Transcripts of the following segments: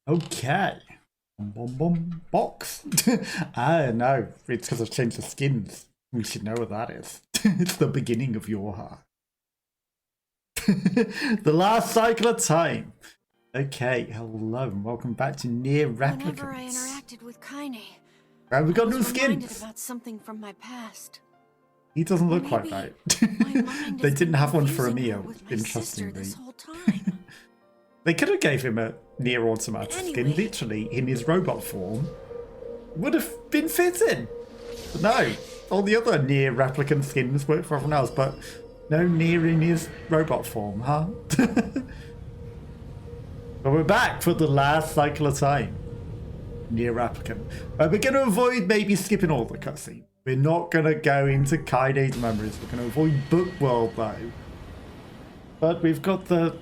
Okay. Boom, boom, box. Ah, no, it's because I've changed the skins. We should know what that is. It's the beginning of your heart. The last cycle of time. Okay, hello and welcome back to NieR Replicant. Whenever I interacted with Kaine, Right, we got I new was reminded skins. about something from my past. He doesn't look quite Maybe right. my mind They has didn't been have one for confusing her Emil, with my sister interestingly. this whole time. They could have gave him a NieR Automata skin, Anyway. literally in his robot form. Would have been fitting. But no, all the other NieR Replicant skins work for everyone else, but no NieR in his robot form, huh? But we're back for the last cycle of time. NieR Replicant. We're going to avoid maybe skipping all the cutscene. We're not going to go into Kaine's memories. We're going to avoid Book World though. But we've got the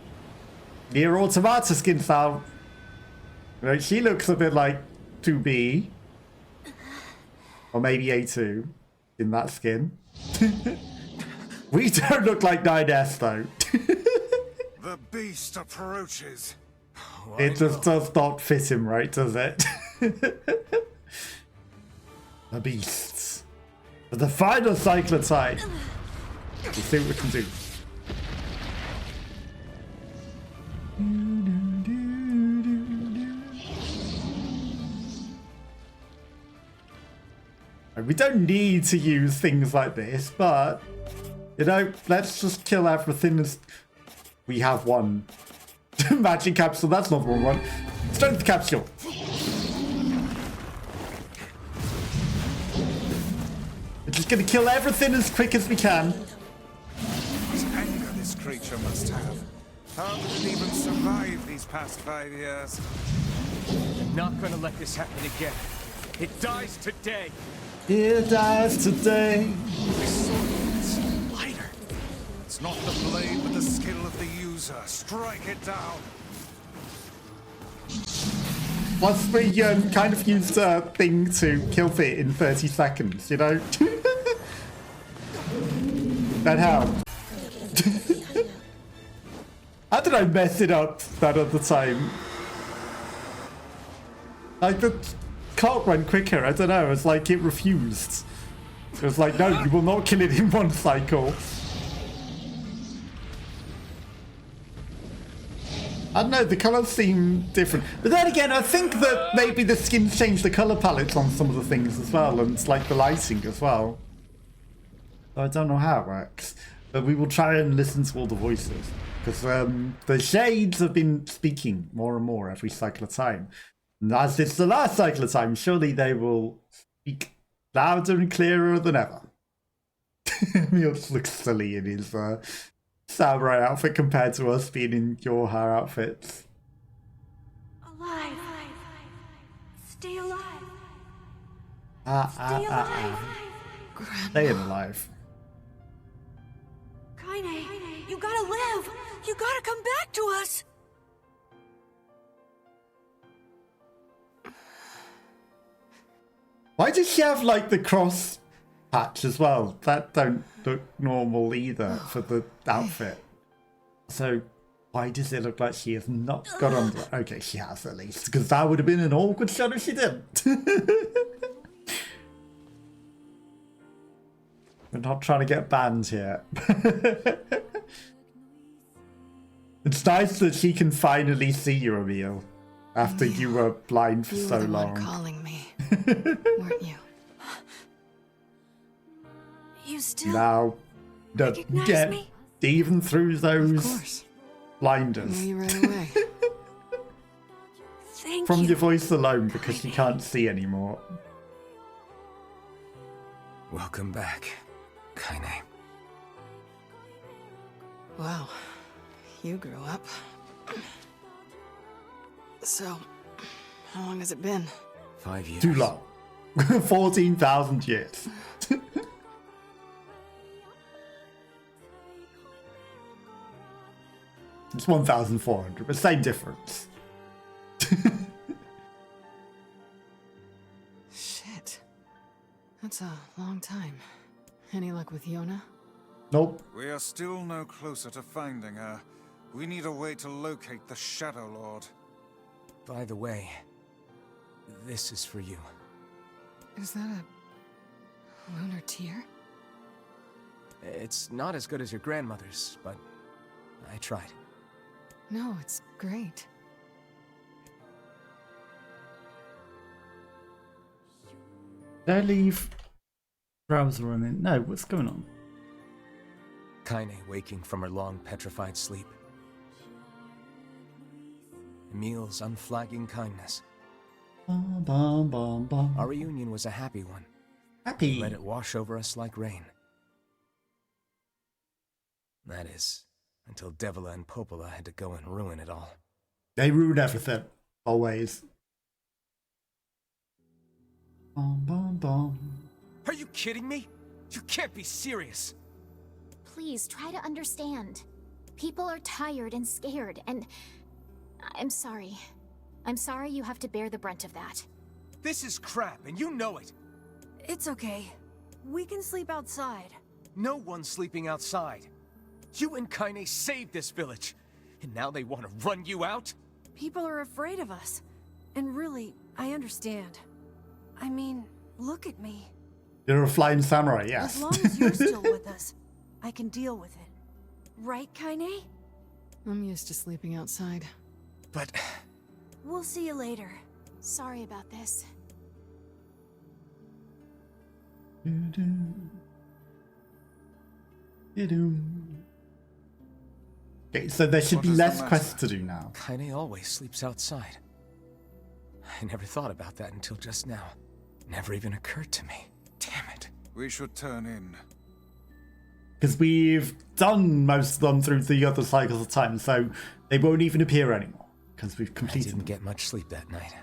NieR Automata skin style. You know, she looks a bit like 2B. Or maybe A2 in that skin. We don't look like 9S though. The beast approaches. It just does not fit him right, does it? The beasts. For the final cycle of time. Let's see what we can do. We don't need to use things like this, but, you know, let's just kill everything as... We have one magic capsule, that's not the wrong one. Strength capsule. We're just gonna kill everything as quick as we can. What anger this creature must have. How did it even survive these past 5 years? I'm not gonna let this happen again. It dies today. It dies today. This sword is lighter. It's not the blade, but the skill of the user. Strike it down. Once we kind of used a thing to kill it in 30 seconds, you know? That helped. How did I mess it up that other time? Like the cart went quicker, I don't know, it's like it refused. It was like, no, you will not kill it in one cycle. I don't know, the colours seem different. But then again, I think that maybe the skins changed the colour palettes on some of the things as well, and it's like the lighting as well. So I don't know how it works. But we will try and listen to all the voices. Because the shades have been speaking more and more every cycle of time. And as it's the last cycle of time, surely they will speak louder and clearer than ever. He just looks silly in his samurai outfit compared to us being in your hair outfits. Alive. Stay alive. Stay alive. Staying alive. Kaine, you gotta live. You gotta come back to us. Why does she have like the cross patch as well? That don't look normal either for the outfit. So why does it look like she has not got under? Okay, she has at least, because that would have been an awkward shot if she didn't. We're not trying to get banned here. It's nice that she can finally see you, Emil, after you were blind for You so were the long. one calling me, weren't you? You still Now, recognize get me? even through Of those course. I blinders knew you right away. Thank from you. your voice alone because you can't see anymore. Welcome back, Kaine. Wow, you grew up. So, how long has it been? 5 years. Too long. 14,000 years. It's 1,400, but same difference. Shit. That's a long time. Any luck with Yona? Nope. We are still no closer to finding her. We need a way to locate the Shadow Lord. By the way, this is for you. Is that a lunar tear? It's not as good as your grandmother's, but I tried. No, it's great. Did I leave browser running? No, what's going on? Kaine waking from her long petrified sleep. Emil's unflagging kindness. Bum, bum, bum, bum. Our reunion was a happy one. Happy. Let it wash over us like rain. That is, until Devila and Popola had to go and ruin it all. They ruin everything. Always. Bum, bum, bum. Are you kidding me? You can't be serious. Please try to understand. People are tired and scared, and I'm sorry. I'm sorry you have to bear the brunt of that. This is crap, and you know it. It's okay. We can sleep outside. No one's sleeping outside. You and Kaine saved this village, and now they want to run you out? People are afraid of us. And really, I understand. I mean, look at me. You're a flying samurai, yes. As long as you're still with us, I can deal with it. Right, Kaine? I'm used to sleeping outside. But We'll see you later. Sorry about this. Okay, so there should What be does that less matter? quests to do now. Kaine always sleeps outside. I never thought about that until just now. Never even occurred to me. Damn it. We should turn in. Because we've done most of them through the other cycles of time, so they won't even appear anymore. Because we've I completed didn't them. get much sleep that night.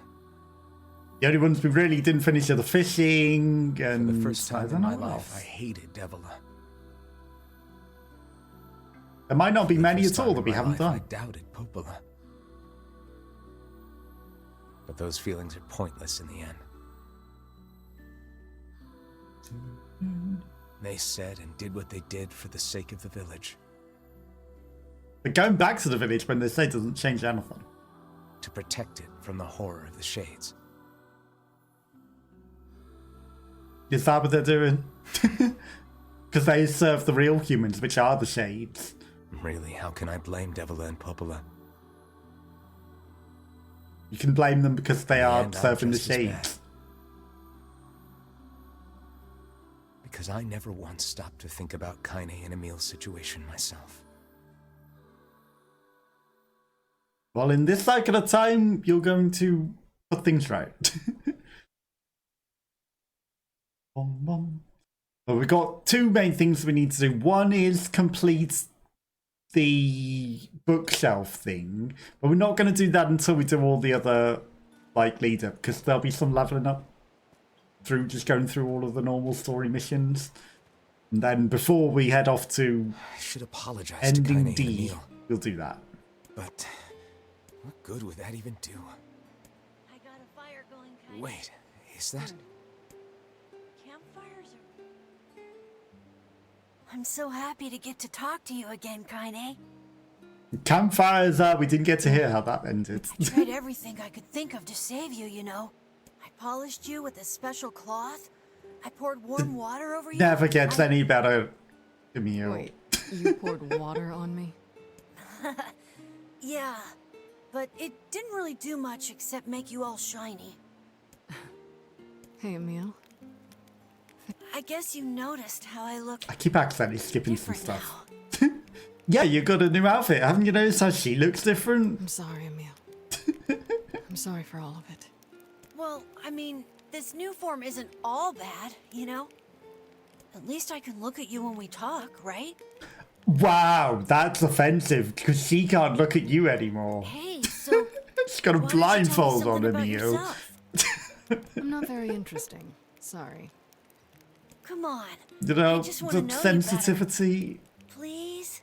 The only ones we really didn't finish are the fishing and For the first I time don't in know my what life, I else. hated Devila. There might not be For the many first at all time that in we my haven't life, done. I doubted Popola. But those feelings are pointless in the end. They said and did what they did for the sake of the village. But going back to the village when they say doesn't change anything. To protect it from the horror of the Shades. Is that what they're doing? Because they serve the real humans, which are the Shades. Really, how can I blame Devila and Popola? You can blame them because they In the are end, I'm serving the just as bad. Shades. Because I never once stopped to think about Kaine and Emil's situation myself. Well, in this cycle of time, you're going to put things right. Bum, bum. Well, we've got two main things we need to do. One is complete the bookshelf thing, but we're not going to do that until we do all the other like lead up, because there'll be some leveling up through just going through all of the normal story missions. And then before we head off to I should apologize to Kaine ending and D, Emil. we'll do that. But what good would that even do? I got a fire going, Kaine. Wait, is that... Campfires are... I'm so happy to get to talk to you again, Kaine. Campfires, we didn't get to hear how that ended. I tried everything I could think of to save you, you know. I polished you with a special cloth. I poured warm water over you. Never gets I- any better, Emil. Wait, you poured water on me? Yeah, but it didn't really do much except make you all shiny. Hey, Emil. I guess you noticed how I look I keep accidentally skipping some different stuff. now. Yeah, you got a new outfit. Haven't you noticed how she looks different? I'm sorry, Emil. I'm sorry for all of it. Well, I mean, this new form isn't all bad, you know? At least I can look at you when we talk, right? Wow, that's offensive because she can't look at you anymore. Hey, so She's got a why don't you tell me blindfold on, something about Emil. yourself? I'm not very interesting. Sorry. Come on, You know, I just wanna the know you better. sensitivity. please.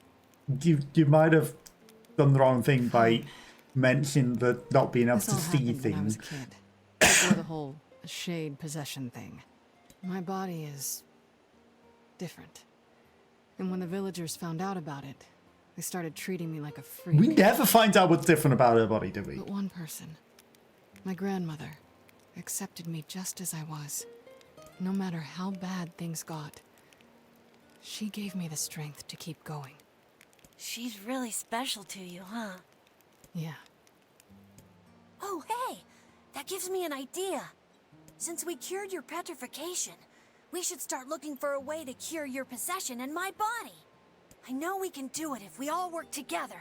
You might have done the wrong thing by mentioning the not being able This to all see happened when I was a things. kid. Before the whole shade possession thing. My body is different. And when the villagers found out about it, they started treating me like a freak. We never find out what's different about her body, do we? But one person, My grandmother accepted me just as I was. No matter how bad things got, she gave me the strength to keep going. She's really special to you, huh? Yeah. Oh, hey! That gives me an idea. Since we cured your petrification, we should start looking for a way to cure your possession and my body. I know we can do it if we all work together.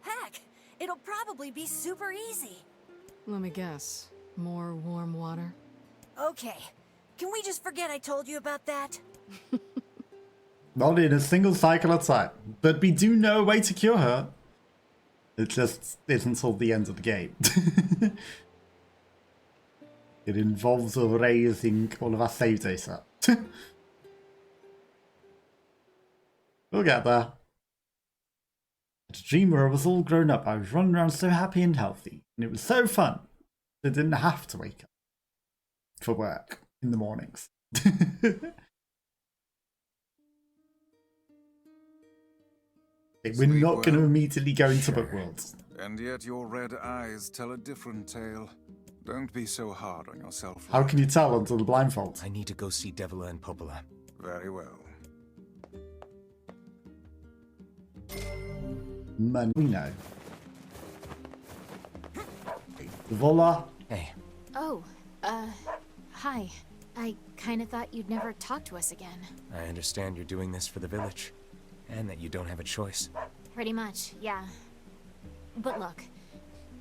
Heck, it'll probably be super easy. Let me guess. More warm water? Okay, can we just forget I told you about that? Not in a single cycle of time. But we do know a way to cure her. It just isn't until the end of the game. It involves erasing all of our save data. We'll get there. A dream where I was all grown up. I was running around so happy and healthy. And it was so fun. I didn't have to wake up for work in the mornings. We're not going to immediately go into book worlds. And yet your red eyes tell a different tale. Don't be so hard on yourself. How can you tell until the blindfold? I need to go see Devila and Popola. Very well. Man, we know. Voila. Hey, Oh, hi. I kinda thought you'd never talk to us again. I understand you're doing this for the village, and that you don't have a choice. Pretty much, yeah. But look,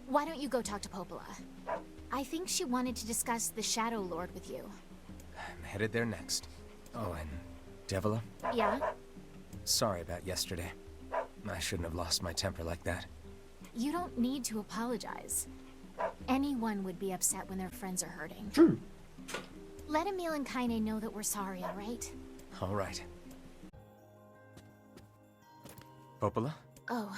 why don't you go talk to Popola? I think she wanted to discuss the Shadow Lord with you. I'm headed there next. Oh, and Devila? Yeah? Sorry about yesterday. I shouldn't have lost my temper like that. You don't need to apologize. Anyone would be upset when their friends are hurting. True. Let Emil and Kaine know that we're sorry, alright? All right. Popola? Oh.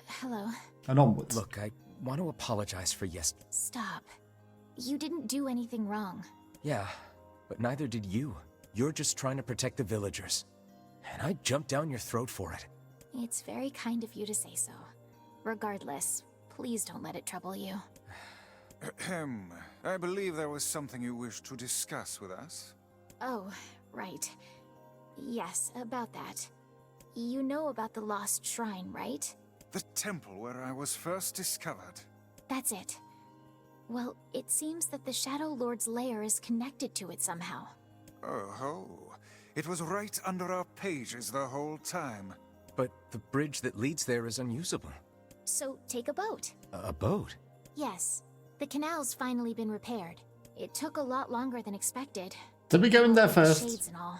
Hello. And onwards. Look, I want to apologize for Stop. You didn't do anything wrong. Yeah, but neither did you. You're just trying to protect the villagers. And I jumped down your throat for it. It's very kind of you to say so. Regardless, please don't let it trouble you. Ahem. I believe there was something you wished to discuss with us. Oh, right. Yes, about that. You know about the lost shrine, right? The temple where I was first discovered. That's it. Well, it seems that the Shadow Lord's lair is connected to it somehow. Oh, it was right under our pages the whole time. But the bridge that leads there is unusable. So, take a boat. A boat? Yes. The canal's finally been repaired. It took a lot longer than expected. Did we go in there first? Shades and all.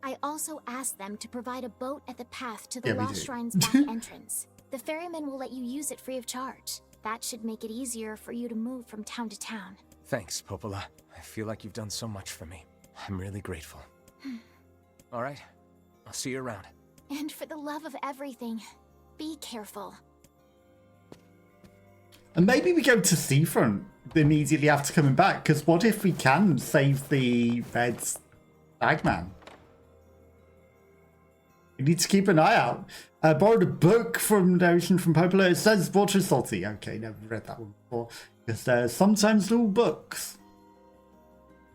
I also asked them to provide a boat at the path to the Yeah, we Lost did. Shrine's back entrance. The ferryman will let you use it free of charge. That should make it easier for you to move from town to town. Thanks, Popola. I feel like you've done so much for me. I'm really grateful. All right. I'll see you around. And for the love of everything, be careful. And maybe we go to Seafront immediately after coming back, because what if we can save the red bagman? We need to keep an eye out. I borrowed a book from the ocean from Popola. It says water is salty. Okay, never read that one before. Because there's sometimes little books.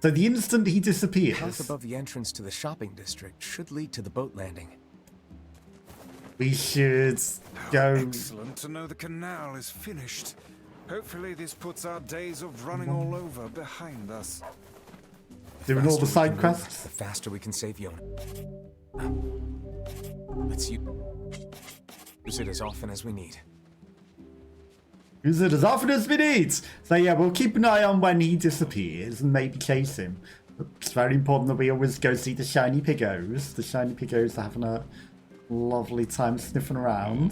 So the instant he The path disappears, above the entrance to the shopping district should lead to the boat landing. we should go. Excellent to know the canal is finished. Hopefully this puts our days of running all over behind us. Doing all the faster we side can move, quests. the faster we can save Yona. Let's use it as often as we need. Use it as often as we need. So yeah, we'll keep an eye on when he disappears and maybe chase him. It's very important that we always go see the shiny piggos. The shiny piggos are having a lovely time sniffing around.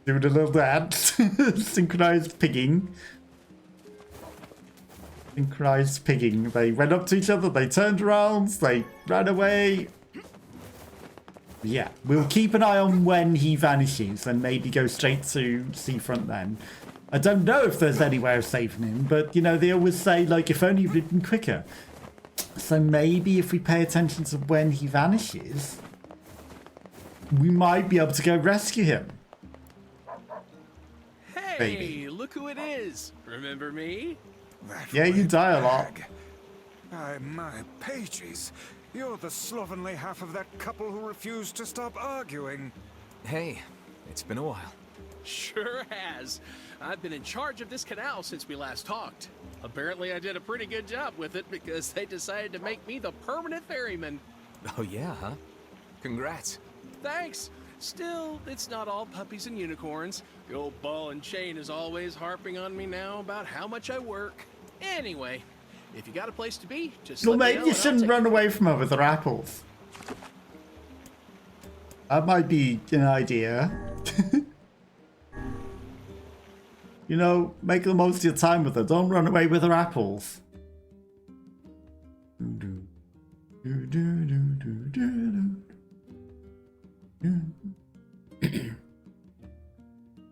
Doing a little dance. Synchronized pigging. Synchronized pigging. They went up to each other, they turned around, they ran away. Yeah, we'll keep an eye on when he vanishes and maybe go straight to Seafront then. I don't know if there's any way of saving him, but you know, they always say, like, if only you'd been quicker. So maybe if we pay attention to when he vanishes, we might be able to go rescue him. baby. Look who it is. Remember me? That Yeah, you red die a lot. bag. Aye, my pages. You're the slovenly half of that couple who refused to stop arguing. Hey, it's been a while. Sure has. I've been in charge of this canal since we last talked. Apparently I did a pretty good job with it because they decided to make me the permanent ferryman. Oh yeah, huh? Congrats. Thanks. Still, it's not all puppies and unicorns. The old ball and chain is always harping on me now about how much I work. Anyway, if you got a place to be, just Well, let me maybe know you and I'll shouldn't take run away from her with her apples. That might be an idea. You know, make the most of your time with her. Don't run away with her apples.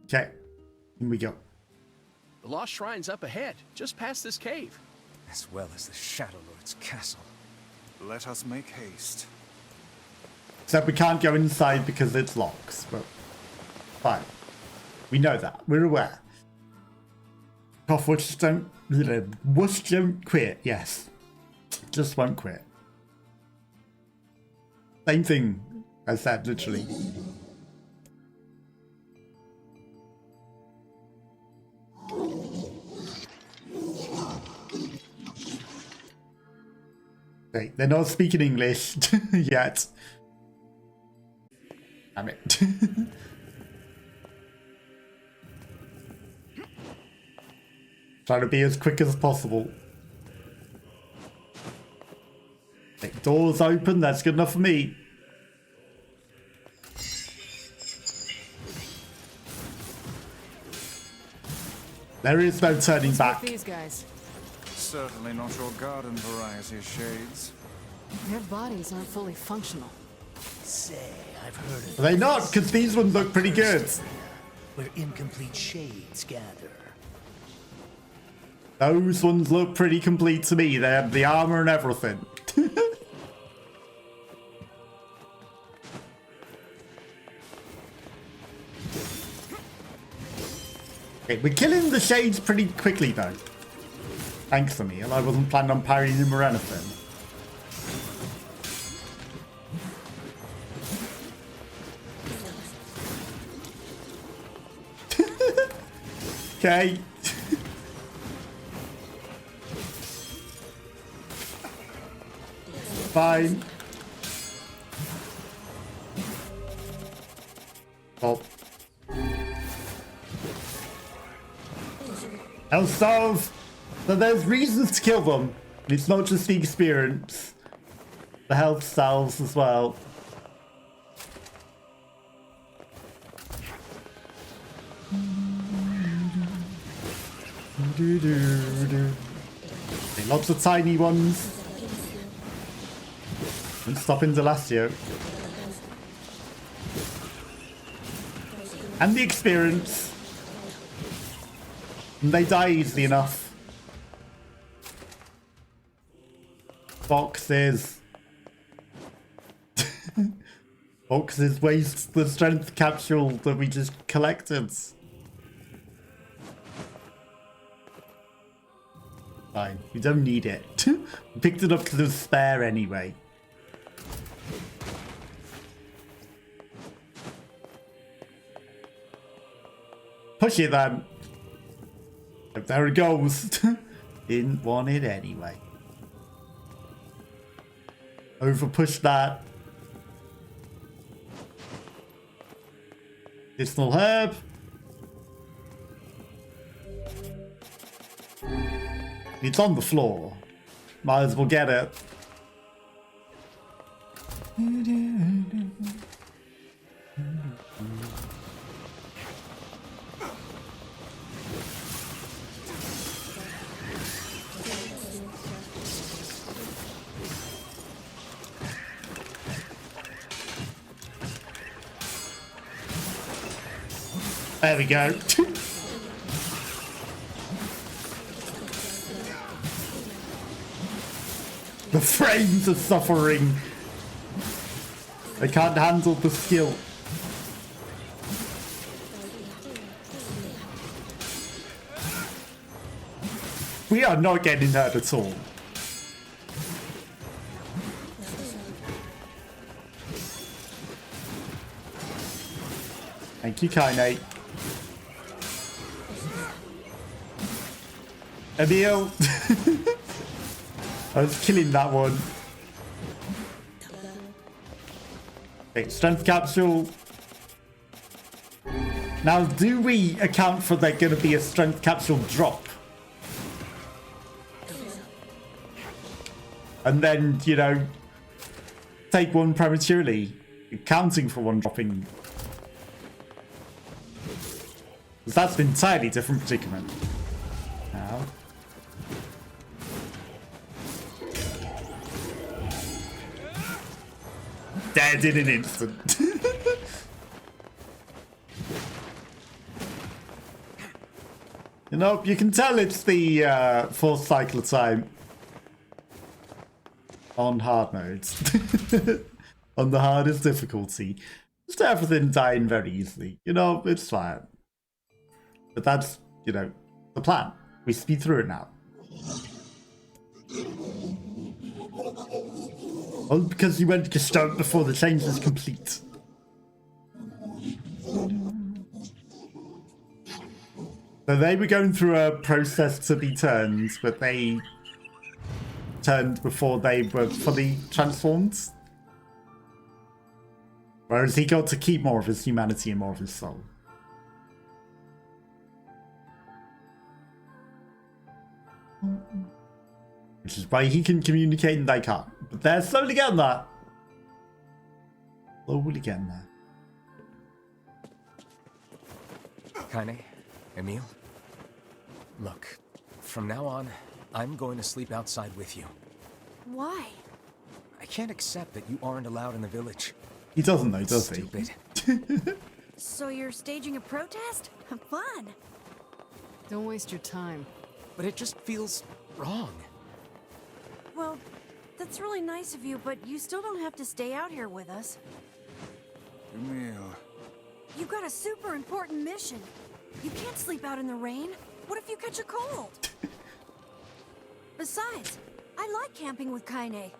Okay, here we go. The Lost Shrine's up ahead, just past this cave. As well as the Shadow Lord's castle. Let us make haste. Except we can't go inside because it's locks, but fine. We know that. We're aware. Wush don't quit, yes. Just won't quit. Same thing I said, literally. Okay, they're not speaking English yet. Damn it. Trying to be as quick as possible. Okay, doors open, that's good enough for me. There is no turning back. These guys. Certainly not your garden variety, Shades. Their bodies aren't fully functional. Say, I've heard of Are they not? Because these ones look pretty good. where incomplete shades gather. Those ones look pretty complete to me. They have the armor and everything. Okay, we're killing the shades pretty quickly though. Thanks for me, and I wasn't planning on parrying him or anything. Okay. Fine. Oh. Health cells. So there's reasons to kill them. And it's not just the experience. The health cells as well. Okay, lots of tiny ones. And stop Indelacio. And the experience. And they die easily enough. Boxes. Boxes waste the strength capsule that we just collected. Fine, we don't need it. We picked it up because it was spare anyway. Push it then. There it goes. Didn't want it anyway. Over push that. Medicinal herb. It's on the floor. Might as well get it. There we go. The frames are suffering. They can't handle the skill. We are not getting hurt at all. Thank you, Kaine. Emil! I was killing that one. Okay, strength capsule. Now, do we account for there going to be a strength capsule drop? And then, you know, take one prematurely, accounting for one dropping. Because that's an entirely different predicament. Now. Dead in an instant. You know, you can tell it's the fourth cycle time on hard modes. On the hardest difficulty. Just everything dying very easily. You know, it's fine. But that's, you know, the plan. We speed through it now. Well, because you went to start before the change is complete. So they were going through a process to be turned, but they turned before they were fully transformed. Whereas he got to keep more of his humanity and more of his soul. Which is why he can communicate and they can't. But they're slowly getting there. Slowly getting there. Kaine, Emil, look, from now on, I'm going to sleep outside with you. Why? I can't accept that you aren't allowed in the village. He doesn't though, does he? Stupid. So you're staging a protest? Fun. Don't waste your time. But it just feels wrong. Well, that's really nice of you, but you still don't have to stay out here with us. Emil. You got a super important mission. You can't sleep out in the rain. What if you catch a cold? Besides, I like camping with Kaine.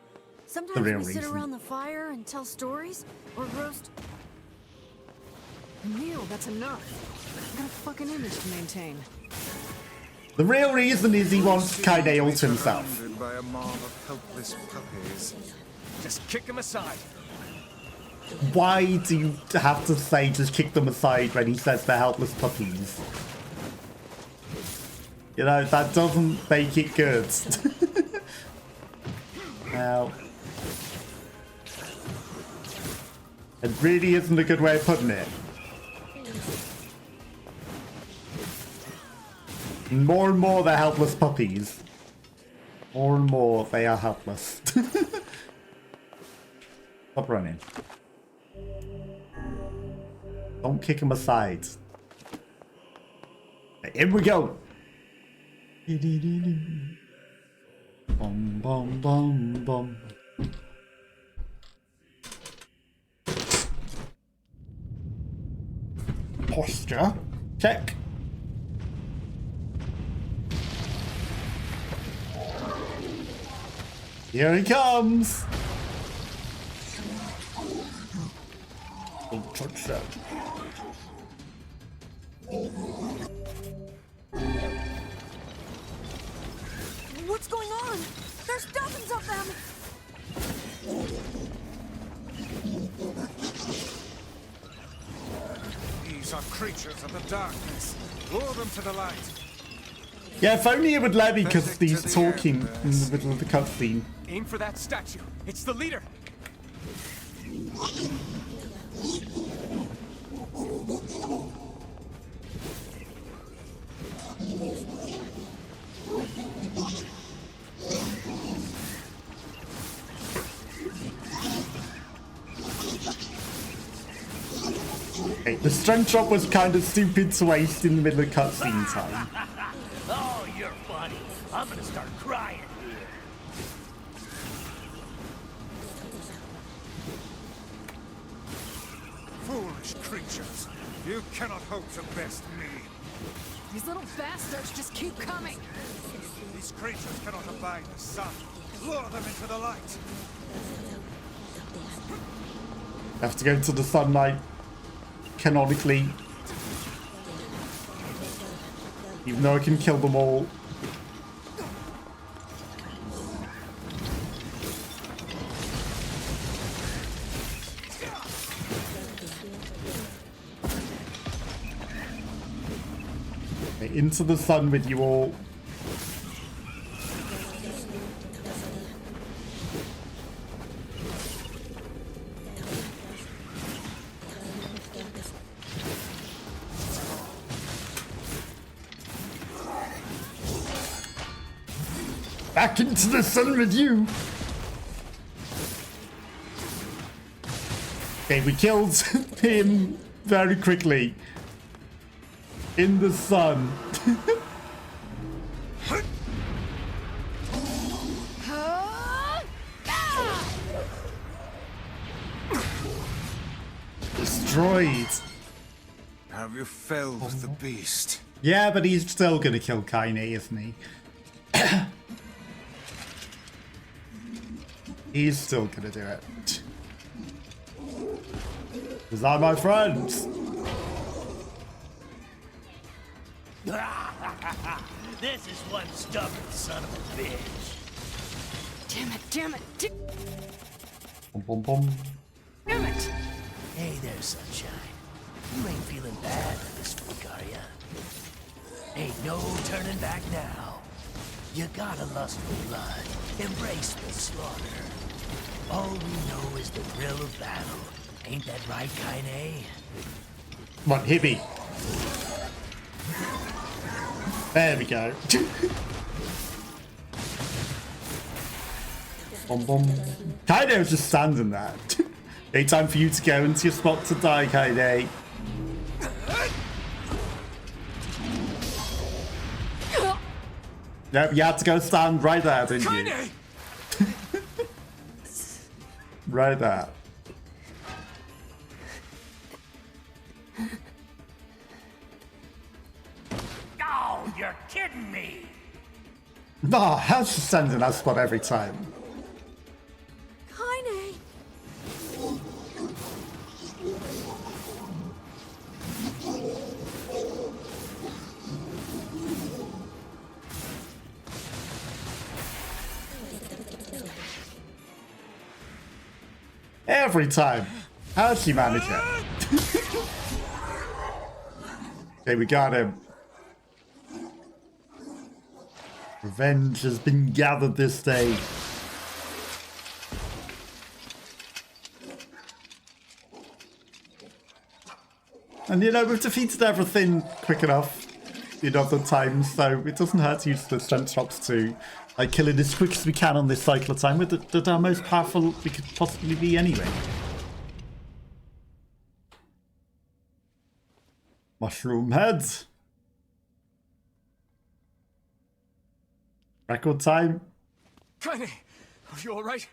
Sometimes we sit around the fire and tell stories, or roast. Emil, that's enough. I got a fucking image to maintain. The real reason is he wants Kaine all to himself. Surrounded by a mob of helpless puppies. Just kick him aside. Why do you have to say just kick them aside when he says they're helpless puppies? You know, that doesn't make it good. Now, it really isn't a good way of putting it. More and more they're helpless puppies. More and more they are helpless. Stop running. Don't kick him aside. Here we go. Bum, bum, bum, bum. Posture. Check. Here he comes. Don't touch that. What's going on? There's dozens of them! These are creatures of the darkness. Lure them to the light. Yeah, if only it would let me because he's talking in the middle of the cutscene. Aim for that statue. It's the leader. Okay, the strength drop was kind of stupid to waste in the middle of cutscene time. Oh, you're funny. I'm gonna start crying here. Foolish creatures. You cannot hope to best me. These little bastards just keep coming. These creatures cannot abide the sun. Lure them into the light. Have to go into the sunlight, canonically. Even though I can kill them all. Okay, into the sun with you all. Back into the sun with you. Okay, we killed him very quickly. In the sun. Destroyed. Have you felled the beast? Yeah, but he's still gonna kill Kaine, isn't he? He's still gonna do it. Because they're my friends. This is one stubborn son of a bitch. Damn it, damn it, Bum, bum, bum. damn it! Hey there, sunshine. You ain't feeling bad this week, are ya? Ain't no turning back now. You gotta lust for blood. Embrace the slaughter. All we know is the thrill of battle. Ain't that right, Kaine? Come on, hit me. There we go. Bum, bum. Kaine was just standing there. Ain't time for you to go into your spot to die, Kaine. Yep, you had to go stand right there, didn't you? Right there. Oh, you're kidding me! Nah, how's she standing in that spot every time? Kaine! Every time. How's she manage it? Okay, we got him. Revenge has been gathered this day. And you know, we've defeated everything quick enough in other times, so it doesn't hurt to use the strength drops to like kill it as quick as we can on this cycle of time. With our most powerful we could possibly be anyway. Mushroom heads. Record time. Kaine, are you all right?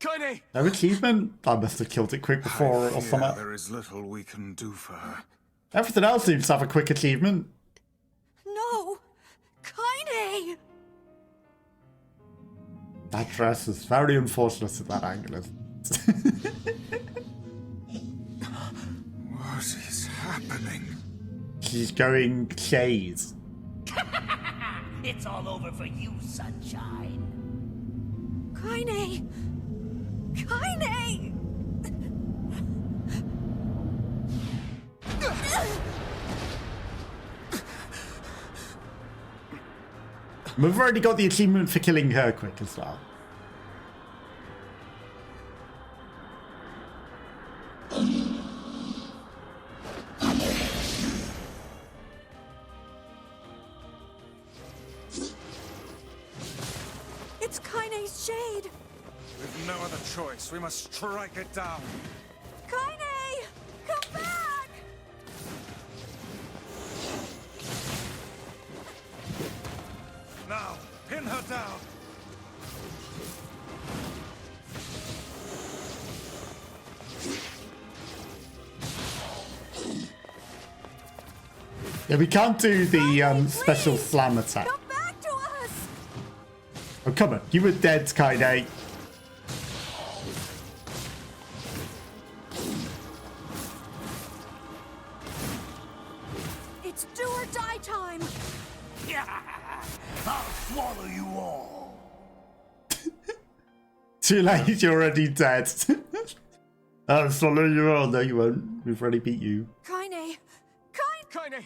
Kaine! No achievement? I must have killed it quick before or something. There is little we can do for her. Everything else seems to have a quick achievement. No! Kaine! That dress is very unfortunate at that angle, isn't it? What is happening? She's going shade. It's all over for you, sunshine. Kaine! Kaine! We've already got the achievement for killing her quick as well. It's Kaine's shade! With no other choice, we must strike it down. Kaine! Come back! Now, pin her down. Yeah, we can't do the special slam attack. Come back to us! Oh, come on. You were dead, Kaine. It's do or die time! I'll swallow you all. Too late, you're already dead. I'll swallow you all. No, you won't. We've already beat you. Kaine! Kaine!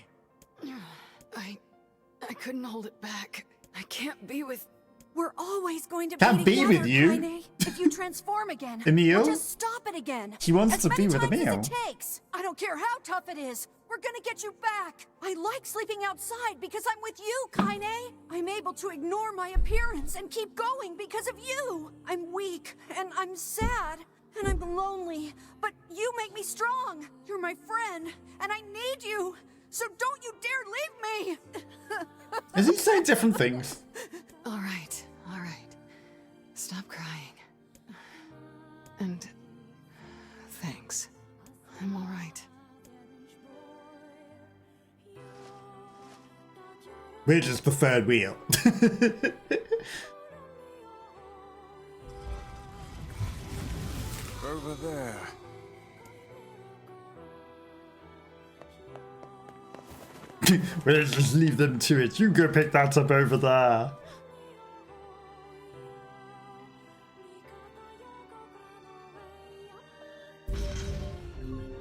I couldn't hold it back. I can't be with... We're always going to Can't be together, with you. Kaine. If you transform again, Emil? or just stop it again. He wants as to many be with times Emil. as it takes. I don't care how tough it is. We're gonna get you back. I like sleeping outside because I'm with you, Kaine. I'm able to ignore my appearance and keep going because of you. I'm weak and I'm sad and I'm lonely, but you make me strong. You're my friend and I need you. So don't you dare leave me. Is he saying different things? All right, all right. Stop crying. And thanks. I'm all right. We're just the third wheel. Over there. We'll just leave them to it. You go pick that up over there.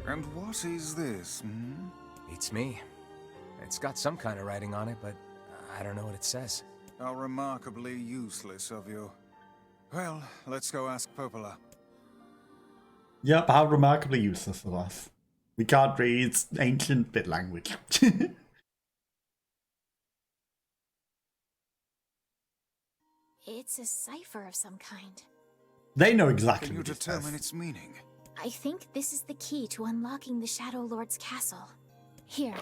And what is this, hmm? Beats me. It's got some kind of writing on it, but I don't know what it says. How remarkably useless of you. Well, let's go ask Popola. Yep, how remarkably useless of us. We can't read ancient bit language. It's a cipher of some kind. They know exactly Can you what it determine says. its meaning? I think this is the key to unlocking the Shadow Lord's castle. Here,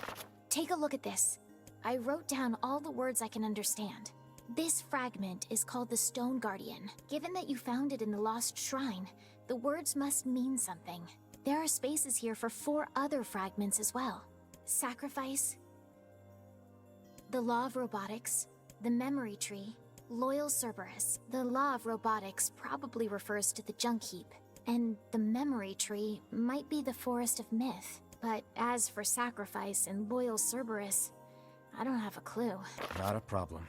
take a look at this. I wrote down all the words I can understand. This fragment is called the Stone Guardian. Given that you found it in the Lost Shrine, the words must mean something. There are spaces here for 4 other fragments as well. Sacrifice, the Law of Robotics, the Memory Tree, Loyal Cerberus. The Law of Robotics probably refers to the Junk Heap, and the Memory Tree might be the Forest of Myth. But as for Sacrifice and Loyal Cerberus, I don't have a clue. Not a problem.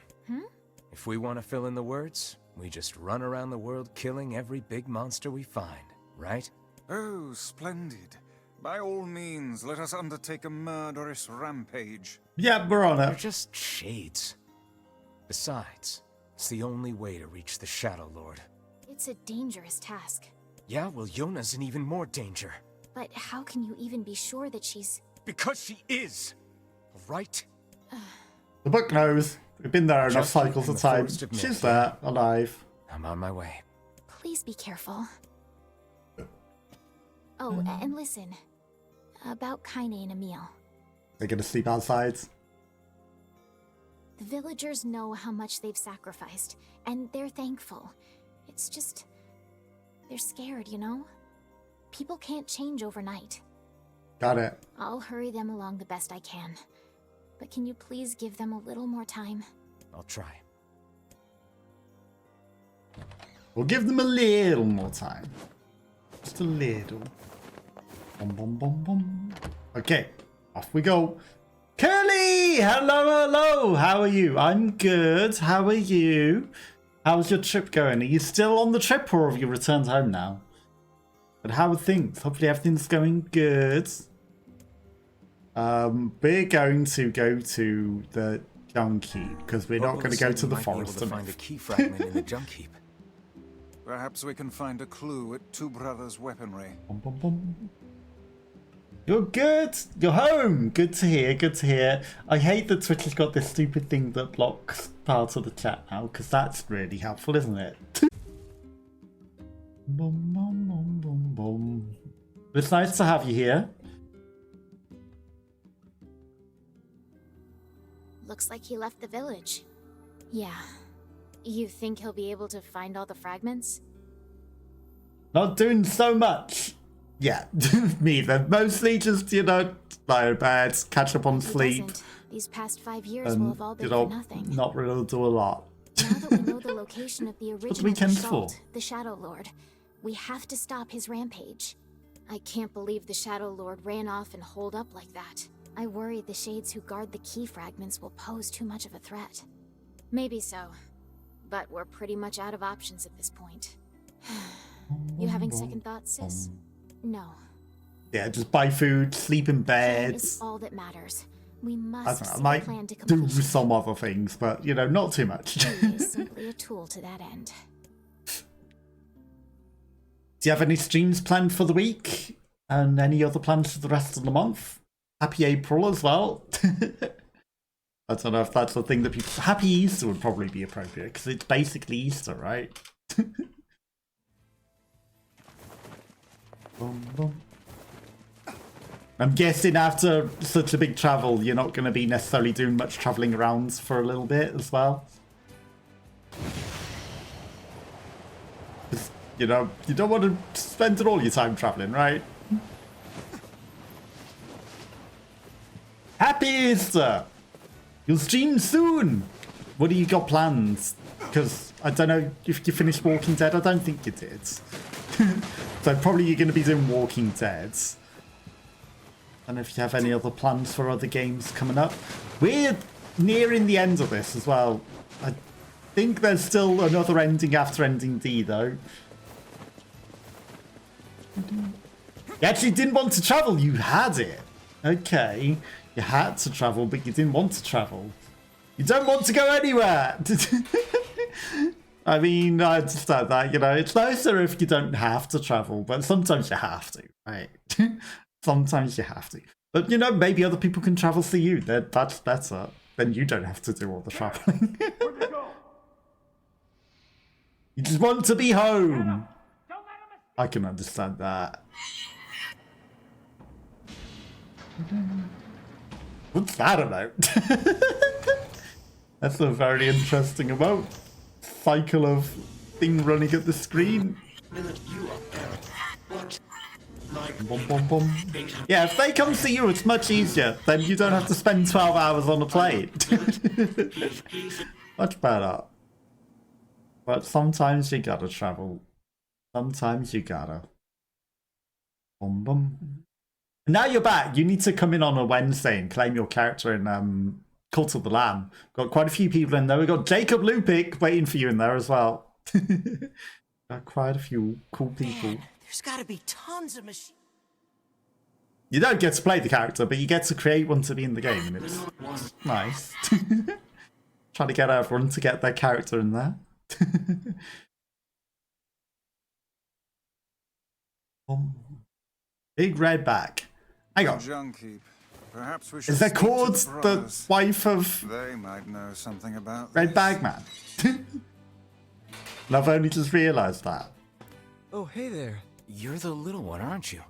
If we want to fill in the words, we just run around the world killing every big monster we find, right? Oh, splendid. By all means, let us undertake a murderous rampage. Yeah, we're on They're it. just shades. Besides, it's the only way to reach the Shadow Lord. It's a dangerous task. Yeah, well, Yona's in even more danger. But how can you even be sure that she's... Because she is! Right? The book knows. We've been there enough Just cycles in of the time. Forest of Myth. She's there, alive. I'm on my way. Please be careful. Oh, and listen. About Kaine and Emil. They're gonna sleep outside. The villagers know how much they've sacrificed, and they're thankful. It's just... they're scared, you know? People can't change overnight. Got it. I'll hurry them along the best I can. But can you please give them a little more time? I'll try. We'll give them a little more time. Just a little. Bum, bum, bum, bum. Okay, off we go. Curly! Hello, hello! How are you? I'm good. How are you? How's your trip going? Are you still on the trip or have you returned home now? But how are things? Hopefully everything's going good. We're going to go to the Junk Heap because we're not going to go to the forest. To find a key fragment in the Junk Heap. Perhaps we can find a clue at Two Brothers' weaponry. Bum, bum, bum. You're good. You're home. Good to hear. Good to hear. I hate that Twitch has got this stupid thing that blocks parts of the chat now because that's really helpful, isn't it? Bum, bum, bum, bum, bum. It's nice to have you here. Looks like he left the village. Yeah. You think he'll be able to find all the fragments? Not doing so much. Yeah, me either. Mostly just, you know, lie in bed, catch up on If he sleep. doesn't, These past 5 years will have all been you know, for nothing. not really do a lot. Now that we know the location of the original weekend's assault, for? the Shadow Lord, we have to stop his rampage. I can't believe the Shadow Lord ran off and holed up like that. I worry the shades who guard the key fragments will pose too much of a threat. Maybe so, but we're pretty much out of options at this point. You having second thoughts, sis? No. Yeah, just buy food, sleep in Plan bed. is all that matters. We I must don't know, I see might the plan to do completion. some other things, but, you know, not too much. He is simply a tool to that end. Do you have any streams planned for the week? And any other plans for the rest of the month? Happy April as well. I don't know if that's the thing that people... Happy Easter would probably be appropriate, because it's basically Easter, right? Boom, boom. I'm guessing after such a big travel, you're not going to be necessarily doing much travelling around for a little bit as well. You know, you don't want to spend all your time travelling, right? Happy Easter! You'll stream soon! What do you got planned? Because I don't know if you finished Walking Dead. I don't think you did. So probably you're going to be doing Walking Dead. I don't know if you have any other plans for other games coming up. We're nearing the end of this as well. I think there's still another ending after Ending D, though. You actually didn't want to travel, you had it. Okay. You had to travel, but you didn't want to travel. You don't want to go anywhere! I mean, I understand that, you know, it's nicer if you don't have to travel, but sometimes you have to, right? Sometimes you have to. But, you know, maybe other people can travel for you. That's better. Then you don't have to do all the traveling. You just want to be home. I can understand that. What's that about? That's a very interesting emote. Cycle of thing running at the screen. Bum, bum, bum. Yeah, if they come see you, it's much easier. Then you don't have to spend 12 hours on a plane. Much better. But sometimes you gotta travel. Sometimes you gotta. Bum, bum. Now you're back. You need to come in on a Wednesday and claim your character in Cult of the Lamb. Got quite a few people in there. We've got Jacob Lupik waiting for you in there as well. Got quite a few cool people. Man, there's gotta be tons of machines. You don't get to play the character, but you get to create one to be in the game, and it's nice. Trying to get everyone to get their character in there. Big red bag. Hang on. Junkie. Perhaps we should Is there speak to Cord, the the brothers. wife of They might know something about Red this. Bag Man? And I've only just realised that. Oh, hey there. You're the little one, aren't you?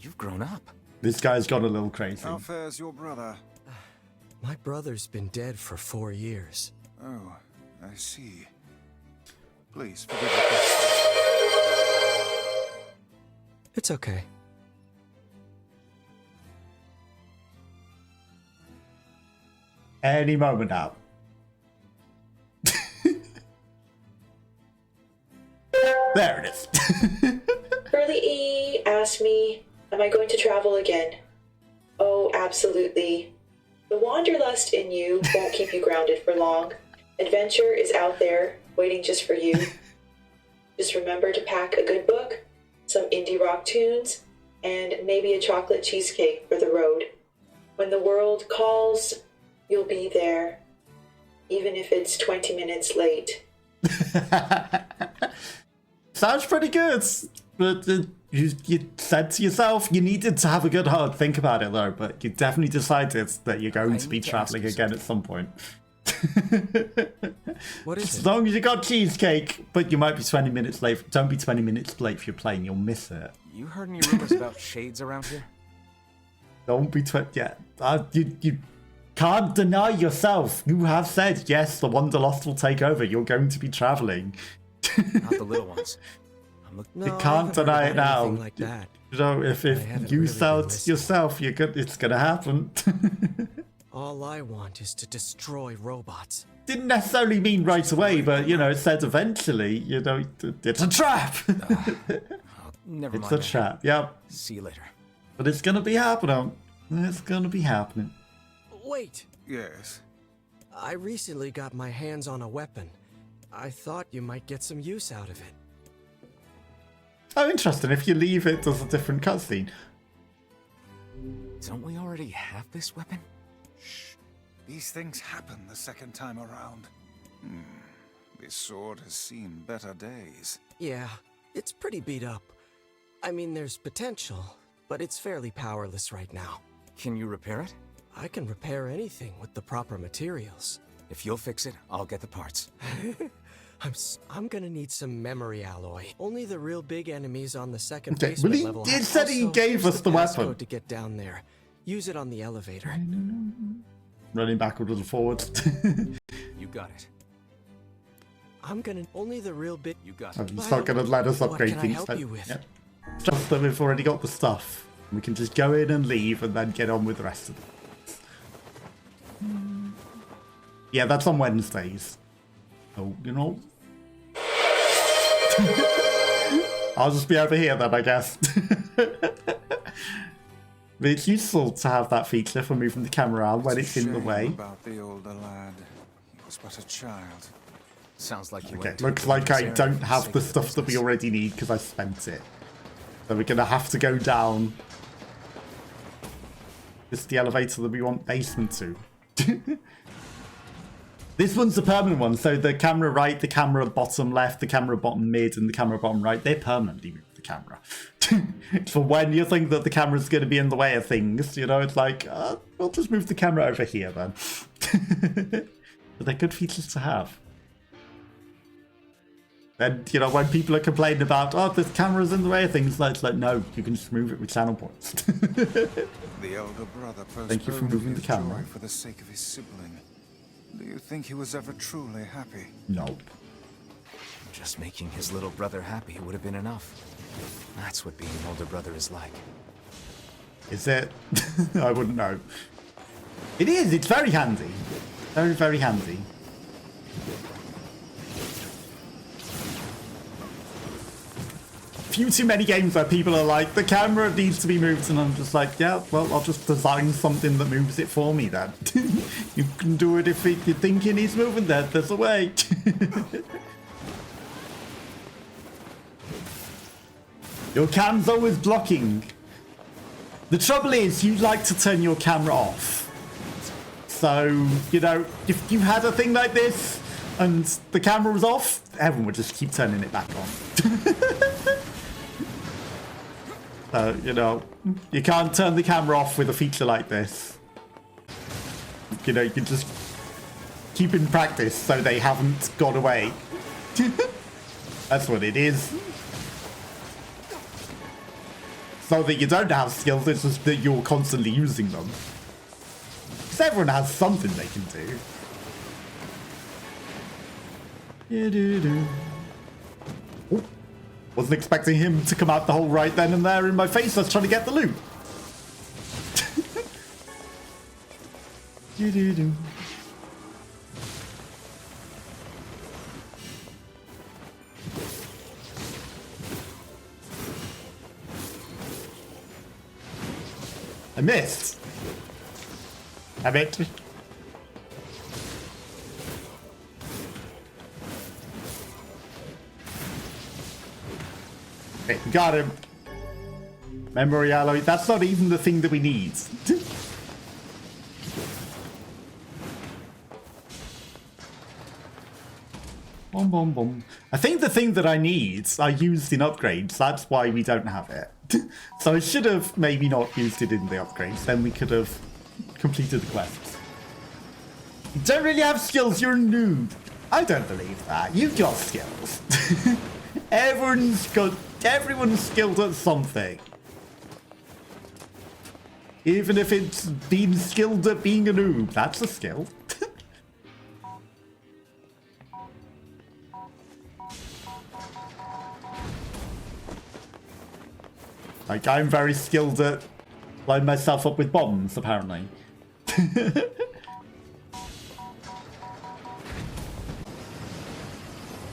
You've grown up. This guy's gone a little crazy. How fares your brother? My brother's been dead for 4 years. Oh, I see. Please forgive me. It's okay. Any moment now. There it is. Burly E asked me, am I going to travel again? Oh, absolutely. The wanderlust in you won't keep you grounded for long. Adventure is out there, waiting just for you. Just remember to pack a good book, some indie rock tunes, and maybe a chocolate cheesecake for the road. When the world calls, you'll be there, even if it's 20 minutes late. Sounds pretty good. But you said to yourself you needed to have a good hard think about it, though. But you definitely decided that you're going to be traveling again at some point. What is As it? long as you got cheesecake, but you might be 20 minutes late. Don't be 20 minutes late if you're playing. You'll miss it. You heard any rumors about shades around here? Don't be 20. Yeah, you can't deny yourself. You have said yes. The Wanderlust will take over. You're going to be traveling. Not the little ones. I'm looking. No, You I can't haven't heard deny it about now. anything like that. You know, if I haven't you really sell been it listening. yourself, it's gonna happen. All I want is to destroy robots. Didn't necessarily mean right away, but, you know, it said eventually, you know, it's a trap. Never It's mind. a trap, yep. See you later. But it's gonna be happening. It's gonna be happening. Wait! Yes. I recently got my hands on a weapon. I thought you might get some use out of it. Oh, interesting. If you leave it, there's a different cutscene. Don't we already have this weapon? Shh. These things happen the second time around. This sword has seen better days. Yeah, it's pretty beat up. I mean, there's potential, but it's fairly powerless right now. Can you repair it? I can repair anything with the proper materials. If you'll fix it, I'll get the parts. I'm gonna need some memory alloy. Only the real big enemies on the second Okay, basement well, level. he said he gave us the weapon. To get down there, use it on the elevator. Running backwards and forwards. You got it. I'm gonna only the real big. You got I'm it. just not gonna let us upgrade What can I things. help But, you with? yeah. It's just that we've already got the stuff. We can just go in and leave and then get on with the rest of it. Yeah, that's on Wednesdays. Oh, you know. I'll just be over here then, I guess. But it's useful to have that feature for moving the camera around when it's in the way. About the older lad. He was but a child. Sounds like you Okay, went looks to like I Sarah don't for have sake the of stuff that we business. already need because I spent it. So we're gonna have to go down. This is the elevator that we want basement to. This one's the permanent one, so the camera right, the camera bottom left, the camera bottom mid, and the camera bottom right, they permanently move the camera. For when you think that the camera's going to be in the way of things, you know, it's like, we'll just move the camera over here then. But they're good features to have. And, you know, when people are complaining about, oh, this camera's in the way of things, it's like, no, you can just move it with channel points. The elder brother Thank you for postponed moving the his camera. joy for the sake of his sibling. Do you think he was ever truly happy? Nope. Just making his little brother happy would have been enough. That's what being an older brother is like. Is it? I wouldn't know. It is, it's very handy. Very, very handy. Few too many games where people are like, the camera needs to be moved, and I'm just like, yeah, well, I'll just design something that moves it for me then. You can do it if you think it needs moving, there's a way. Your cam's always blocking. The trouble is, you like to turn your camera off. So, you know, if you had a thing like this and the camera was off, everyone would just keep turning it back on. So, you know, you can't turn the camera off with a feature like this. You know, you can just keep in practice so they haven't gone away. That's what it is. So that you don't have skills, it's just that you're constantly using them. Because everyone has something they can do. Oh, wasn't expecting him to come out the hole right then and there in my face. I was trying to get the loot. I missed. Damn it. Okay, got him. Memory alloy. That's not even the thing that we need. Boom, boom, boom. I think the thing that I need, I used in upgrades. That's why we don't have it. So I should have maybe not used it in the upgrades. Then we could have completed the quest. You don't really have skills. You're a noob. I don't believe that. You've got skills. Everyone's skilled at something. Even if it's being skilled at being a noob, that's a skill. Like, I'm very skilled at blowing myself up with bombs, apparently.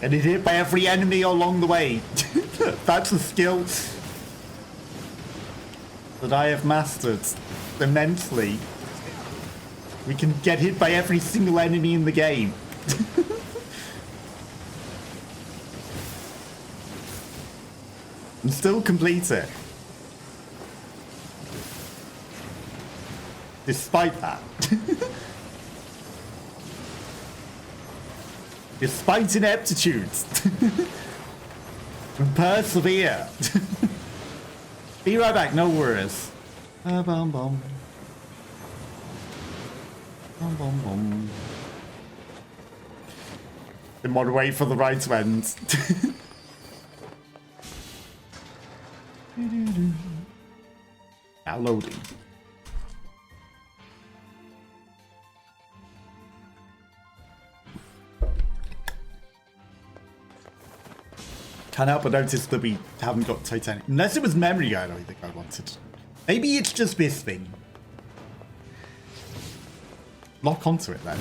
And it hit by every enemy along the way. That's a skill that I have mastered immensely. We can get hit by every single enemy in the game. And still complete it. Despite that. Despite ineptitudes. And persevere. Be right back, no worries. Bum bum. Bum bum bum. Didn't want to wait for the ride to end. Now loading. Can't help but notice that we haven't got titanium. Unless it was memory, I don't think I wanted. Maybe it's just this thing. Lock onto it then.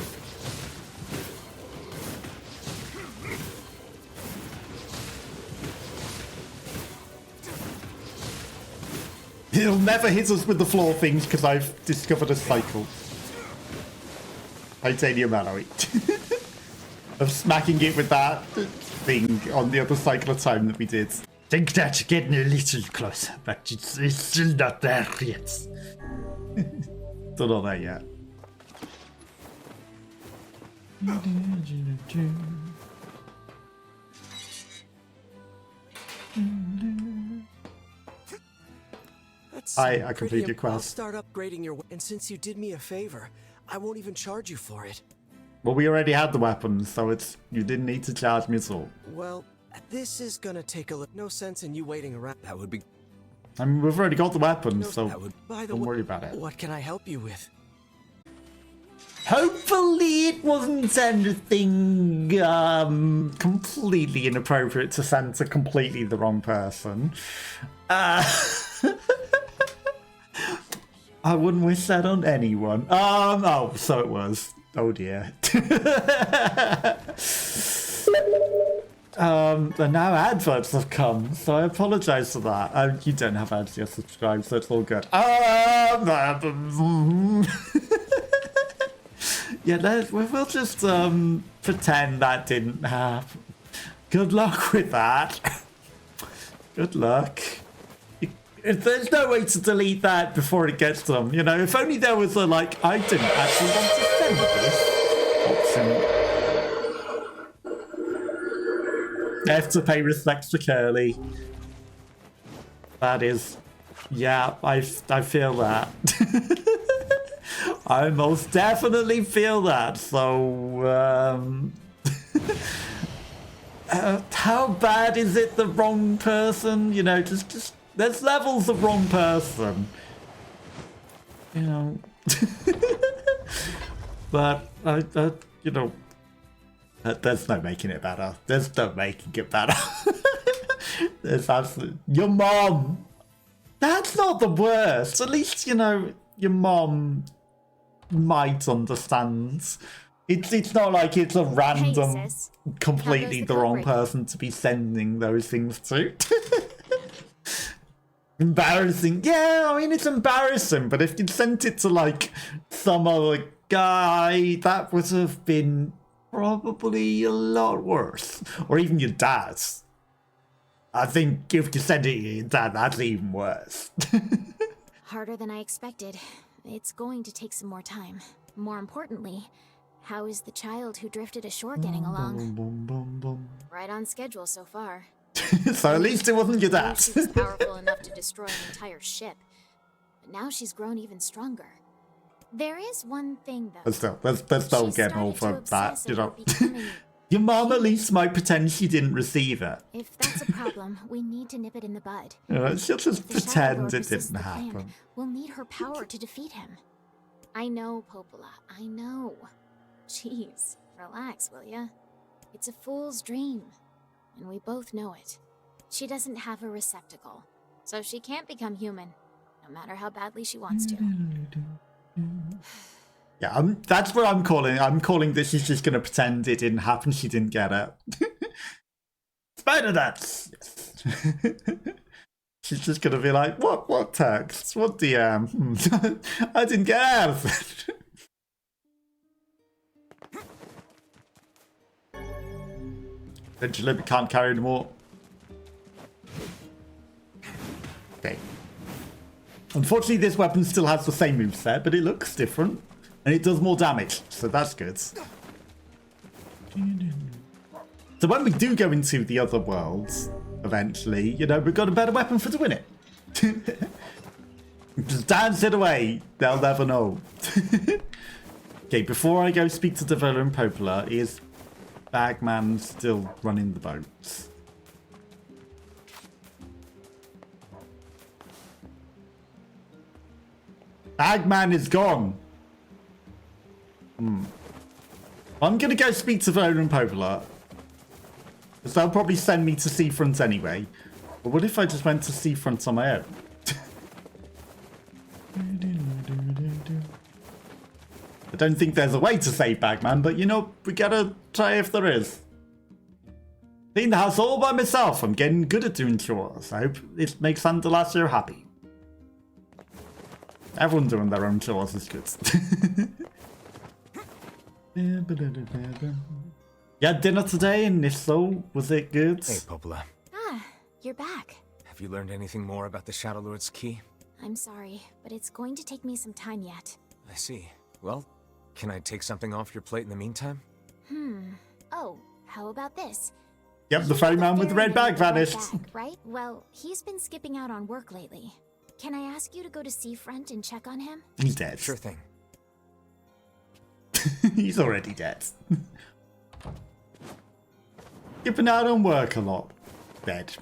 He'll never hit us with the floor things because I've discovered a cycle. Titanium alloy. Of smacking it with that thing on the other cycle of time that we did. Think that's getting a little closer, but it's still not there yet. Still not there yet. I completed your quest. I'll start upgrading your and since you did me a favor, I won't even charge you for it. Well, we already had the weapons, so you didn't need to charge me at all. Well, this is gonna take a look. No sense in you waiting around. That would be. I mean, we've already got the weapons, so By the don't way, worry about it. What can I help you with? Hopefully it wasn't anything completely inappropriate to send to completely the wrong person. I wouldn't wish that on anyone. Oh, so it was. Oh dear. And now adverts have come, so I apologise for that. You don't have ads, you're subscribed, so it's all good. Yeah, we'll just pretend that didn't happen. Good luck with that. Good luck. There's no way to delete that before it gets them, you know? If only there was a, like, I didn't actually want to send this option. I have to pay respects to Curly. That is... Yeah, I feel that. I most definitely feel that, so, how bad is it the wrong person? You know, just there's levels of wrong person. You know. But, you know, there's no making it better. There's no making it better. There's absolutely... Your mom! That's not the worst. At least, you know, your mom might understand. It's not like it's a random, Hey, sis. completely the wrong person to be sending those things to. Embarrassing. Yeah, I mean, it's embarrassing, but if you'd sent it to, like, some other guy, that would have been probably a lot worse. Or even your dad. I think if you send it to your dad, that's even worse. Harder than I expected. It's going to take some more time. More importantly, how is the child who drifted ashore getting along? Right on schedule so far. So at least it wasn't your dad. She was powerful enough to destroy an entire ship. But now she's grown even stronger. There is one thing though. But still, let's don't get started over to that, obsess you know. over becoming Your mom at least might pretend she didn't receive it. If that's a problem, we need to nip it in the bud. You know, she'll just If the Shadow Lord pretend it resists didn't the plan, happen. we'll need her power to defeat him. I know, Popola, I know. Jeez, relax, will ya? It's a fool's dream, and we both know it. She doesn't have a receptacle, so she can't become human, no matter how badly she wants to. Yeah, that's what I'm calling. I'm calling this. She's just going to pretend it didn't happen. She didn't get it. Spider dance! Yes. She's just gonna be like, what text? What DM? I didn't get out of it. Eventually, we can't carry anymore. Okay. Unfortunately, this weapon still has the same moveset, but it looks different. And it does more damage, so that's good. So when we do go into the other worlds, eventually, you know, we've got a better weapon for doing it. Just dance it away. They'll never know. Okay, before I go speak to Devola and Popola, is Bagman still running the boats? Bagman is gone. I'm gonna go speak to Devola and Popola. Because they'll probably send me to Seafront anyway. But what if I just went to Seafront on my own? I don't think there's a way to save Bagman, but you know, we gotta try if there is. Clean the house all by myself. I'm getting good at doing chores. I hope it makes Indelacio happy. Everyone doing their own chores is good. You had dinner today, and if so, was it good? Hey, Popola. Ah, you're back. Have you learned anything more about the Shadow Lord's key? I'm sorry, but it's going to take me some time yet. I see. Well, can I take something off your plate in the meantime? Oh, how about this? Yep, the ferryman with the red bag vanished. Right? Well, he's been skipping out on work lately. Can I ask you to go to Seafront and check on him? He's dead. Sure thing. He's already dead. Skipping out on work a lot. Dead.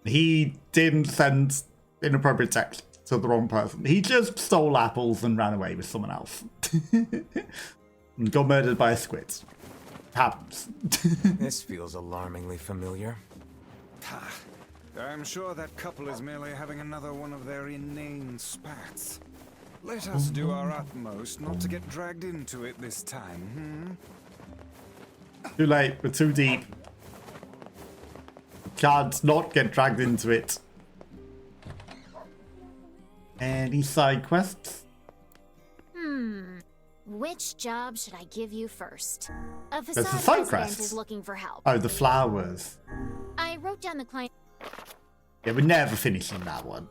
He didn't send inappropriate text to the wrong person. He just stole apples and ran away with someone else. And got murdered by a squid. Happens. This feels alarmingly familiar. I'm sure that couple is merely having another one of their inane spats. Let us do our utmost not to get dragged into it this time, Too late, we're too deep. Can't not get dragged into it. Any side quests? Which job should I give you first? A There's a facade side resident quest. is looking for help. Oh, the flowers. I wrote down the client. Yeah, we're never finishing that one.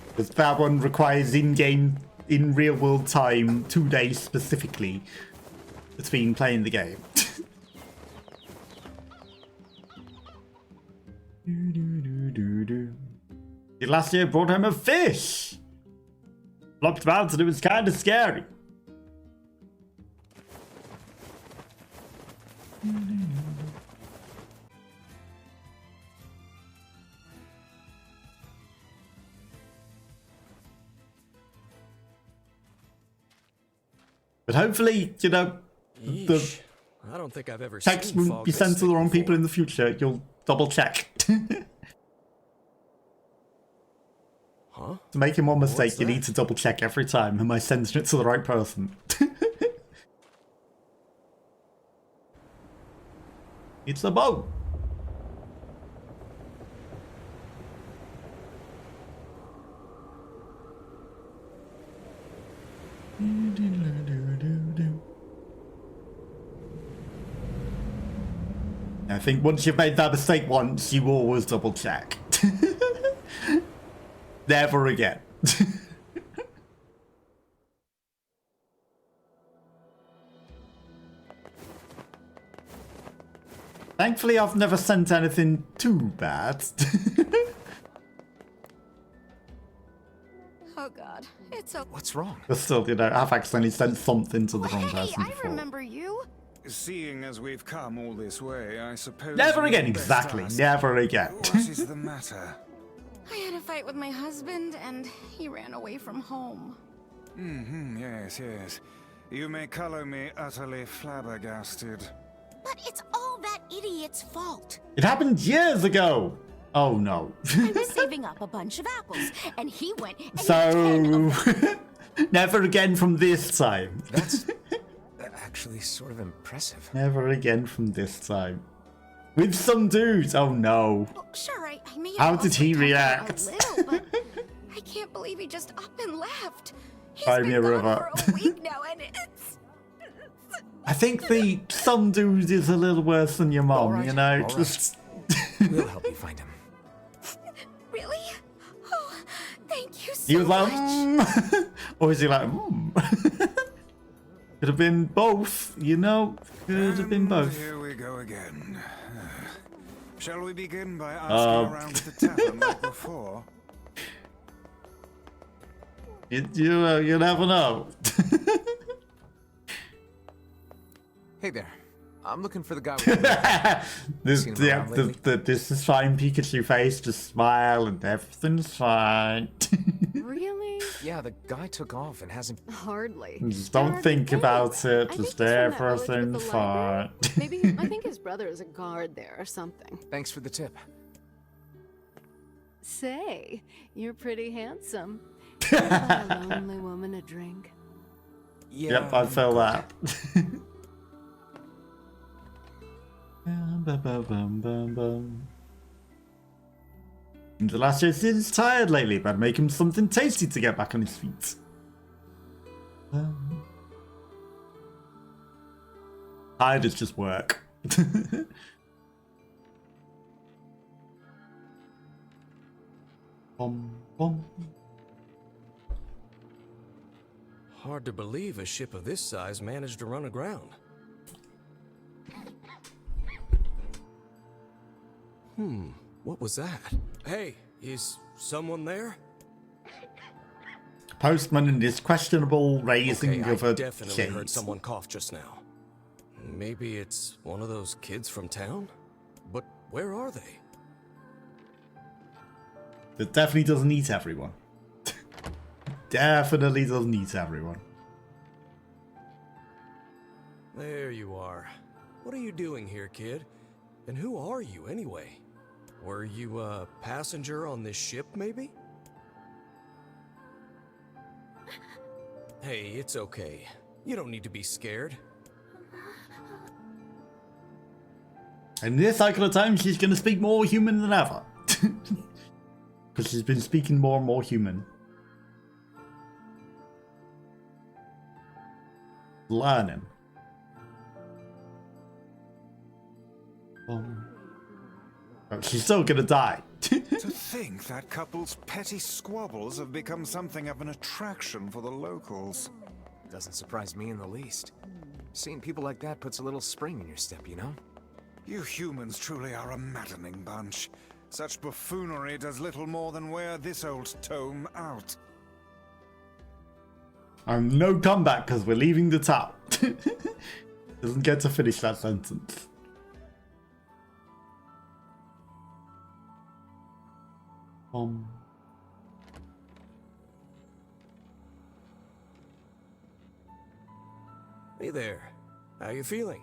Because that one requires in-game, in real-world time, 2 days specifically between playing the game. Last year brought home a fish. Flopped about and it was kind of scary. But hopefully, you know, the I don't think I've ever text seen won't be fog sent this to the thick wrong people before. in the future. You'll double check. Huh? To make one mistake, What's you that? need to double check every time. Am I sending it to the right person? It's a boat. I think once you've made that mistake once, you always double check. Never again. Thankfully, I've never sent anything too bad. Oh god, it's okay. What's wrong? But still, you know, I've accidentally sent something to the wrong person I before. remember you. Seeing as we've come all this way, I suppose... Never we again, best exactly. ask, Never again. What is the matter? I had a fight with my husband and he ran away from home. Yes, yes. You may color me utterly flabbergasted. But it's all that idiot's fault. It happened years ago. Oh no. I was saving up a bunch of apples, and he went and So Never again from this time. That's actually sort of impressive. Never again from this time. With some dudes. Oh no. Well, sure, I may have How did he also toughed out react? a little, but I can't believe he just up and left. He's Buy been me a gone river. for a week now, and it's... I think the some dude is a little worse than your mom, Alright, you know? alright. Just We'll help you find him. Really? Oh, thank you so he was like, much. or is he like, Could have been both, you know? Could have been both. Here we go again. Shall we begin by asking around at the tavern like before? You never know. Hey there. I'm looking for the guy with this is fine, Pikachu face. Just smile and everything's fine. Really? Yeah, the guy took off and hasn't... Hardly. Just don't Guard think again. about it. I think Just he's from that village with everything's the fine. library. Maybe, I think his brother is a guard there or something. Thanks for the tip. Say, you're pretty handsome. Can I buy a lonely woman a drink? Yeah. Yep, I feel that. Indelacio is tired lately. Better make him something tasty to get back on his feet. Tired is just work. Hard to believe a ship of this size managed to run aground. What was that? Hey, is someone there? Postman and his questionable raising Okay, of I a definitely kid. heard someone cough just now. Maybe it's one of those kids from town? But where are they? It definitely doesn't eat everyone. Definitely doesn't eat everyone. There you are. What are you doing here, kid? And who are you, anyway? Were you a passenger on this ship, maybe? Hey, it's okay. You don't need to be scared. And this cycle of time, she's going to speak more human than ever. Because she's been speaking more and more human. Learning. But she's still going to die. To think that couple's petty squabbles have become something of an attraction for the locals. Doesn't surprise me in the least. Seeing people like that puts a little spring in your step, you know? You humans truly are a maddening bunch. Such buffoonery does little more than wear this old tome out. No comeback because we're leaving the town. Doesn't get to finish that sentence. Hey there. How you feeling?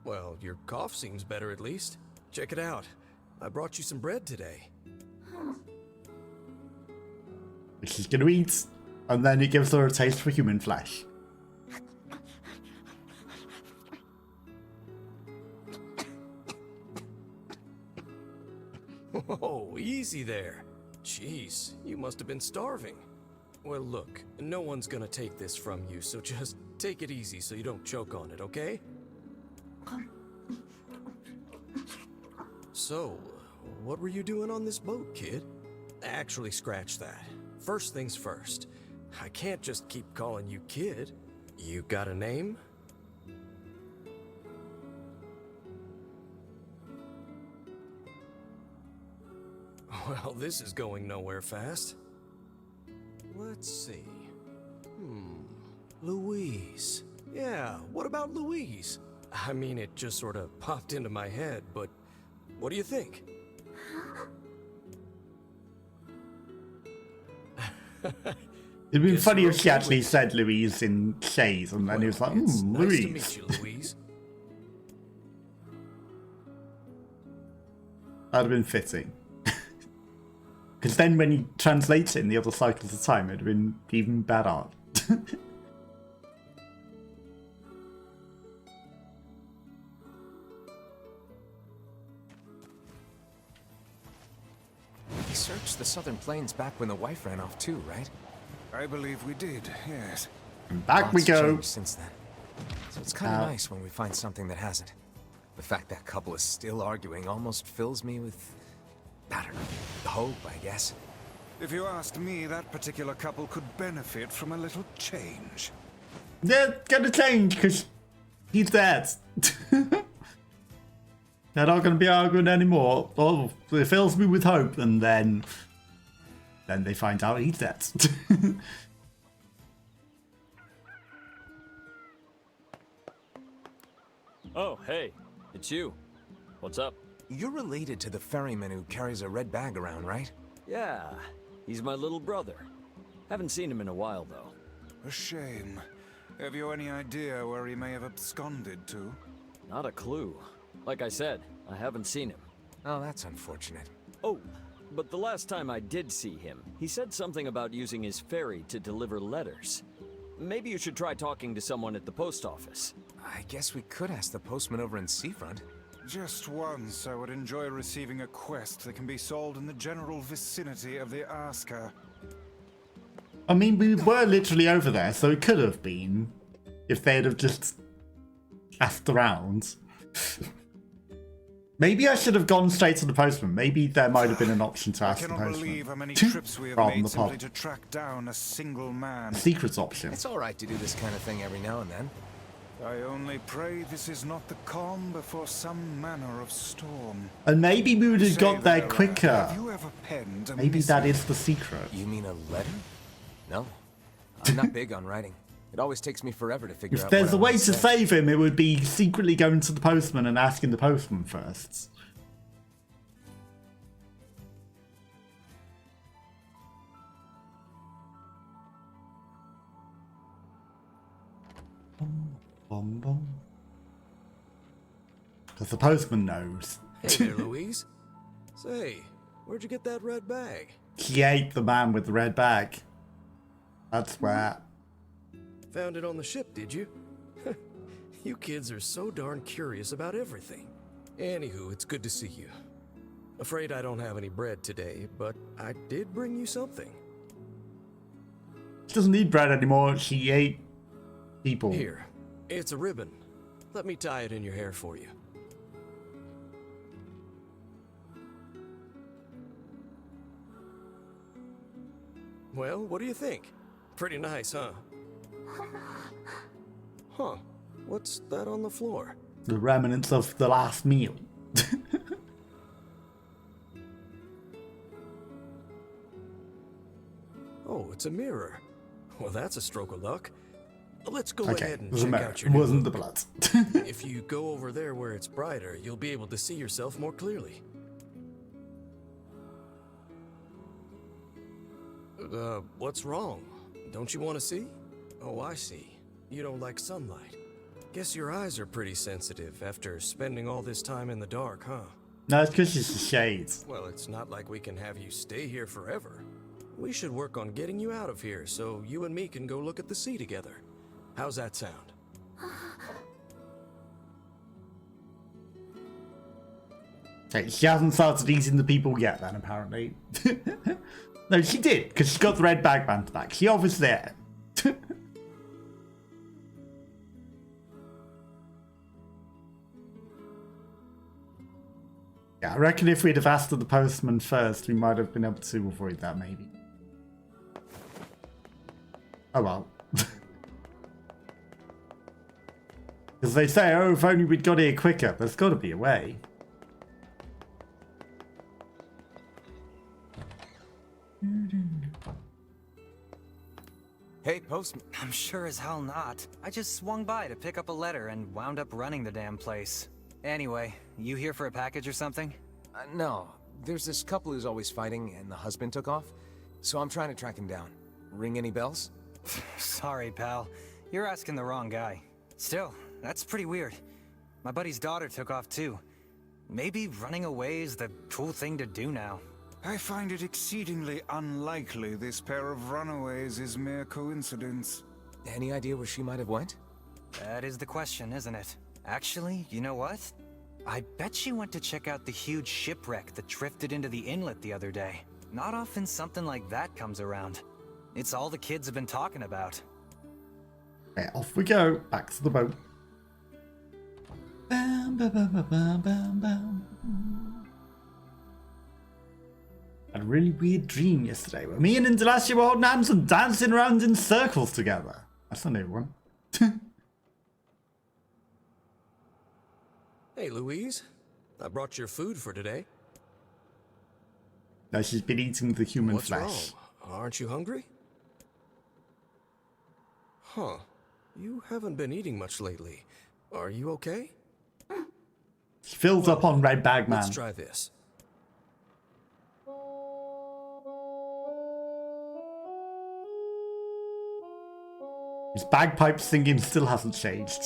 Well, your cough seems better at least. Check it out. I brought you some bread today. She's going to eat, and then it gives her a taste for human flesh. Oh, easy there. Jeez, you must have been starving. Well, look, no one's gonna take this from you, so just take it easy so you don't choke on it, okay? So, what were you doing on this boat, kid? Actually, scratch that. First things first. I can't just keep calling you kid. You got a name? Well, this is going nowhere fast. Let's see. Louise. Yeah, what about Louise? I mean, it just sort of popped into my head, but what do you think? It'd been funny if she actually said Louise in shades, and then he was like, It's nice Louise. to meet you, Louise. That'd have been fitting. Because then when he translates it in the other cycles of time, it'd have been even better. We searched the southern plains back when the wife ran off too, right? I believe we did, yes. And back we Lots go. changed since then. So it's kind of nice when we find something that hasn't. The fact that couple is still arguing almost fills me with, I don't know, hope, I guess. If you asked me, that particular couple could benefit from a little change. They're gonna change because he's dead. They're not gonna be arguing anymore. Oh, it fills me with hope, and then they find out he's dead. Oh, hey, it's you. What's up? You're related to the ferryman who carries a red bag around, right? Yeah, he's my little brother. Haven't seen him in a while, though. A shame. Have you any idea where he may have absconded to? Not a clue. Like I said, I haven't seen him. Oh, that's unfortunate. Oh, but the last time I did see him, he said something about using his ferry to deliver letters. Maybe you should try talking to someone at the post office. I guess we could ask the postman over in Seafront. Just once, I would enjoy receiving a quest that can be solved in the general vicinity of the Asker. I mean, we were literally over there, so it could have been if they'd have just asked around. Maybe I should have gone straight to the postman. Maybe there might have been an option to ask the I cannot postman. believe how many trips we have Rather than made the simply pub. to track down a single man. Secrets option. It's alright to do this kind of thing every now and then. I only pray this is not the calm before some manner of storm. And maybe we would have Say got there there, quicker. Have you ever penned a Maybe missive? that is the secret. You mean a letter? No. I'm not big on writing. It always takes me forever to figure out If there's what a I way wanna to say. save him, it would be secretly going to the postman and asking the postman first. Because the postman knows. Hey there, Louise. Say, where'd you get that red bag? He ate the man with the red bag. That's where. Found it on the ship, did you? You kids are so darn curious about everything. Anywho, it's good to see you. Afraid I don't have any bread today, but I did bring you something. She doesn't need bread anymore. She ate people. Here, it's a ribbon. Let me tie it in your hair for you. Well, what do you think? Pretty nice, huh? Huh. What's that on the floor? The remnants of the last meal. Oh, it's a mirror. Well, that's a stroke of luck. Let's go Okay, ahead it and was a check mirror. out It your new wasn't the look. blood. If you go over there where it's brighter, you'll be able to see yourself more clearly. What's wrong? Don't you want to see? Oh, I see. You don't like sunlight. Guess your eyes are pretty sensitive after spending all this time in the dark, huh? No, it's because she's the shades. Well, it's not like we can have you stay here forever. We should work on getting you out of here so you and me can go look at the sea together. How's that sound? Okay, she hasn't started eating the people yet then, apparently. No, she did, because she got the red bag band back. She obviously there. Yeah, I reckon if we'd have asked the postman first, we might have been able to avoid that, maybe. Oh well. Because they say, oh, if only we'd got here quicker. There's got to be a way. Hey, postman. I'm sure as hell not. I just swung by to pick up a letter and wound up running the damn place. Anyway, you here for a package or something? No. There's this couple who's always fighting, and the husband took off. So I'm trying to track him down. Ring any bells? Sorry, pal. You're asking the wrong guy. Still, that's pretty weird. My buddy's daughter took off too. Maybe running away is the cool thing to do now. I find it exceedingly unlikely this pair of runaways is mere coincidence. Any idea where she might have went? That is the question, isn't it? Actually, you know what? I bet she went to check out the huge shipwreck that drifted into the inlet the other day. Not often something like that comes around. It's all the kids have been talking about. Okay, off we go. Back to the boat. Bam, bam, bam, bam, bam, bam. Had a really weird dream yesterday where me and Indelacio were holding hands and dancing around in circles together. That's a new one. Hey, Louise. I brought your food for today. No, she's been eating the human What's flesh. wrong? Aren't you hungry? Huh. You haven't been eating much lately. Are you okay? She fills up on Red Bag Man. Let's try this. His bagpipe singing still hasn't changed.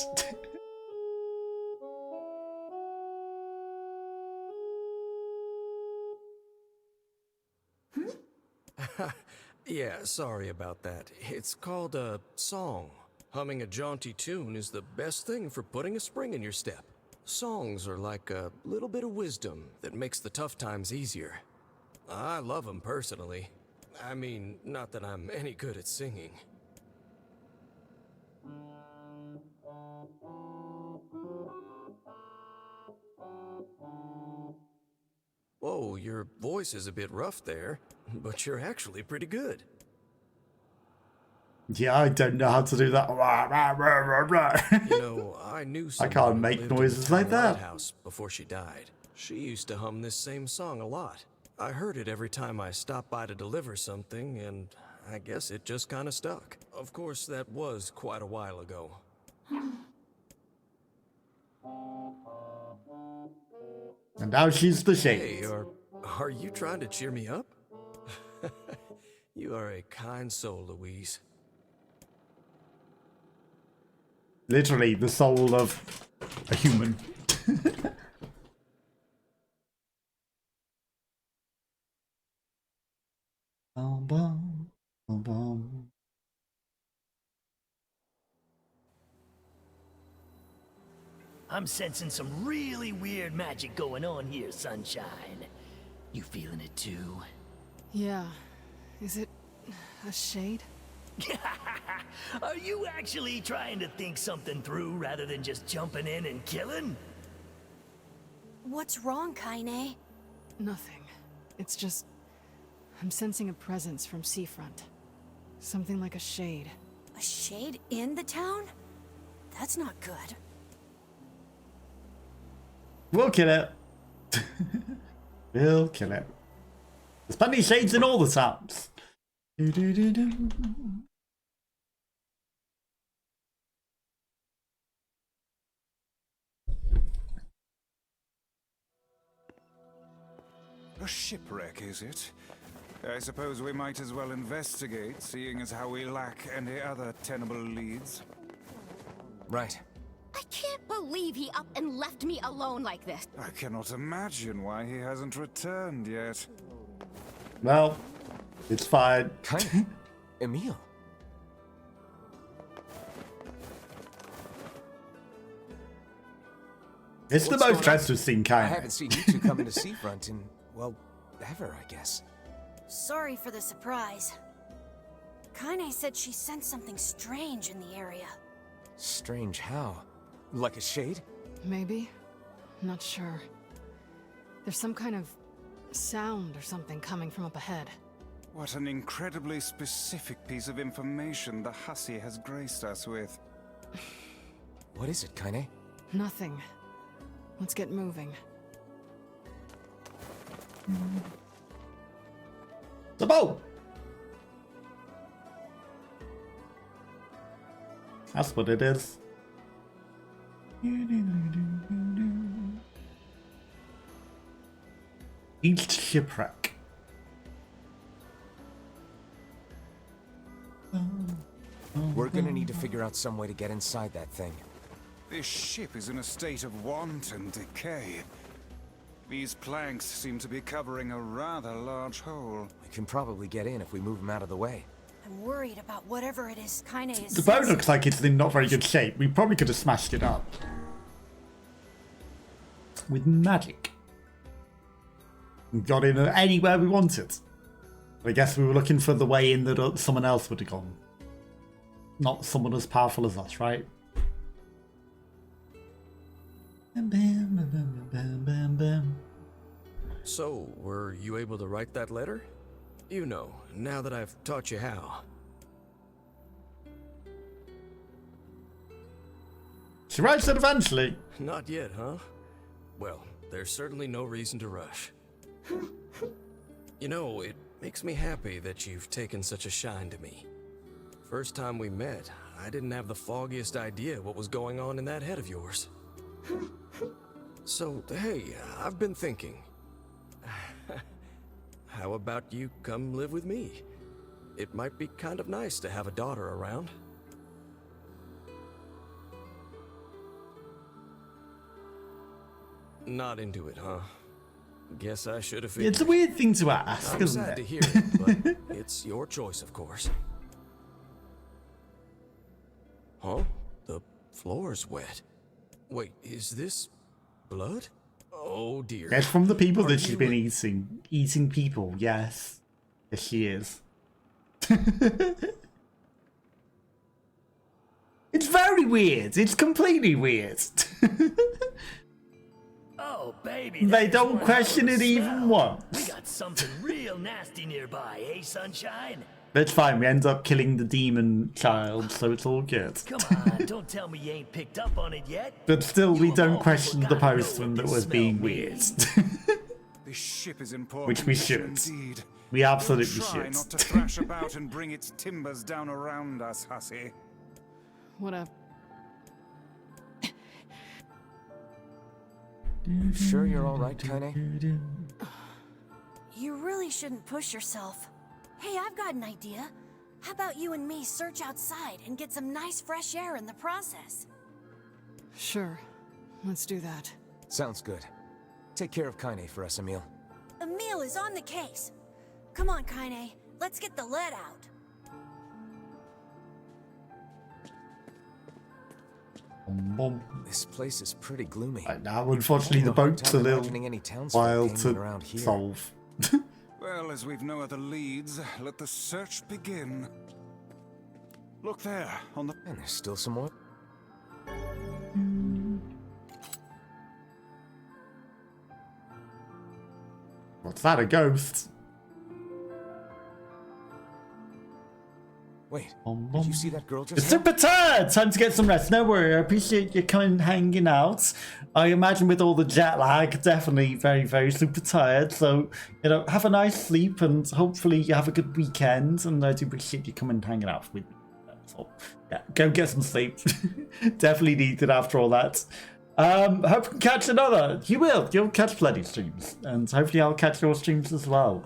Yeah, sorry about that. It's called a song. Humming a jaunty tune is the best thing for putting a spring in your step. Songs are like a little bit of wisdom that makes the tough times easier. I love them personally. I mean, not that I'm any good at singing. Whoa, your voice is a bit rough there, but you're actually pretty good. Yeah, I don't know how to do that. You know, I knew I someone can't who make lived in the noises like town that. lighthouse before she died. She used to hum this same song a lot. I heard it every time I stopped by to deliver something, and I guess it just kind of stuck. Of course, that was quite a while ago. And now she's the shade. Hey, are you trying to cheer me up? You are a kind soul, Louise. Literally the soul of a human. Bum, bum, bum, bum. I'm sensing some really weird magic going on here, Sunshine. You feeling it too? Yeah. Is it a shade? Are you actually trying to think something through rather than just jumping in and killing? What's wrong, Kaine? Nothing. It's just... I'm sensing a presence from seafront. Something like a shade. A shade in the town? That's not good. We'll kill it. We'll kill it. There's plenty of shades in all the towns. Do-do-do-do. A shipwreck, is it? I suppose we might as well investigate, seeing as how we lack any other tenable leads. Right. I can't believe he up and left me alone like this. I cannot imagine why he hasn't returned yet. Well, it's fine. Kind Emil. It's the most dressed we've seen, I kind haven't seen you two come into Seafront in, well, ever, I guess. Sorry for the surprise. Kaine said she sensed something strange in the area. Strange how? Like a shade? Maybe? Not sure. There's some kind of sound or something coming from up ahead. What an incredibly specific piece of information the hussy has graced us with. What is it, Kaine? Nothing. Let's get moving. The boat! That's what it is. Each shipwreck. We're gonna need to figure out some way to get inside that thing. This ship is in a state of wanton decay. These planks seem to be covering a rather large hole. We can probably get in if we move them out of the way. I'm worried about whatever it is Kaine is. The boat looks like it's in not very good shape. We probably could have smashed it up with magic. We got in anywhere we wanted. I guess we were looking for the way in that someone else would have gone. Not someone as powerful as us, right? So, were you able to write that letter? You know, now that I've taught you how. She writes it eventually. Not yet, huh? Well, there's certainly no reason to rush. You know, it makes me happy that you've taken such a shine to me. First time we met, I didn't have the foggiest idea what was going on in that head of yours. So, hey, I've been thinking. How about you come live with me? It might be kind of nice to have a daughter around. Not into it, huh? Guess I should have figured. It's a weird thing to ask, I'm isn't sad it? to hear it, but it's your choice, of course. Huh? The floor's wet. Wait, is this blood? Oh dear. It's from the people that Are she's you been eating. Eating people, yes. Yes, she is. It's very weird. It's completely weird. Oh, baby. They don't question it even once. We got something real nasty nearby, eh, Sunshine? It's fine. We end up killing the demon child, so it's all good. Come on, don't tell me you ain't picked up on it yet. But still, we don't question the postman that was being weird. This ship is important. Which we should. Indeed. We absolutely Try should. not to thrash about and bring its timbers down around us, hussy. What a... You sure you're all right, Kaine? You really shouldn't push yourself. Hey, I've got an idea. How about you and me search outside and get some nice fresh air in the process? Sure. Let's do that. Sounds good. Take care of Kaine for us, Emil. Emil is on the case. Come on, Kaine. Let's get the lead out. This place is pretty gloomy. Now, unfortunately, the boat's a little wild to around here. solve. Well, as we've no other leads, let the search begin. Look there, on the... And there's still some more. What's that, a ghost? Wait, did you see that girl just now? Super tired! Time to get some rest. No worry, I appreciate you coming hanging out. I imagine with all the jet lag, definitely very, very super tired. So, you know, have a nice sleep and hopefully you have a good weekend. And I do appreciate you coming hanging out with me. So, yeah, go get some sleep. Definitely needed after all that. Hope you can catch another. You will. You'll catch plenty of streams. And hopefully I'll catch your streams as well.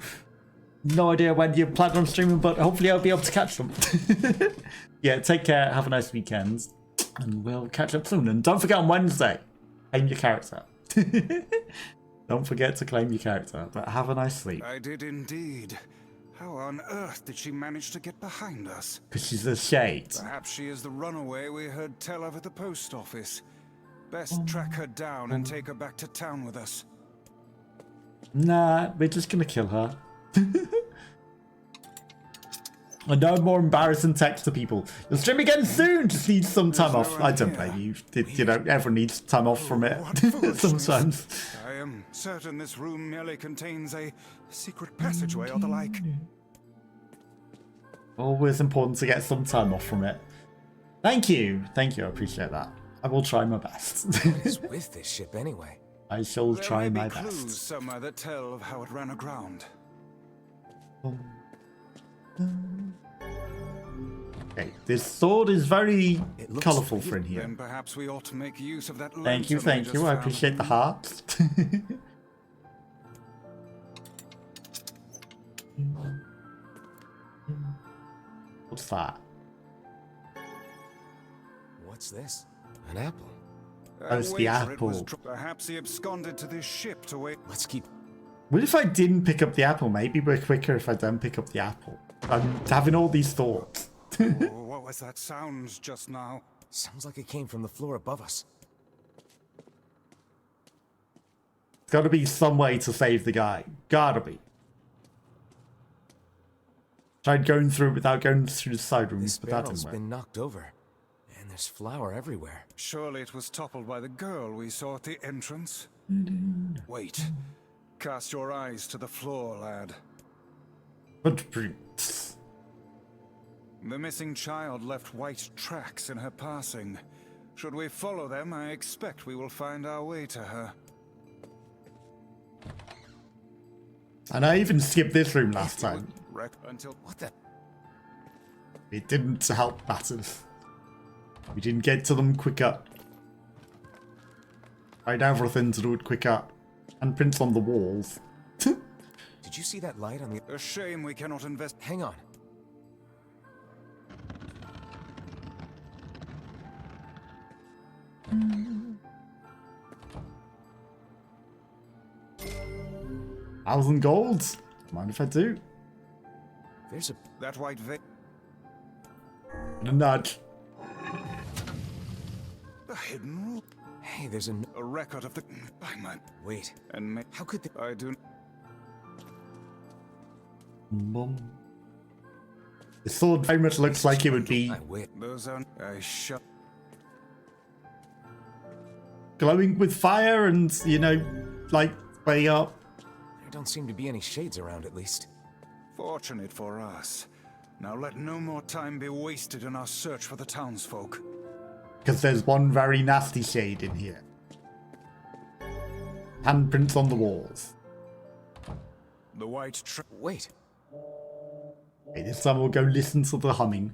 No idea when you plan on streaming, but hopefully I'll be able to catch them. Yeah, take care. Have a nice weekend. And we'll catch up soon. And don't forget on Wednesday, claim your character. Don't forget to claim your character. But have a nice sleep. I did indeed. How on earth did she manage to get behind us? Because she's a shade. Perhaps she is the runaway we heard tell of at the post office. Best track her down and take her back to town with us. Nah, we're just going to kill her. I know more embarrassing text to people. You'll stream again soon. Just need some time off. I don't blame you. You know, everyone needs time off from it sometimes. I am certain this room merely contains a secret passageway or the like. Always important to get some time off from it. Thank you. Thank you. I appreciate that. I will try my best. What is with this ship anyway? I shall try my There may be clues best. somewhere that tell of how it ran aground. Okay, this sword is very colourful for in here. Then perhaps we ought to make use of that Thank you, lantern we thank just you. I found. appreciate the heart. What's that? What's this? An apple. Oh, it's the wager it was apple. perhaps he absconded to this ship to wait. Let's keep... What if I didn't pick up the apple? Maybe we're quicker if I don't pick up the apple. I'm having all these thoughts. Oh, what was that sound just now? Sounds like it came from the floor above us. There's gotta be some way to save the guy. Gotta be. Tried going through it without going through the side rooms, but that didn't Barrel's work. been knocked over. And there's flour everywhere. Surely it was toppled by the girl we saw at the entrance. Wait. Cast your eyes to the floor, lad. Footprints. The missing child left white tracks in her passing. Should we follow them, I expect we will find our way to her. And I even skipped this room last time. What the? It didn't help matters. We didn't get to them quicker. Tried everything to do it quicker. And prints on the walls. Did you see that light on the... A shame we cannot invest... Hang on. $1,000 golds. Mind if I do? There's a... That white veil... And a nudge. A hidden rule. Hey, there's a record of the... I might... Wait. And how could the... I do... Boom. The sword very much looks like it would be Those are... I shut... glowing with fire and, you know, like, way up. There don't seem to be any shades around, at least. Fortunate for us. Now let no more time be wasted in our search for the townsfolk. Because there's one very nasty shade in here. Handprints on the walls. The white Wait. Okay, this time we'll go listen to the humming.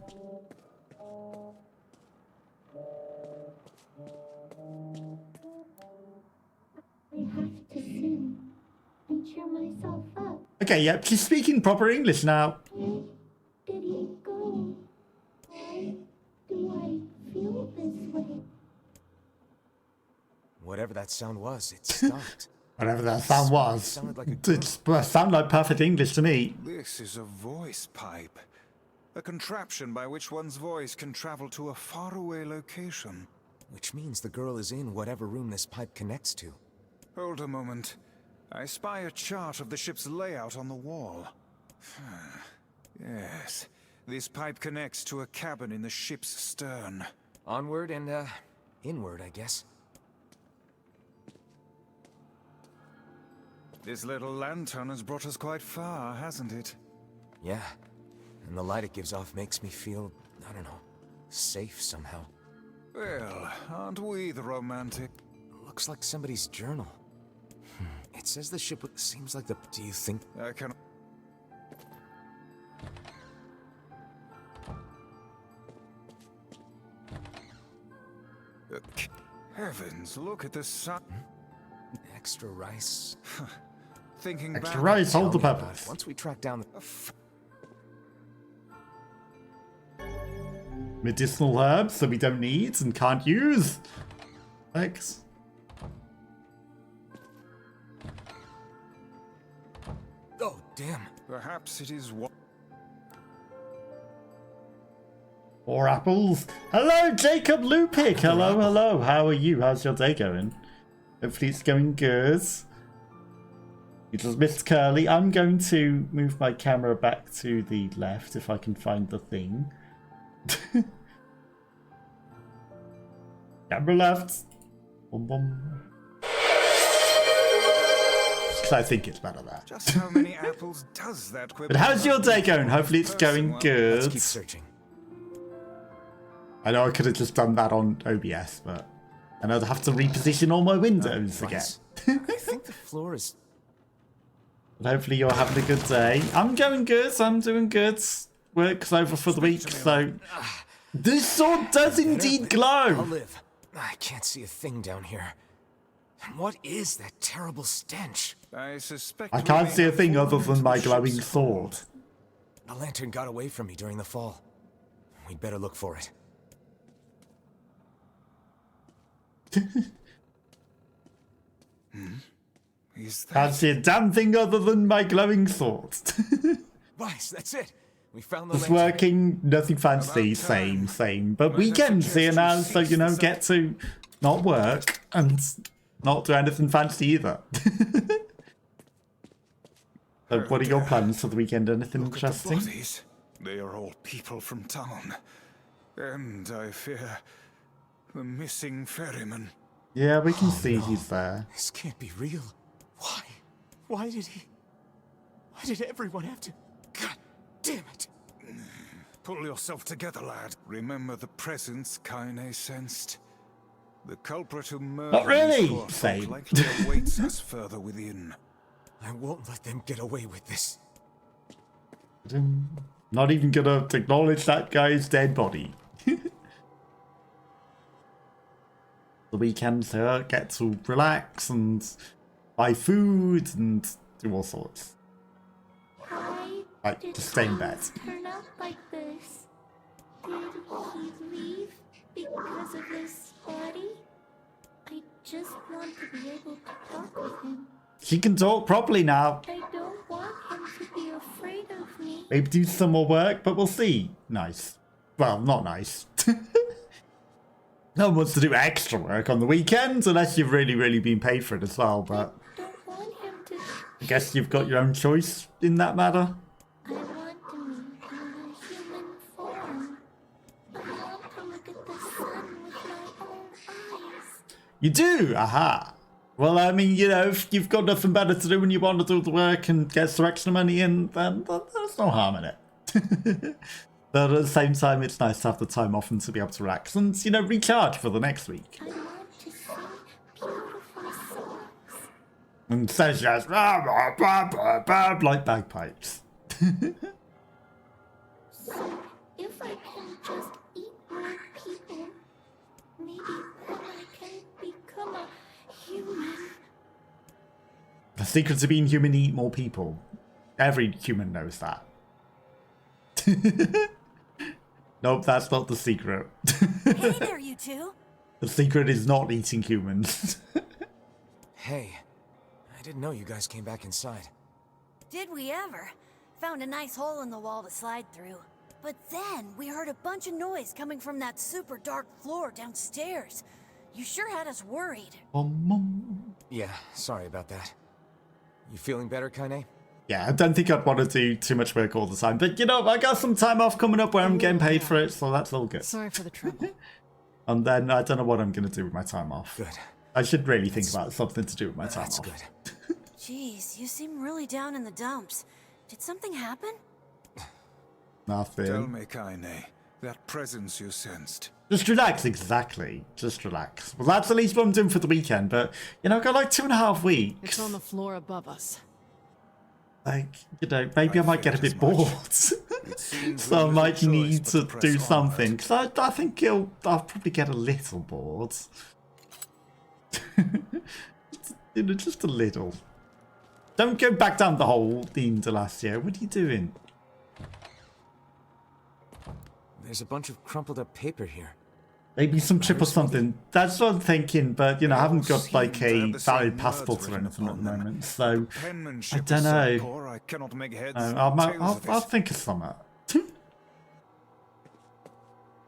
I have to sing and cheer myself up. Okay, yep, she's speaking proper English now. Where did he go? Why do I feel this way? Whatever that sound was, it stopped. Whatever that sound was. Sounded like a It sounded like perfect English to me. This is a voice pipe. A contraption by which one's voice can travel to a faraway location. Which means the girl is in whatever room this pipe connects to. Hold a moment. I spy a chart of the ship's layout on the wall. Yes. This pipe connects to a cabin in the ship's stern. Onward and, inward, I guess. This little lantern has brought us quite far, hasn't it? Yeah. And the light it gives off makes me feel, I don't know, safe somehow. Well, aren't we the romantic? Looks like somebody's journal. It says the ship seems like the... Do you think... I can... Heavens, look at the sun. Extra rice. Thinking Extra back... rice, hold the Tell me about peppers. it. Once we track down the... Medicinal herbs that we don't need and can't use. Thanks. Oh, damn. Perhaps it is what... 4 apples. Hello, Jacob Lupick. Hello, hello. How are you? How's your day going? Hopefully it's going good. You just missed Curly. I'm going to move my camera back to the left if I can find the thing. Camera left. Boom, boom. I think it's better there. Just how many apples does that quibble? But how's your day going? Hopefully it's going good. Let's keep searching. I know I could have just done that on OBS, but and I'd have to reposition all my windows again. I think the floor is... But hopefully you're having a good day. I'm going good. I'm doing good. Work's over for the week, so... This sword does indeed I'll glow! live. I can't see a thing down here. And what is that terrible stench? I suspect... I can't see a thing other than my glowing sword. The lantern got away from me during the fall. We'd better look for it. Is that... Can't see a damn thing other than my glowing sword. Boys, that's it. We found the It's lantern. working, nothing fancy, same. But weekend's here now, so you know, get to not work and not do anything fancy either. So what are your plans for the weekend? Anything Look at interesting? the bodies. They are all people from town. And I fear the missing ferryman. Yeah, we can see he's there. This can't be real. Why? Why did everyone have to... God damn it. Pull yourself together, lad. Remember the presence Kaine sensed. The culprit who murdered Not really. his poor folk Same. likely awaits us further within. I won't let them get away with this. Not even gonna acknowledge that guy's dead body. The weekends here, get to relax and buy food and do all sorts. Why Like, did just stay in bed. things turn out like this? Did he leave because of this body? I just want to be able to talk with him. She can talk properly now. I don't want him to be afraid of me. Maybe do some more work, but we'll see. Nice. Well, not nice. No one wants to do extra work on the weekends unless you've really been paid for it as well, but Don't want him to. I guess you've got your own choice in that matter. I want to meet him in a human form. I want to look at the sun with my own eyes. You do? Aha. Well, I mean, you know, if you've got nothing better to do when you want to do the work and get some extra money in, then there's no harm in it. But at the same time, it's nice to have the time off and to be able to relax and, you know, recharge for the next week. I want to sing beautiful songs. And says yes, like bagpipes. So, if I can just eat more people, maybe then I can become a human. The secret to being human, eat more people. Every human knows that. Nope, that's not the secret. Hey there, you two. The secret is not eating humans. Hey, I didn't know you guys came back inside. Did we ever? Found a nice hole in the wall to slide through. But then we heard a bunch of noise coming from that super dark floor downstairs. You sure had us worried. Yeah, sorry about that. You feeling better, Kaine? Yeah, I don't think I'd want to do too much work all the time. But, you know, I got some time off coming up where I'm getting paid for it, so that's all good. Sorry for the trouble. And then I don't know what I'm going to do with my time off. Good. I should really think about something to do with my time That's off. good. Jeez, you seem really down in the dumps. Did something happen? Nothing. Tell me, Kaine, that presence you sensed. Just relax, exactly. Just relax. Well, that's at least what I'm doing for the weekend, but, you know, I've got like 2.5 weeks. It's on the floor above us. Like, you know, maybe I might get a bit bored. So I might need to do something. Because I think I'll probably get a little bored. You know, just a little. Don't go back down the hole, Indelacio. What are you doing? There's a bunch of crumpled up paper here. Maybe some chip or something. That's what I'm thinking, but, you know, I haven't got, like, a valid passport or anything at the moment, so I don't know. I cannot make heads I'll think of something.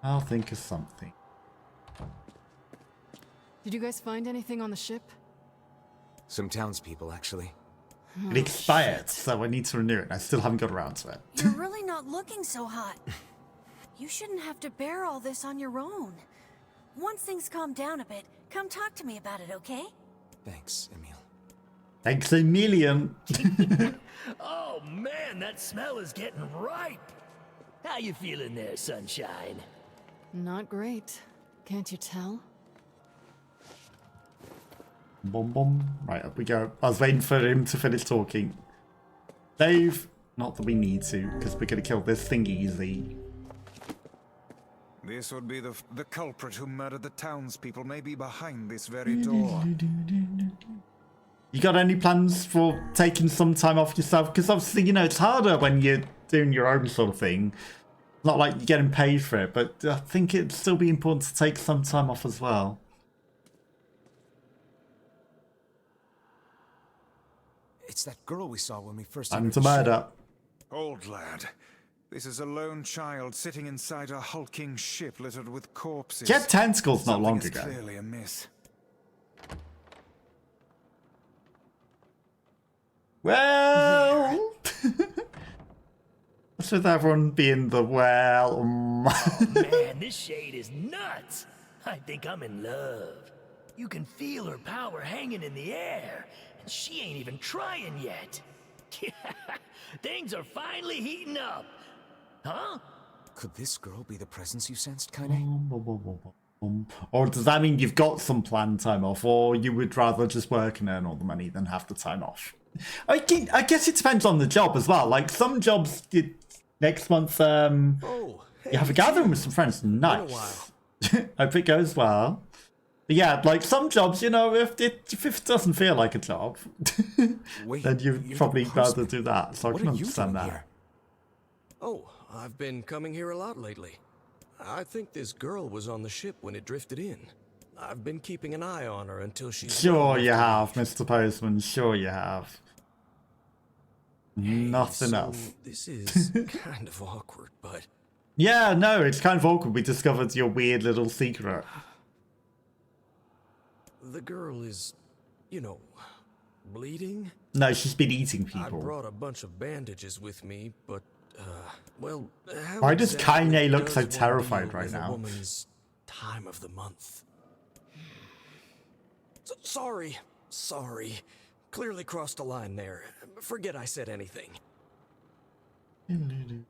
I'll think of something. Did you guys find anything on the ship? Some townspeople, actually. It expired, so I need to renew it. I still haven't got around to it. You're really not looking so hot. You shouldn't have to bear all this on your own. Once things calm down a bit, come talk to me about it, okay? Thanks, Emil. Thanks a million. Oh man, that smell is getting ripe. How you feeling there, sunshine? Not great. Can't you tell? Boom, boom. Right, up we go. I was waiting for him to finish talking. Dave, not that we need to, because we're going to kill this thing easy. This would be the culprit who murdered the townspeople, may be behind this very door. You got any plans for taking some time off yourself? Because obviously, you know, it's harder when you're doing your own sort of thing. Not like you're getting paid for it, but I think it'd still be important to take some time off as well. It's that girl we saw when we first Time entered to the ship. murder. Old lad, this is a lone child sitting inside a hulking ship littered with corpses. She had tentacles not long Something is ago. clearly amiss. Well, what's with everyone being the well? Oh man, this shade is nuts. I think I'm in love. You can feel her power hanging in the air, and she ain't even trying yet. Things are finally heating up. Huh? Could this girl be the presence you sensed, Kaine? Or does that mean you've got some planned time off, or you would rather just work and earn all the money than have the time off? I guess it depends on the job as well. Like some jobs, next month, you have a gathering with some friends. Nice. I hope it goes well. But yeah, like some jobs, you know, if it doesn't feel like a job, then you'd probably rather do that. So I can understand that. Here? Oh, I've been coming here a lot lately. I think this girl was on the ship when it drifted in. I've been keeping an eye on her until she's... Sure you have, Mr. Postman. Sure you have. Nothing so else. This is kind of awkward, but... Yeah, no, it's kind of awkward. We discovered your weird little secret. The girl is, you know, bleeding? No, she's been eating I people. brought a bunch of bandages with me, but, well... Why does Kaine look so one terrified deal right with a now? woman's time of the month? Sorry. Clearly crossed a line there. Forget I said anything. Kaine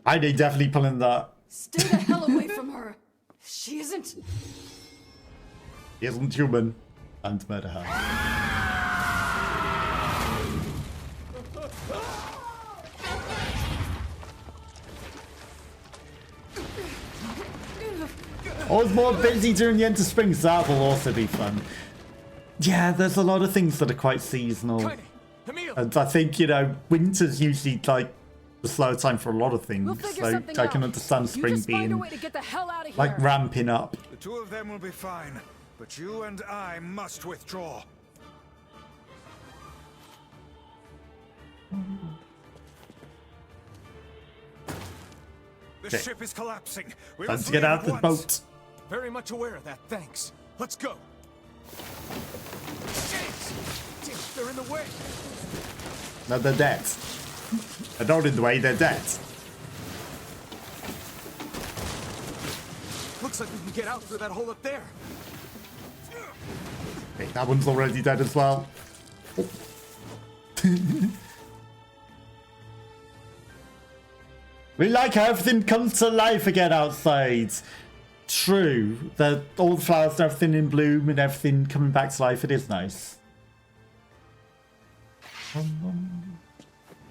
definitely pulling that. Stay the hell away from her. She isn't. He isn't human. And murder her. I was more busy during the Enter Spring, so that will also be fun. Yeah, there's a lot of things that are quite seasonal. And I think, you know, winter's usually like the slow time for a lot of things. So I can understand spring being like ramping up. The two of them will be fine, but you and I must withdraw. The ship is collapsing. We Time must to get leave out at the once. boat. Very much aware of that, thanks. Let's go. Damn, they're in the way. No, they're dead. They're not in the way, they're dead. Looks like we can get out through that hole up there. Okay, that one's already dead as well. We like how everything comes to life again outside. True, that all the flowers and everything in bloom and everything coming back to life. It is nice.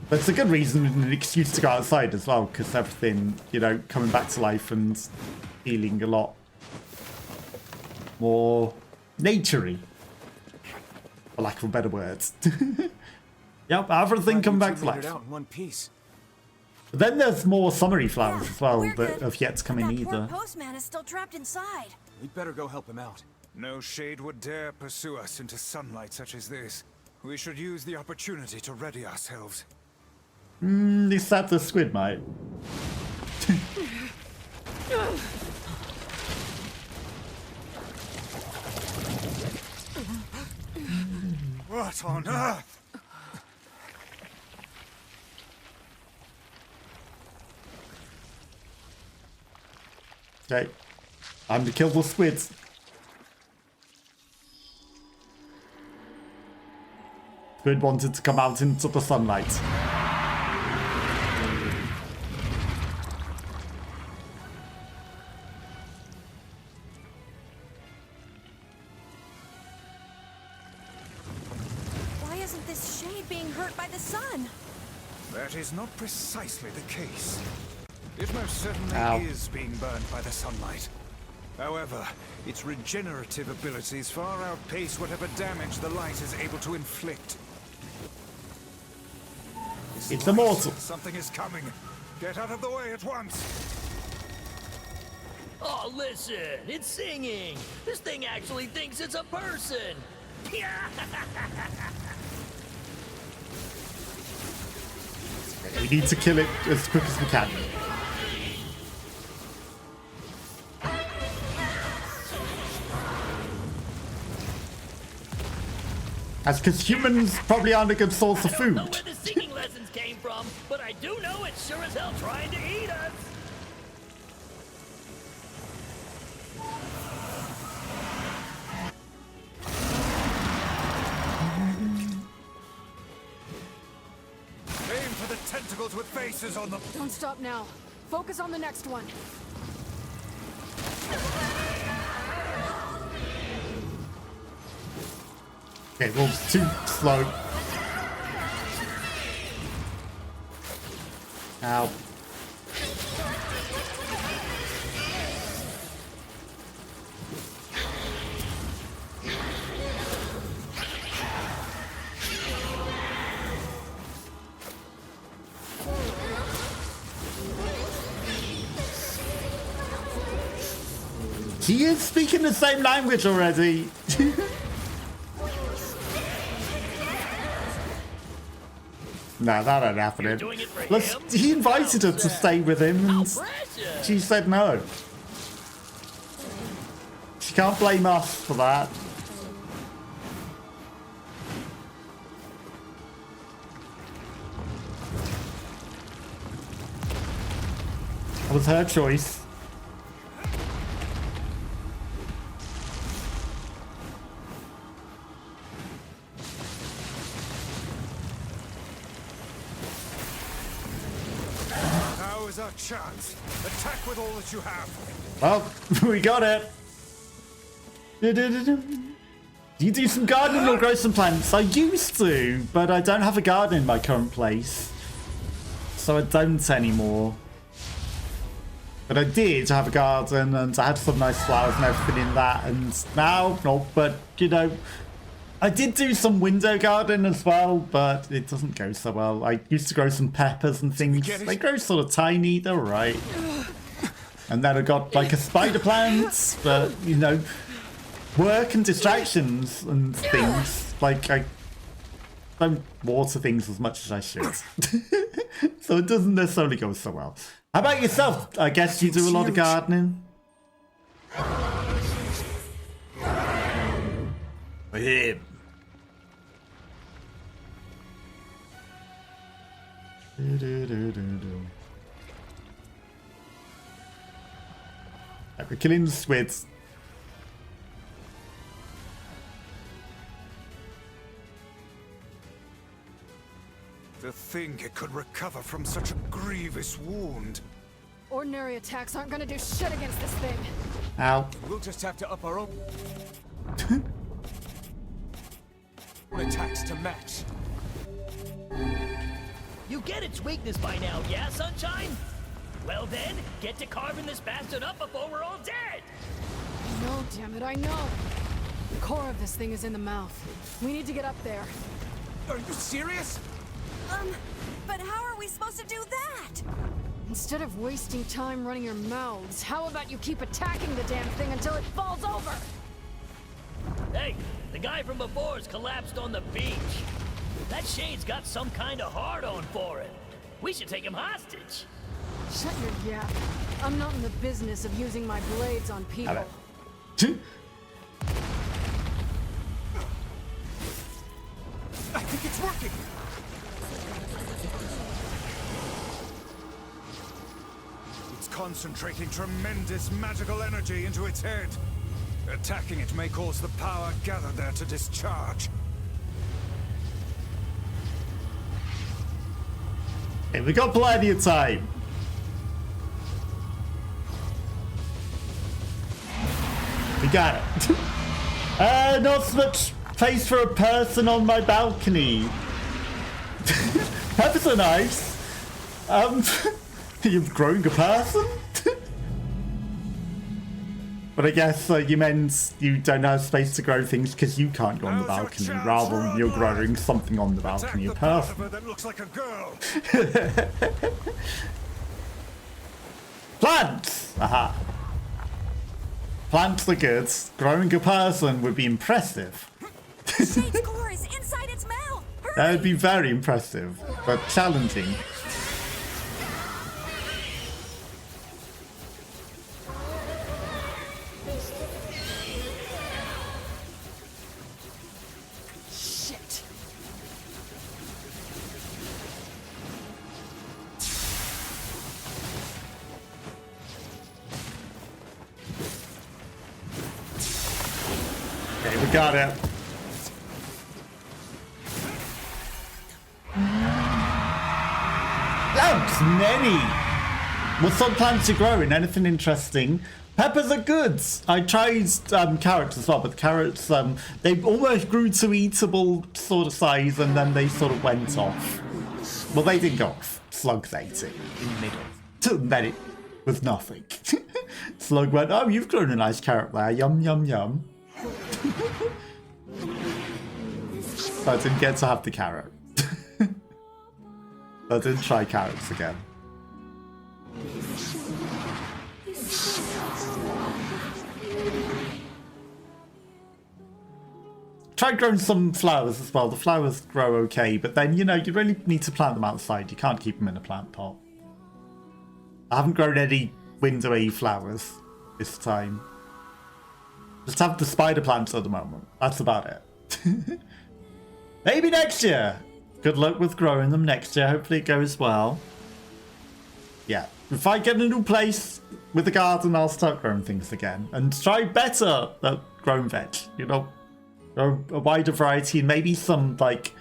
But it's a good reason and an excuse to go outside as well, because everything, you know, coming back to life and feeling a lot more naturey, for lack of a better word. Yep, everything coming back to life. Out in one piece. But then there's more summery flowers as well that have yet to come in either. Poor postman is still trapped inside. We'd better go help him out. No shade would dare pursue us into sunlight such as this. We should use the opportunity to ready ourselves. Is that the squid, mate? What on earth? Okay, time to kill the squids. Squid wanted to come out into the sunlight. Why isn't this shade being hurt by the sun? That is not precisely the case. It most certainly Ow. is being burned by the sunlight. However, its regenerative abilities far outpace whatever damage the light is able to inflict. It's immortal. Something is coming. Get out of the way at once. Oh, listen, it's singing. This thing actually thinks it's a person. We need to kill it as quick as we can. That's because humans probably aren't a good source of food. I don't know where the singing lessons came from, but I do know it's sure as hell trying to eat us. Aim for the tentacles with faces on them. Don't stop now. Focus on the next one. Okay, well, too slow. Ow. He is speaking the same language already. No, that ain't happening. He invited her to stay with him, and she said no. She can't blame us for that. It was her choice. Our chance. Attack with all that you have. Well, we got it. Do you do some gardening or grow some plants? I used to, but I don't have a garden in my current place. So I don't anymore. But I did have a garden and I had some nice flowers and everything in that. And now, no, but you know, I did do some window garden as well, but it doesn't go so well. I used to grow some peppers and things. They grow sort of tiny, they're alright. And then I got like a spider plant, but you know, work and distractions and things. Like I don't water things as much as I should. So it doesn't necessarily go so well. How about yourself? I guess you do a lot of gardening. For him. We're killing the squids. To think it could recover from such a grievous wound. Ordinary attacks aren't gonna do shit against this thing. Ow. We'll just have to up our own attacks to match. You get its weakness by now, yeah, Sunshine? Well then, get to carving this bastard up before we're all dead! I know, damn it, I know. The core of this thing is in the mouth. We need to get up there. Are you serious? But how are we supposed to do that? Instead of wasting time running your mouths, how about you keep attacking the damn thing until it falls over? Hey, the guy from before's collapsed on the beach. That Shade's got some kind of hard-on for it. We should take him hostage. Shut your yap. I'm not in the business of using my blades on people. I think it's working. It's concentrating tremendous magical energy into its head. Attacking it may cause the power gathered there to discharge. Hey, we got plenty of time. We got it. Not so much place for a person on my balcony. Peppers are nice. You're growing a person? But I guess you meant you don't have space to grow things because you can't go on the balcony, rather than you're growing something on the balcony, a person. That looks like a girl. Plants! Aha. Plants are good. Growing a person would be impressive. Shade's core is inside its mouth. That would be very impressive, but challenging. Got it. Lamps, many. What sort of plants are growing? Anything interesting? Peppers are good. I tried carrots as well, but the carrots, they almost grew to eatable sort of size, and then they sort of went off. Well, they didn't go off. Slugs ate it in the middle. Then it was nothing. Slug went, oh, you've grown a nice carrot there. Yum, yum, yum. So I didn't get to have the carrot. I didn't try carrots again. Try growing some flowers as well. The flowers grow okay, but then, you know, you really need to plant them outside. You can't keep them in a plant pot. I haven't grown any windowy flowers this time. Just have the spider plants at the moment. That's about it. Maybe next year. Good luck with growing them next year. Hopefully it goes well. Yeah. If I get a new place with a garden, I'll start growing things again. And try better at growing veg. You know, grow a wider variety and maybe some, like,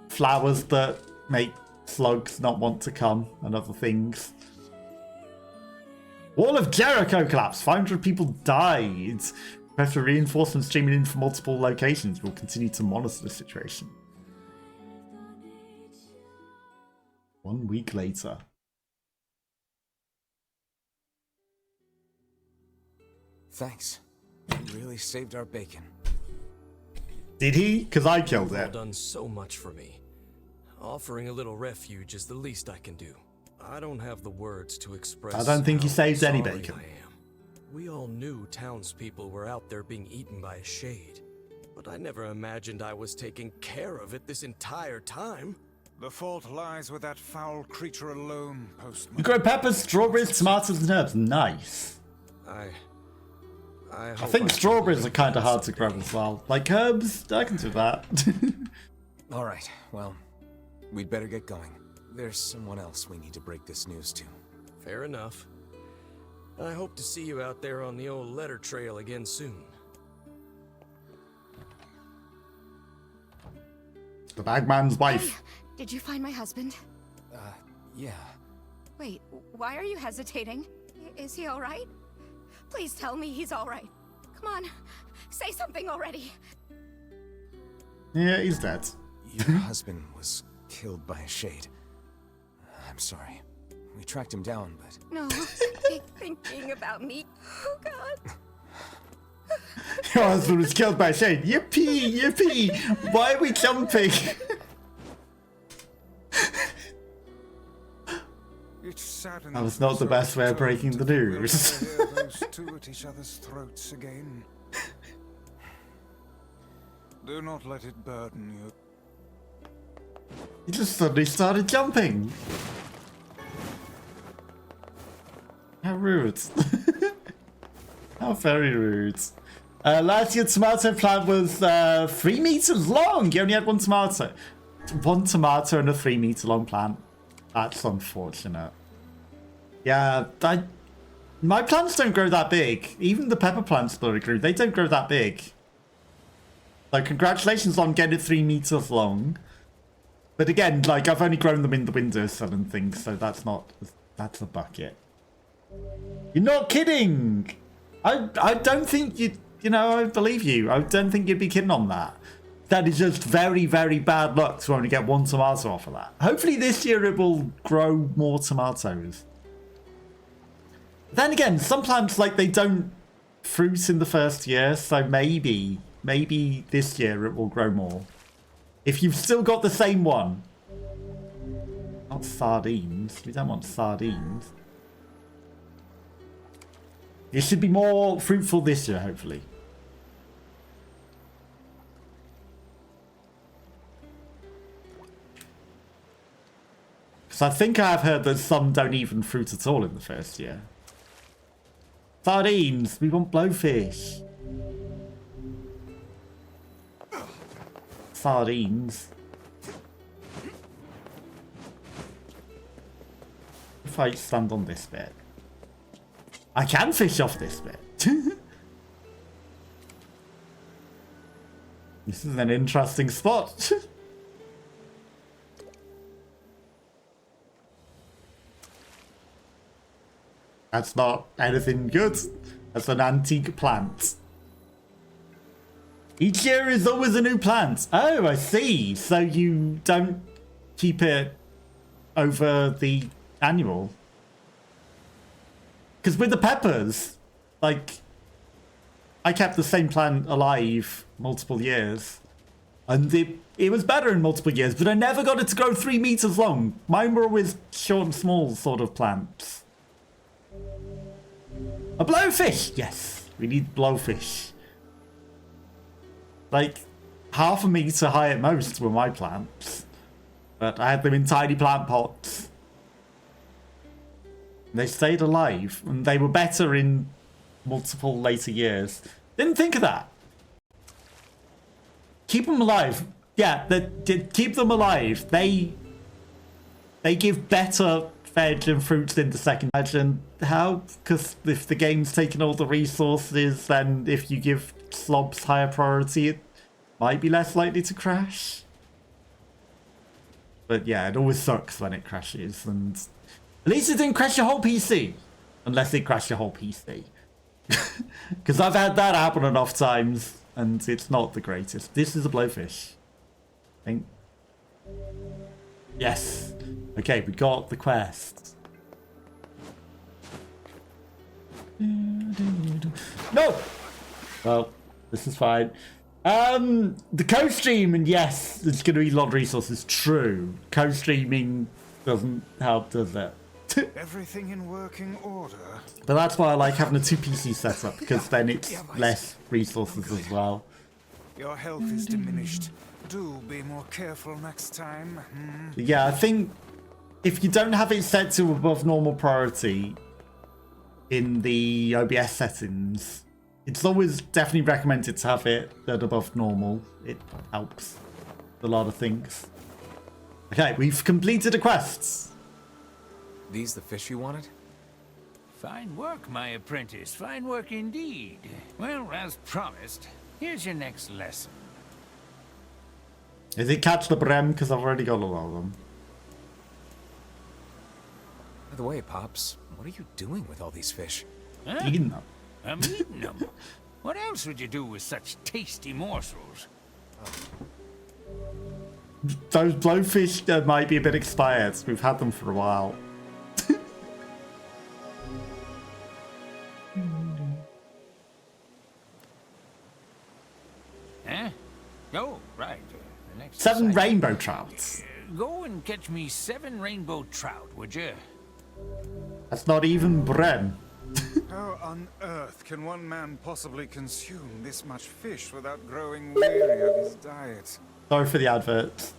flowers that make slugs not want to come and other things. Wall of Jericho collapsed. 500 people died. Pressure reinforcements streaming in from multiple locations. We'll continue to monitor the situation. 1 week later. Thanks. You really saved our bacon. Did he? Because I killed it. You've done so much for me. Offering a little refuge is the least I can do. I don't have the words to express. I don't think he saved any sorry bacon. I am. We all knew townspeople were out there being eaten by a shade, but I never imagined I was taking care of it this entire time. The fault lies with that foul creature alone, Postman. You grow peppers, strawberries, tomatoes, and herbs. Nice. I think strawberries are kind of hard to grow as well. Like herbs, I can do that. All right, well, we'd better get going. There's someone else we need to break this news to. Fair enough. I hope to see you out there on the old letter trail again soon. The bagman's wife. Hey, did you find my husband? Yeah. Wait, why are you hesitating? Is he all right? Please tell me he's all right. Come on, say something already. Yeah, he's dead. Your husband was killed by a shade. I'm sorry. We tracked him down, but... No, keep thinking about me. Oh, God. Your husband was killed by a shade. Yippee, yippee. Why are we jumping? That was not the best way of breaking the news. Those two at each other's throats again. Do not let it burden you. He just suddenly started jumping. How rude. How very rude. Last year, tomato plant was 3 meters long. You only had one tomato. 1 tomato and a 3 meter long plant. That's unfortunate. Yeah, my plants don't grow that big. Even the pepper plants that I grew, they don't grow that big. So congratulations on getting it 3 meters long. But again, like, I've only grown them in the windowsill and things, so that's a bucket. You're not kidding! I don't think you know, I believe you. I don't think you'd be kidding on that. That is just very, very bad luck to only get 1 tomato off of that. Hopefully this year it will grow more tomatoes. Then again, some plants, like, they don't fruit in the first year, so maybe this year it will grow more. If you've still got the same one. Not sardines. We don't want sardines. It should be more fruitful this year, hopefully. Because I think I have heard that some don't even fruit at all in the first year. Sardines! We want blowfish. Sardines. If I stand on this bit. I can fish off this bit. This is an interesting spot. That's not anything good. That's an antique plant. Each year is always a new plant. Oh, I see. So you don't keep it over the annual. Because with the peppers, like, I kept the same plant alive multiple years. And it was better in multiple years, but I never got it to grow 3 meters long. Mine were always short and small sort of plants. A blowfish! Yes, we need blowfish. Like, 1/2 meter high at most were my plants. But I had them in tiny plant pots. They stayed alive, and they were better in multiple later years. Didn't think of that. Keep them alive. Yeah, keep them alive. They give better veg and fruits in the second veg. And how? Because if the game's taking all the resources, then if you give slobs higher priority, it might be less likely to crash. But yeah, it always sucks when it crashes. And at least it didn't crash your whole PC. Unless it crashed your whole PC. Because I've had that happen enough times, and it's not the greatest. This is a blowfish. I think. Yes. Okay, we got the quest. No! Well, this is fine. The co-stream, and yes, there's going to be a lot of resources. True. Co-streaming doesn't help, does it? Everything in working order. But that's why I like having a 2 PC setup, because then it's less resources as well. Your health is diminished. Do be more careful next time. Yeah, I think if you don't have it set to above normal priority in the OBS settings, it's always definitely recommended to have it at above normal. It helps a lot of things. Okay, we've completed the quests. These the fish you wanted? Fine work, my apprentice. Fine work indeed. Well, as promised, here's your next lesson. Is it catch the brem? Because I've already got a lot of them. By the way, Pops, what are you doing with all these fish? Huh? Eating them. I'm eating them. What else would you do with such tasty morsels? Those blowfish might be a bit expired. We've had them for a while. Huh? Oh, right. The next 7 assignment. rainbow trouts. Go and catch me 7 rainbow trout, would you? That's not even brem. How on earth can one man possibly consume this much fish without growing weary of his diet? Sorry for the adverts.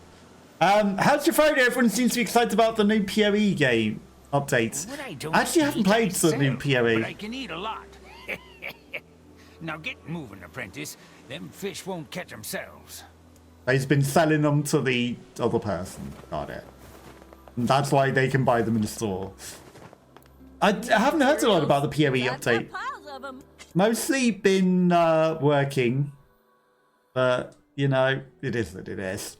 How's your Friday? Everyone seems to be excited about the new PoE game update. I actually haven't played the new PoE. But I can eat a lot. Now get moving, apprentice. Them fish won't catch themselves. He's been selling them to the other person. Got it. And that's why they can buy them in the store. I haven't heard a lot about the PoE update. Mostly been working. But, you know, it is what it is.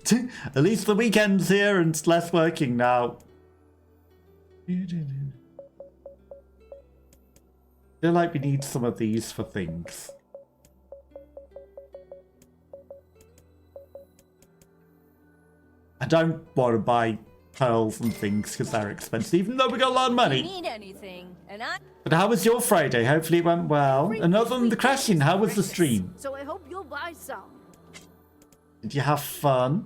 At least the weekend's here and it's less working now. Feel like we need some of these for things. I don't want to buy pearls and things because they're expensive, even though we got a lot of money. Need anything, and I... But how was your Friday? Hopefully it went well. And other than the crashing, how was the stream? So I hope you'll buy some. Did you have fun?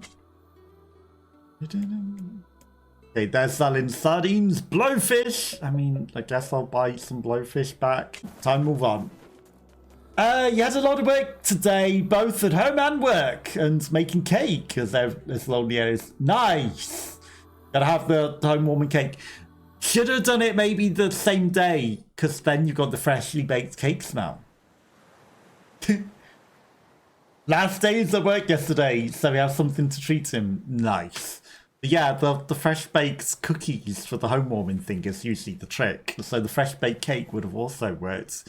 Okay, they're selling sardines, blowfish. I mean, I guess I'll buy some blowfish back. Time to move on. You had a lot of work today, both at home and work, and making cake, because there's lonely areas. Nice! Gotta have the home warming cake. Should have done it maybe the same day, because then you've got the freshly baked cake smell. Last days at work yesterday, so we have something to treat him. Nice. But yeah, the fresh baked cookies for the home warming thing is usually the trick. So the fresh baked cake would have also worked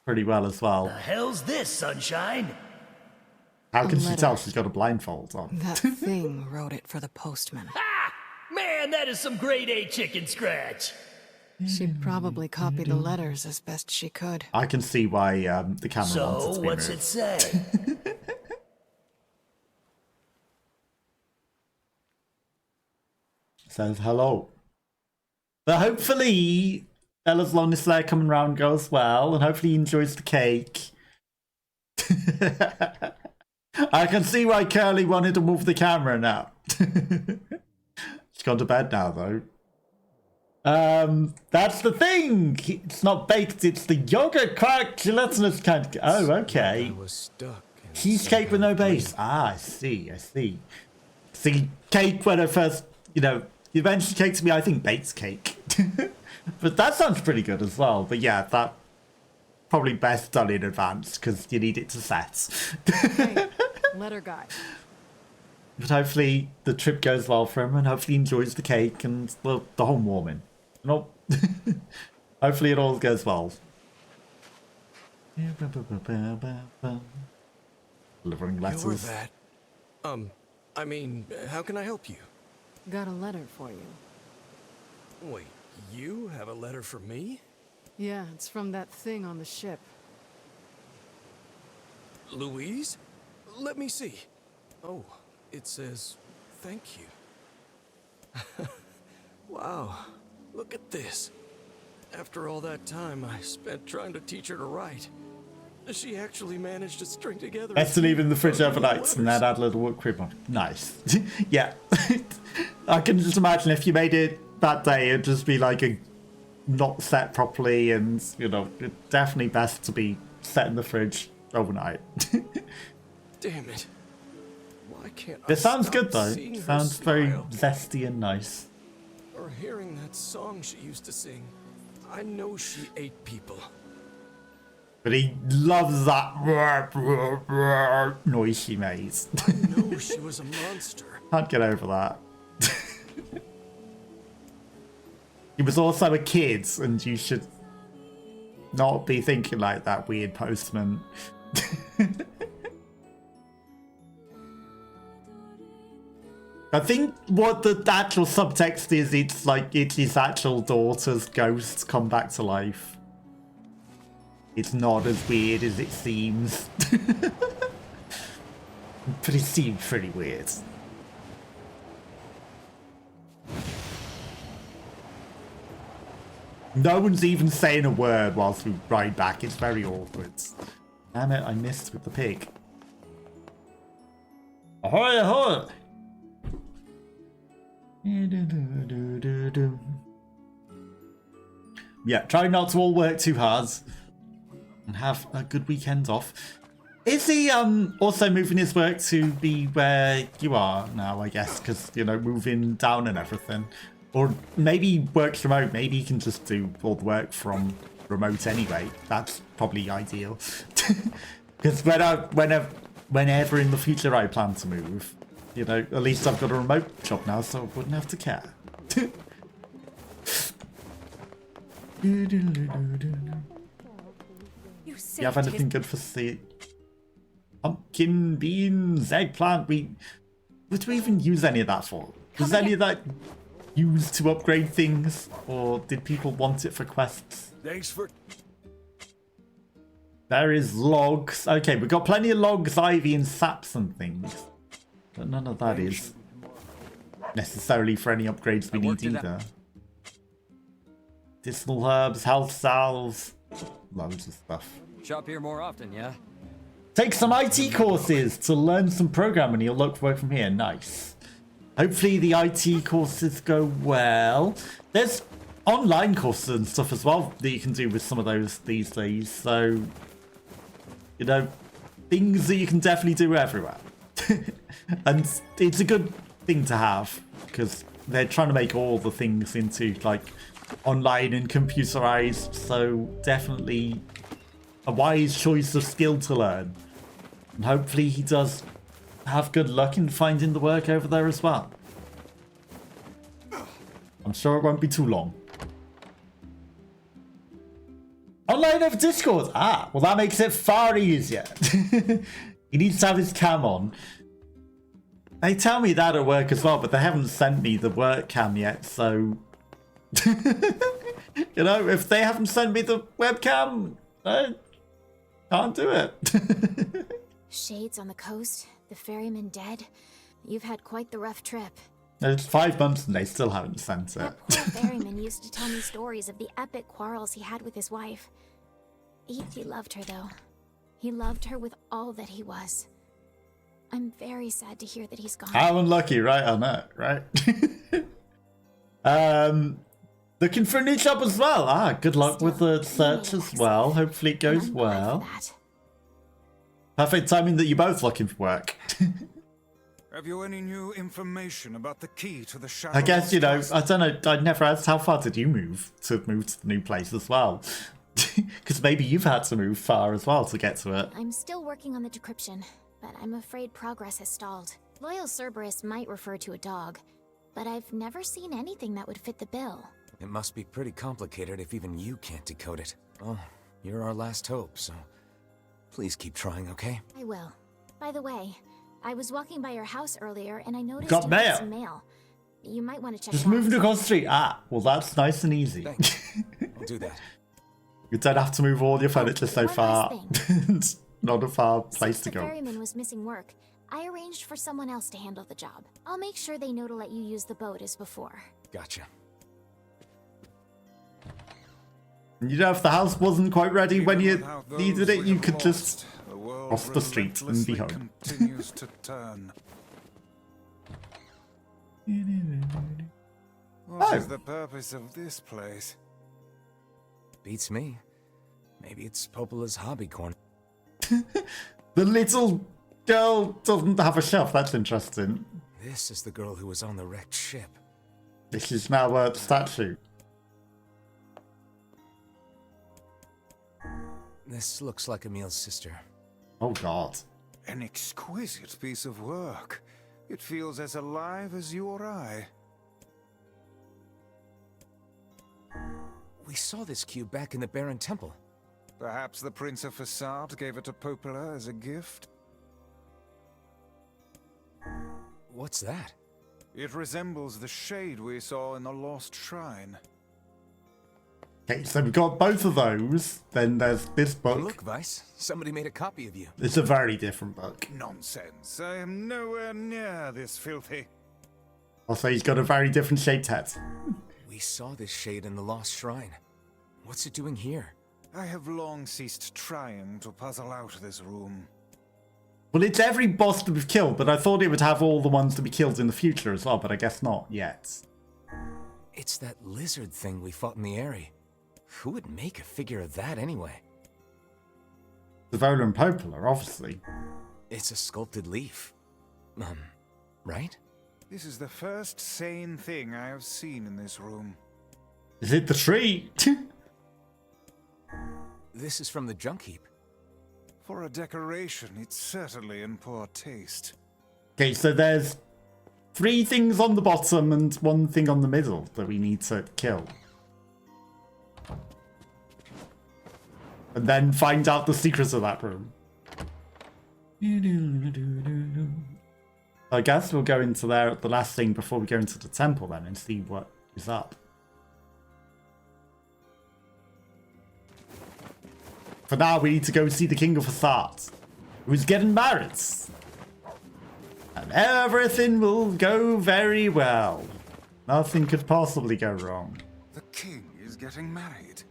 pretty well as well. The hell's this, sunshine? How can she letter. tell she's got a blindfold on? That thing wrote it for the postman. Man, that is some grade A chicken scratch. She probably copied the letters as best she could. I can see why the camera wanted So, to be what's moved. it say? Says hello. So hopefully Bella's longest lair coming round goes well, and hopefully he enjoys the cake. I can see why Curly wanted to move the camera now. She's gone to bed now, though. That's the thing. It's not baked. It's the yogurt cracked gelatinous kind. Oh, okay. I was stuck. Cheesecake with no base. Ah, I see. I see. See, cake when I first, eventually cake to me, I think baked cake. But that sounds pretty good as well. But yeah, that probably best done in advance because you need it to set. Hey, letter guy. But hopefully the trip goes well for him and hopefully he enjoys the cake and the home warming. Nope. Hopefully it all goes well. Delivering letters. You're that. I mean, how can I help you? Got a letter for you. Wait, you have a letter for me? Yeah, it's from that thing on the ship. Louise? Let me see. Oh, it says, thank you. Wow, look at this. After all that time I spent trying to teach her to write, she actually managed to string together... Best to leave in the fridge overnight and then add a little wood crib on. Nice. Yeah. I can just imagine if you made it that day, it'd just be like a not set properly and, it's definitely best to be set in the fridge overnight. Damn it. Why can't I This sounds stop good though. seeing her Sounds very smile? zesty and nice. Or hearing that song she used to sing. I know she ate people. But he loves that noise she makes. I know she was a monster. Can't get over that. He was also a kid, and you should not be thinking like that, weird postman. I think what the actual subtext is, it's like it's his actual daughter's ghosts come back to life. It's not as weird as it seems. But it seemed pretty weird. No one's even saying a word whilst we ride back. It's very awkward. Damn it, I missed with the pig. Ahoy, ahoy! Yeah, try not to all work too hard. And have a good weekend off. Is he also moving his work to be where you are now, I guess, because, moving down and everything? Or maybe he works remote, maybe he can just do all the work from remote anyway. That's probably ideal. Because whenever in the future I plan to move, at least I've got a remote job now, so I wouldn't have to care. You have anything good for the pumpkin, beans, eggplant? What do we even use any of that for? Was any of that used to upgrade things, or did people want it for quests? Thanks for... There is logs. Okay, we've got plenty of logs, ivy, and saps and things. But none of that is necessarily for any upgrades we need either. Medicinal herbs, health salves, loads of stuff. Shop here more often, yeah? Take some IT courses to learn some programming. You'll look for work from here. Nice. Hopefully the IT courses go well. There's online courses and stuff as well that you can do with some of those these days. So, things that you can definitely do everywhere. And it's a good thing to have because they're trying to make all the things into like online and computerized. So definitely a wise choice of skill to learn. And hopefully he does have good luck in finding the work over there as well. I'm sure it won't be too long. Online over Discord. Ah, well that makes it far easier. He needs to have his cam on. They tell me that at work as well, but they haven't sent me the work cam yet, so... You know, if they haven't sent me the webcam, I can't do it. Shades on the coast, the ferryman dead. You've had quite the rough trip. It's 5 months and they still haven't sent it. That poor ferryman used to tell me stories of the epic quarrels he had with his wife. He loved her, though. He loved her with all that he was. I'm very sad to hear that he's gone. How unlucky, right? I know, right? Looking for a new job as well. Good luck with the search as well. Hopefully it goes well. Perfect timing that you're both looking for work. Have you any new information about the key to the shadow? I guess, you know, I don't know, I never asked how far did you move to the new place as well? Because maybe you've had to move far as well to get to it. I'm still working on the decryption, but I'm afraid progress has stalled. Loyal Cerberus might refer to a dog, but I've never seen anything that would fit the bill. It must be pretty complicated if even you can't decode it. Well, you're our last hope, so please keep trying, okay? I will. By the way, I was walking by your house earlier and I noticed Got you mail. had some mail. You might want to check Just it out. moving across the street. Well, that's nice and easy. Thanks. I'll do that. You don't have to move all your furniture so one far. last It's not a far place Since to the go. ferryman was missing work, I arranged for someone else to handle the job. I'll make sure they know to let you use the boat as before. Gotcha. You know, if the house wasn't quite ready when you needed it, you could just cross the street and be home. Continues to turn. What is the purpose of this place? Beats me. Maybe it's Popola's hobby corner. The little girl doesn't have a shelf. That's interesting. This is the girl who was on the wrecked ship. This is now a statue. This looks like Emil's sister. Oh god. An exquisite piece of work. It feels as alive as you or I. We saw this cube back in the Baron Temple. Perhaps the Prince of Facade gave it to Popola as a gift? What's that? It resembles the shade we saw in the Lost Shrine. Okay, so we've got both of those. Then there's this book. Look, Vice. Somebody made a copy of you. It's a very different book. Nonsense. I am nowhere near this filthy. Also, he's got a very different shaped head. We saw this shade in the Lost Shrine. What's it doing here? I have long ceased trying to puzzle out this room. Well, it's every boss that we've killed, but I thought it would have all the ones to be killed in the future as well, but I guess not yet. It's that lizard thing we fought in the area. Who would make a figure of that anyway? The Vola and Popola, obviously. It's a sculpted leaf. Right? This is the first sane thing I have seen in this room. Is it the tree? This is from the junk heap. For a decoration, it's certainly in poor taste. Okay, so there's 3 things on the bottom and 1 thing on the middle that we need to kill. And then find out the secrets of that room. I guess we'll go into there at the last thing before we go into the temple then and see what is up. For now, we need to go see the King of Facade, who's getting married. And everything will go very well. Nothing could possibly go wrong. The king is getting married.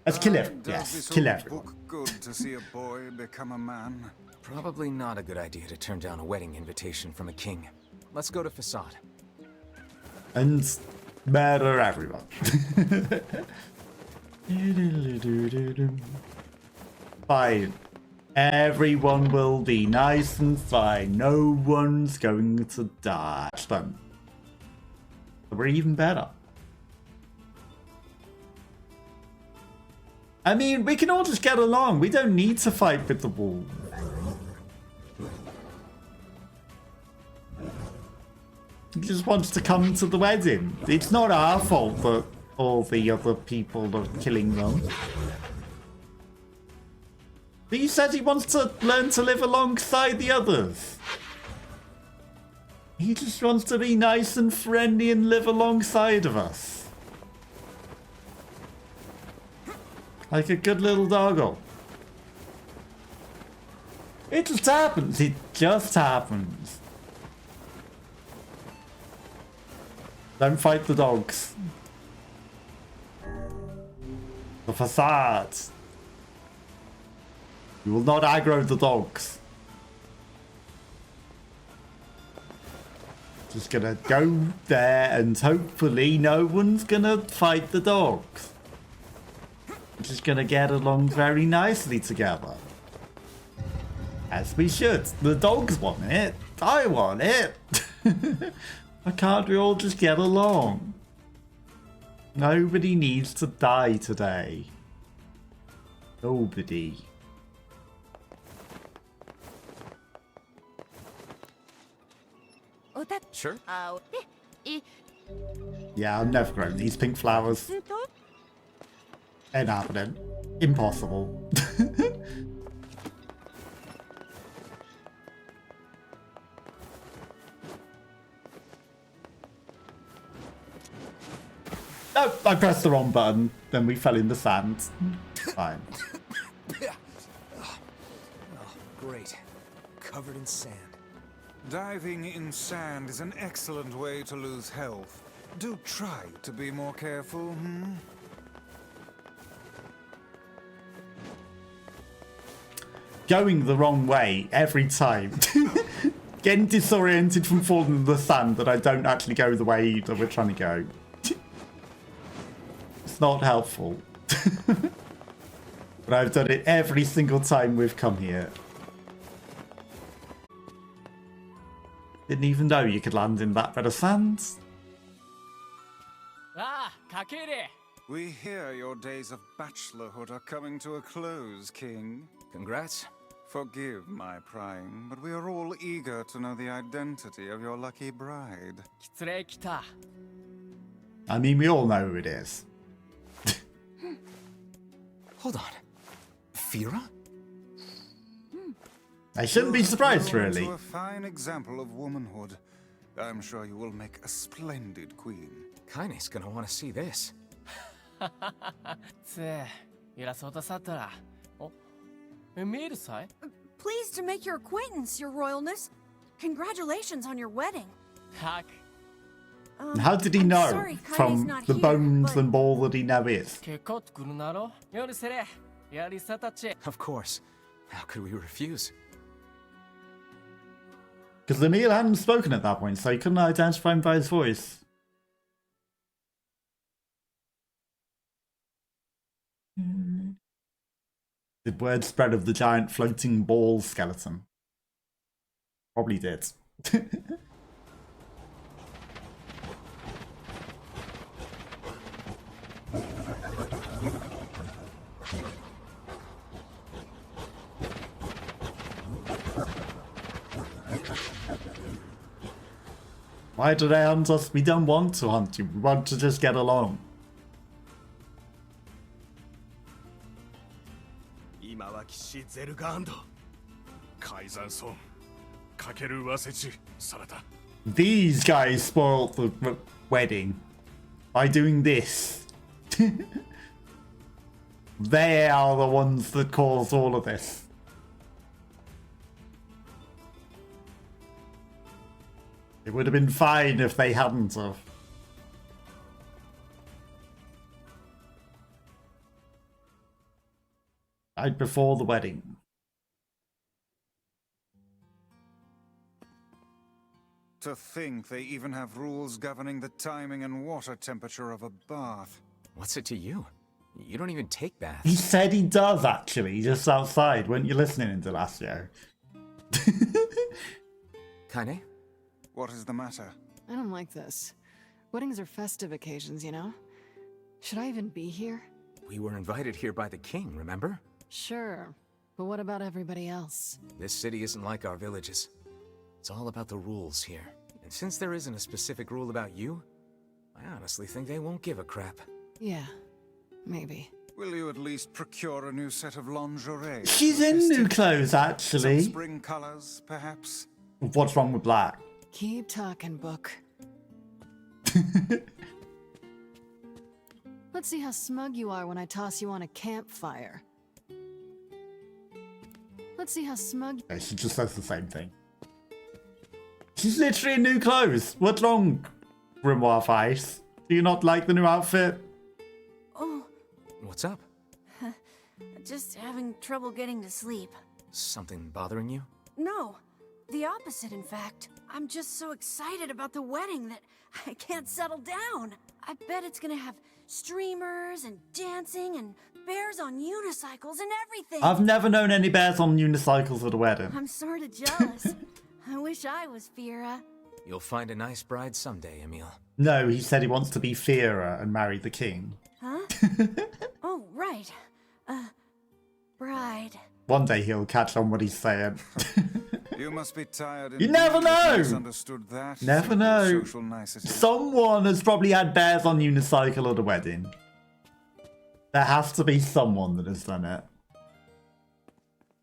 Let's kill Does him. Yes, this kill old everyone. book good to see a boy become a man? Probably not a good idea to turn down a wedding invitation from a king. Let's go to Facade. And murder everyone. Fine. Everyone will be nice and fine. No one's going to die. Done. We're even better. I mean, we can all just get along. We don't need to fight with the wall. He just wants to come to the wedding. It's not our fault that all the other people are killing them. But he says he wants to learn to live alongside the others. He just wants to be nice and friendly and live alongside of us. Like a good little doggo. It just happens. It just happens. Don't fight the dogs. The facade. You will not aggro the dogs. Just gonna go there and hopefully no one's gonna fight the dogs. We're just gonna get along very nicely together. As we should. The dogs want it. I want it. Why can't we all just get along? Nobody needs to die today. Nobody. Sure. Yeah, I'm never growing these pink flowers. Ain't happening. Impossible. No, I pressed the wrong button. Then we fell in the sand. Fine. Oh, great. Covered in sand. Diving in sand is an excellent way to lose health. Do try to be more careful, hmm? Going the wrong way every time. Getting disoriented from falling in the sand that I don't actually go the way that we're trying to go. It's not helpful. But I've done it every single time we've come here. Didn't even know you could land in that bed of sand. We hear your days of bachelorhood are coming to a close, King. Congrats. Forgive my prying, but we are all eager to know the identity of your lucky bride. I mean, we all know who it is. Hold on. Fira? I shouldn't be surprised, You're really. a fine example of womanhood. I'm sure you will make a splendid queen. Kaine's gonna want to see this. Pleased to make your acquaintance, your royalness. Congratulations on your wedding. How did he I'm know sorry, Kaine's from not the here, bones but- and ball that he now is? Of course. How could we refuse? Because Emil hadn't spoken at that point, so he couldn't identify him by his voice. Did word spread of the giant floating ball skeleton? Probably did. Why do they hunt us? We don't want to hunt you. We want to just get along. 今は騎士ゼルガーンド海山村かけるワセチサラタ These guys spoiled the wedding by doing this. They are the ones that caused all of this. It would have been fine if they hadn't have. Right before the wedding. To think they even have rules governing the timing and water temperature of a bath. What's it to you? You don't even take baths. He said he does, actually, just outside. Weren't you listening, Indelacio? Kaine? What is the matter? I don't like this. Weddings are festive occasions, you know? Should I even be here? We were invited here by the king, remember? Sure. But what about everybody else? This city isn't like our villages. It's all about the rules here. And since there isn't a specific rule about you, I honestly think they won't give a crap. Yeah, maybe. Will you at least procure a new set of lingerie? She's in new clothes, actually. Some spring colors, perhaps? What's wrong with black? Keep talking, book. Let's see how smug you are when I toss you on a campfire. Let's see how smug... Yeah, she just says the same thing. She's literally in new clothes. What's wrong, Grimoire Face? Do you not like the new outfit? Oh, What's up? just having trouble getting to sleep. Something bothering you? No, the opposite, in fact. I'm just so excited about the wedding that I can't settle down. I bet it's gonna have streamers and dancing and bears on unicycles and everything. I've never known any bears on unicycles at a wedding. I'm sort of jealous. I wish I was Fira. You'll find a nice bride someday, Emil. No, he said he wants to be Fira and marry the king. Huh? Oh, right. Bride. One day he'll catch on what he's saying. You must be tired. You never know. Misunderstood that. Never know. Social nicety. Someone has probably had bears on unicycle at a wedding. There has to be someone that has done it.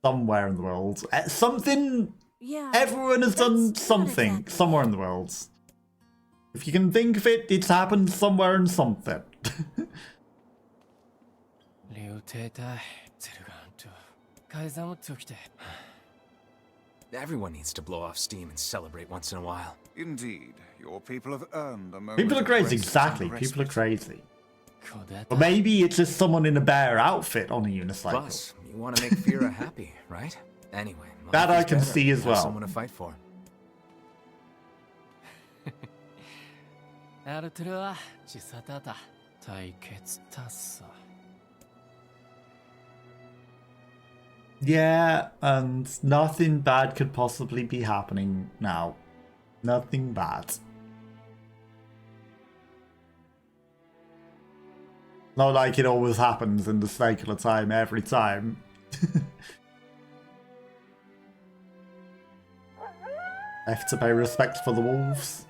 Somewhere in the world. Something... Yeah. Everyone has done something somewhere in the world. If you can think of it, it's happened somewhere in something. Everyone needs to blow off steam and celebrate once in a while. Indeed, your people have earned a moment. People are of crazy, rest exactly. and People are respite. crazy. Or maybe it's just someone in a bear outfit on a unicycle. Plus, you want to make Fira happy, right? Anyway, That life I is can better see as when you have well. Someone to fight for. Yeah, and nothing bad could possibly be happening now. Nothing bad. Not like it always happens in the cycle of time every time. Have to pay respect for the wolves.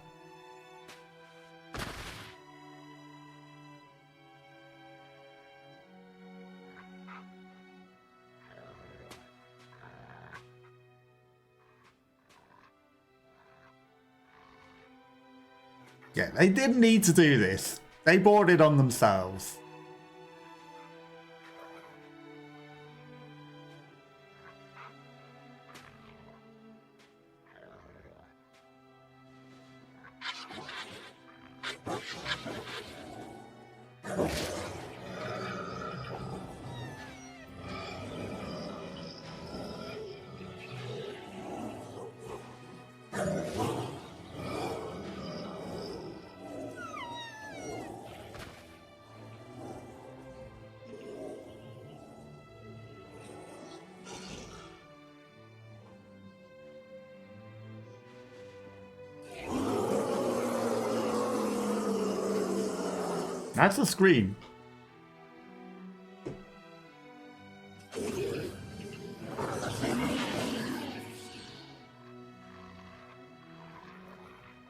Yeah, they didn't need to do this. They brought it on themselves. That's a scream.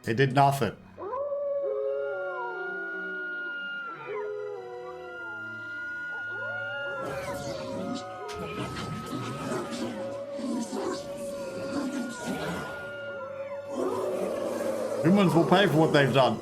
They did nothing. Humans will pay for what they've done.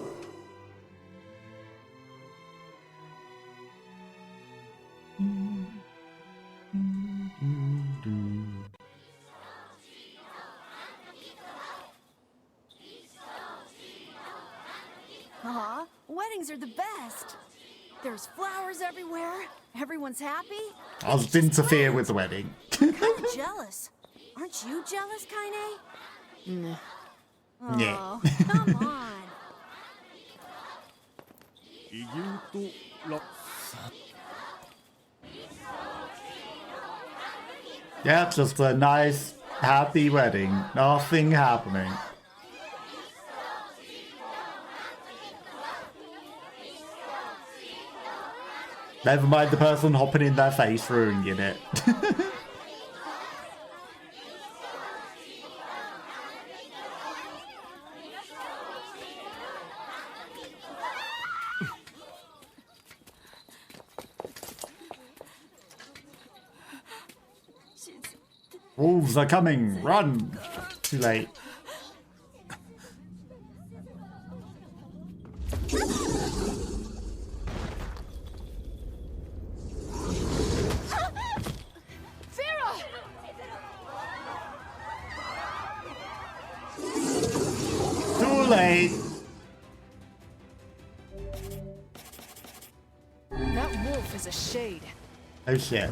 Aw, weddings are the best. There's flowers everywhere. Everyone's happy. I'll interfere with the wedding. I'm kind of jealous. Aren't you jealous, Kaine? Nah. Yeah. Oh, come on. Yeah, just a nice, happy wedding. Nothing happening. Never mind the person hopping in their face ruining it. Wolves are coming! Run! Too late. Too late! That wolf is a shade. Oh shit.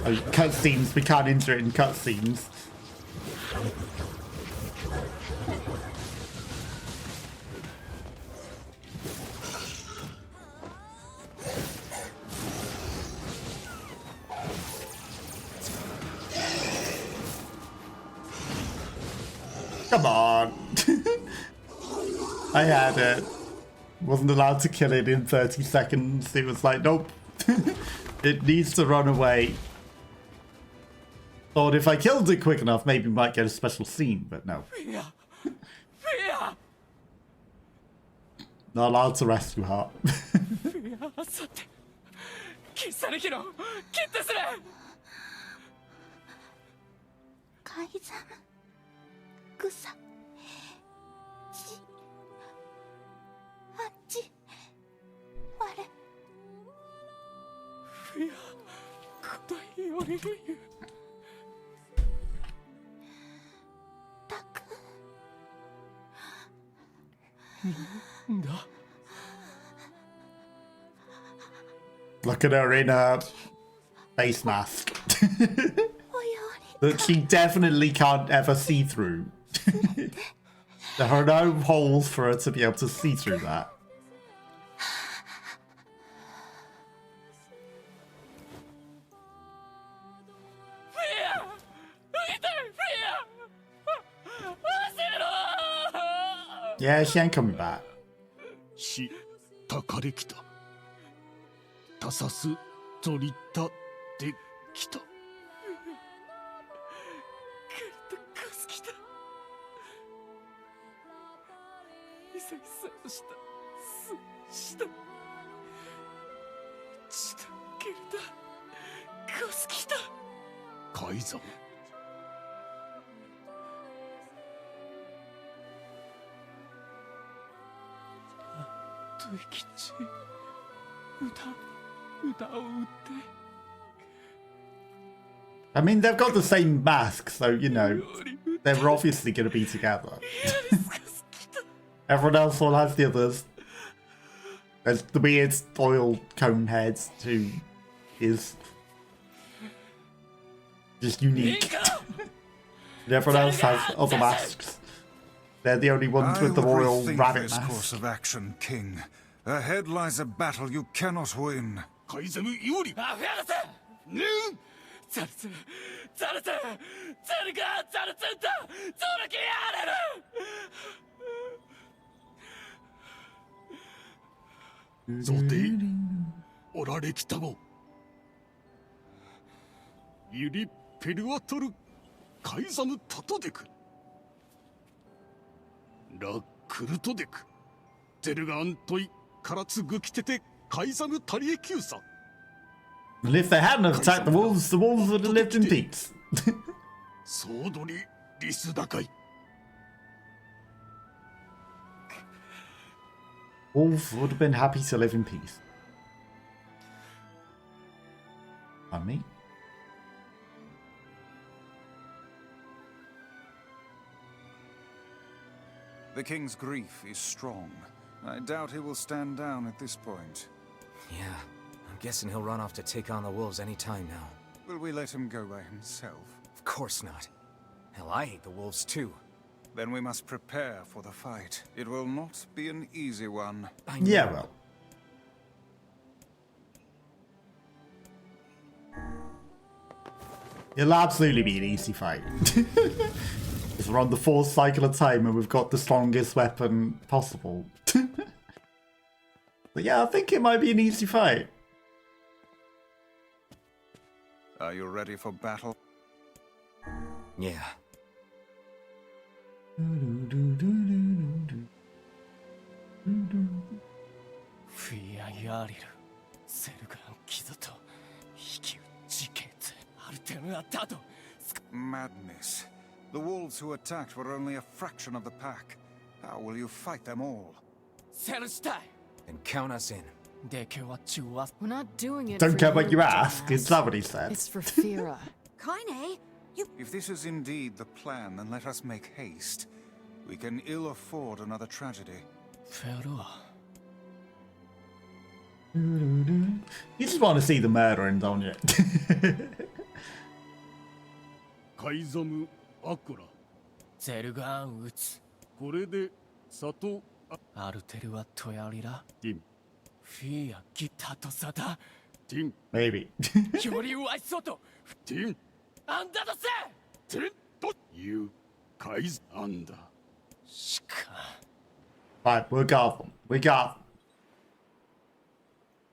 Oh, cutscenes. We can't enter it in cutscenes. Come on. I had it. Wasn't allowed to kill it in 30 seconds. It was like, nope. It needs to run away. Thought if I killed it quick enough, maybe we might get a special scene, but no. Not allowed to rescue her. Look at her in her face mask. That she definitely can't ever see through. There are no holes for her to be able to see through that. Yeah, she ain't coming back. I mean, they've got the same mask, so, you know, they're obviously going to be together. Everyone else all has the others. There's the weird oil cone head who is just unique. And everyone else has other masks. They're the only ones with the royal rabbit this mask. course of action, King. Ahead lies a battle you cannot win. And if they hadn't have attacked the wolves would have lived in peace. Wolves would have been happy to live in peace. Pardon me? The king's grief is strong. I doubt he will stand down at this point. Yeah, I'm guessing he'll run off to take on the wolves any time now. Will we let him go by himself? Of course not. Hell, I hate the wolves too. Then we must prepare for the fight. It will not be an easy one. Yeah, well. It'll absolutely be an easy fight. Because we're on the fourth cycle of time and we've got the strongest weapon possible. But yeah, I think it might be an easy fight. Are you ready for battle? Yeah. Madness. The wolves who attacked were only a fraction of the pack. How will you fight them all? And count us in. We're not doing it. Don't for care what you ask. dumbass. Is that what he said? It's for Fira. Kaine, you... If this is indeed the plan, then let us make haste. We can ill afford another tragedy. You just want to see the murdering, don't you? 海ザム・アクラゼルガーン撃つこれで里アルテルはトヤリラティンフィアギタとサダティン Maybe. 距離ワイソトティンアンダドセティンという海ザアンダ しか Right, we got them. We got them.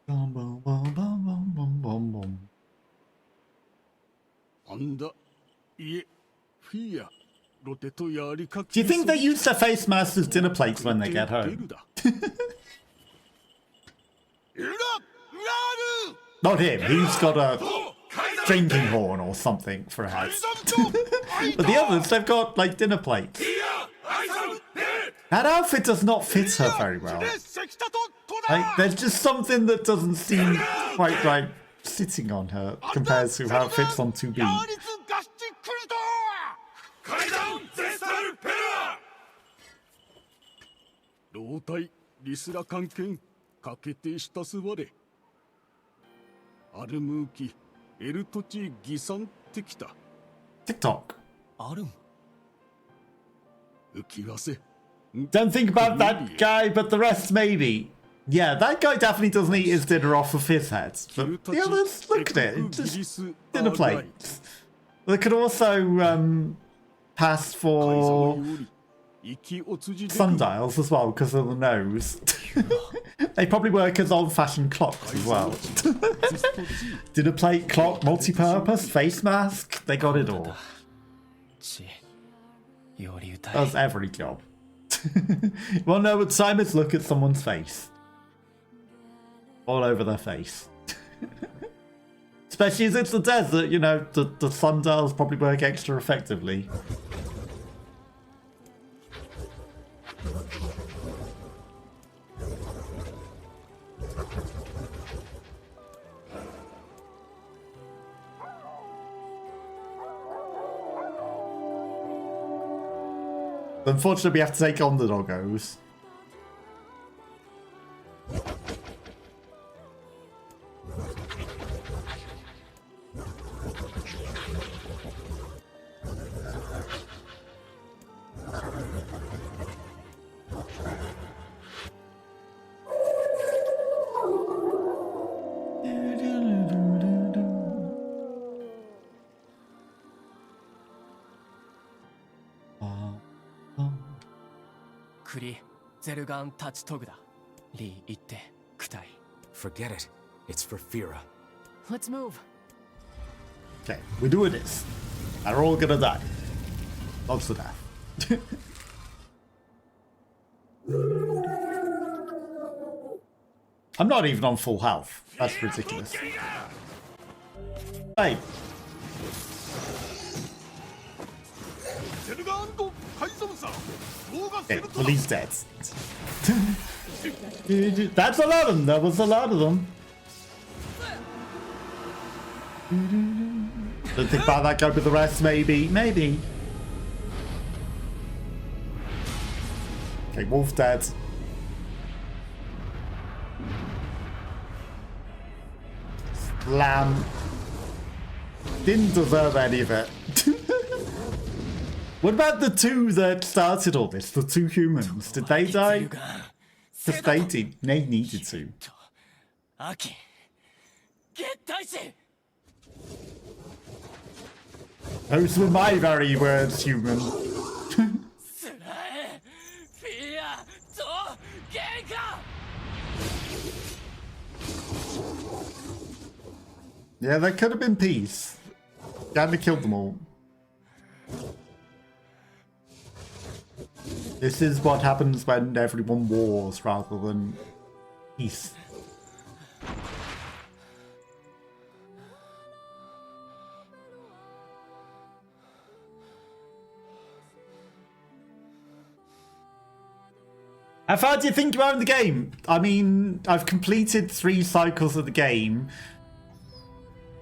Bum, bum, bum, bum, bum, bum, bum. アンダいえフィアロテとやりか Do you think they use their face masks as dinner plates when they get home? Not him. He's got a drinking horn or something for a head. But the others, they've got like dinner plates. That outfit does not fit her very well. Like, there's just something that doesn't seem quite right sitting on her compared to how it fits on 2B. 老体リスラ関係かけてしたすわれアルムーキエルトチギサンってきた TikTok. あるん浮きわせ Don't think about that guy, but the rest maybe. Yeah, that guy definitely doesn't eat his dinner off of his head. But the others, look at it, it's just dinner plates. They could also pass for sundials as well because of the nose. They probably work as old-fashioned clocks as well. Dinner plate, clock, multi-purpose, face mask, they got it all. Does every job. Well, no, but Simon's look at someone's face. All over their face. Especially as it's the desert, you know, the sundials probably work extra effectively. Unfortunately, we have to take on the doggos. Forget it. It's for Fira. Let's move. Okay, we're doing this. They're all gonna die. Lots to death. I'm not even on full health. That's ridiculous. Hey. Okay, well he's dead. That's a lot of them. That was a lot of them. Don't think about that guy with the rest, maybe. Maybe. Okay, wolf dead. Lamb. Didn't deserve any of it. What about the two that started all this? The two humans? Did they die? Because they needed to. Those were my very words, human. Yeah, there could have been peace. Daddy killed them all. This is what happens when everyone wars rather than peace. How far do you think you are in the game? I mean, I've completed 3 cycles of the game.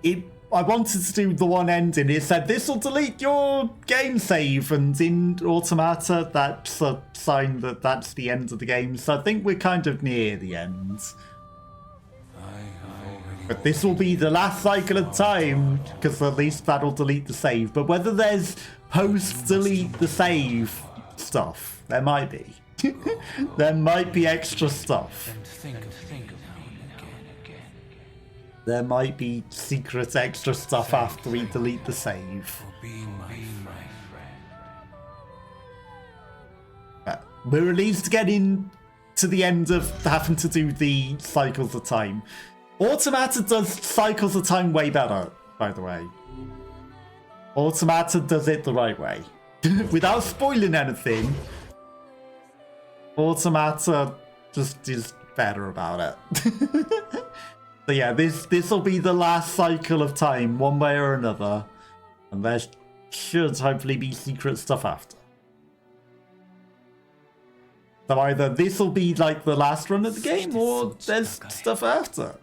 I wanted to do the one ending. It said, this will delete your game save. And in Automata, that's a sign that that's the end of the game. So I think we're kind of near the end. But this will be the last cycle of time, because at least that'll delete the save. But whether there's post-delete the save stuff, there might be. There might be extra stuff. There might be secret extra stuff after we delete the save. But we're at least getting to the end of having to do the cycles of time. Automata does cycles of time way better, by the way. Automata does it the right way. Without spoiling anything, Automata just is better about it. So yeah, this will be the last cycle of time, one way or another. And there should hopefully be secret stuff after. So either this will be like the last run of the game, or there's stuff after.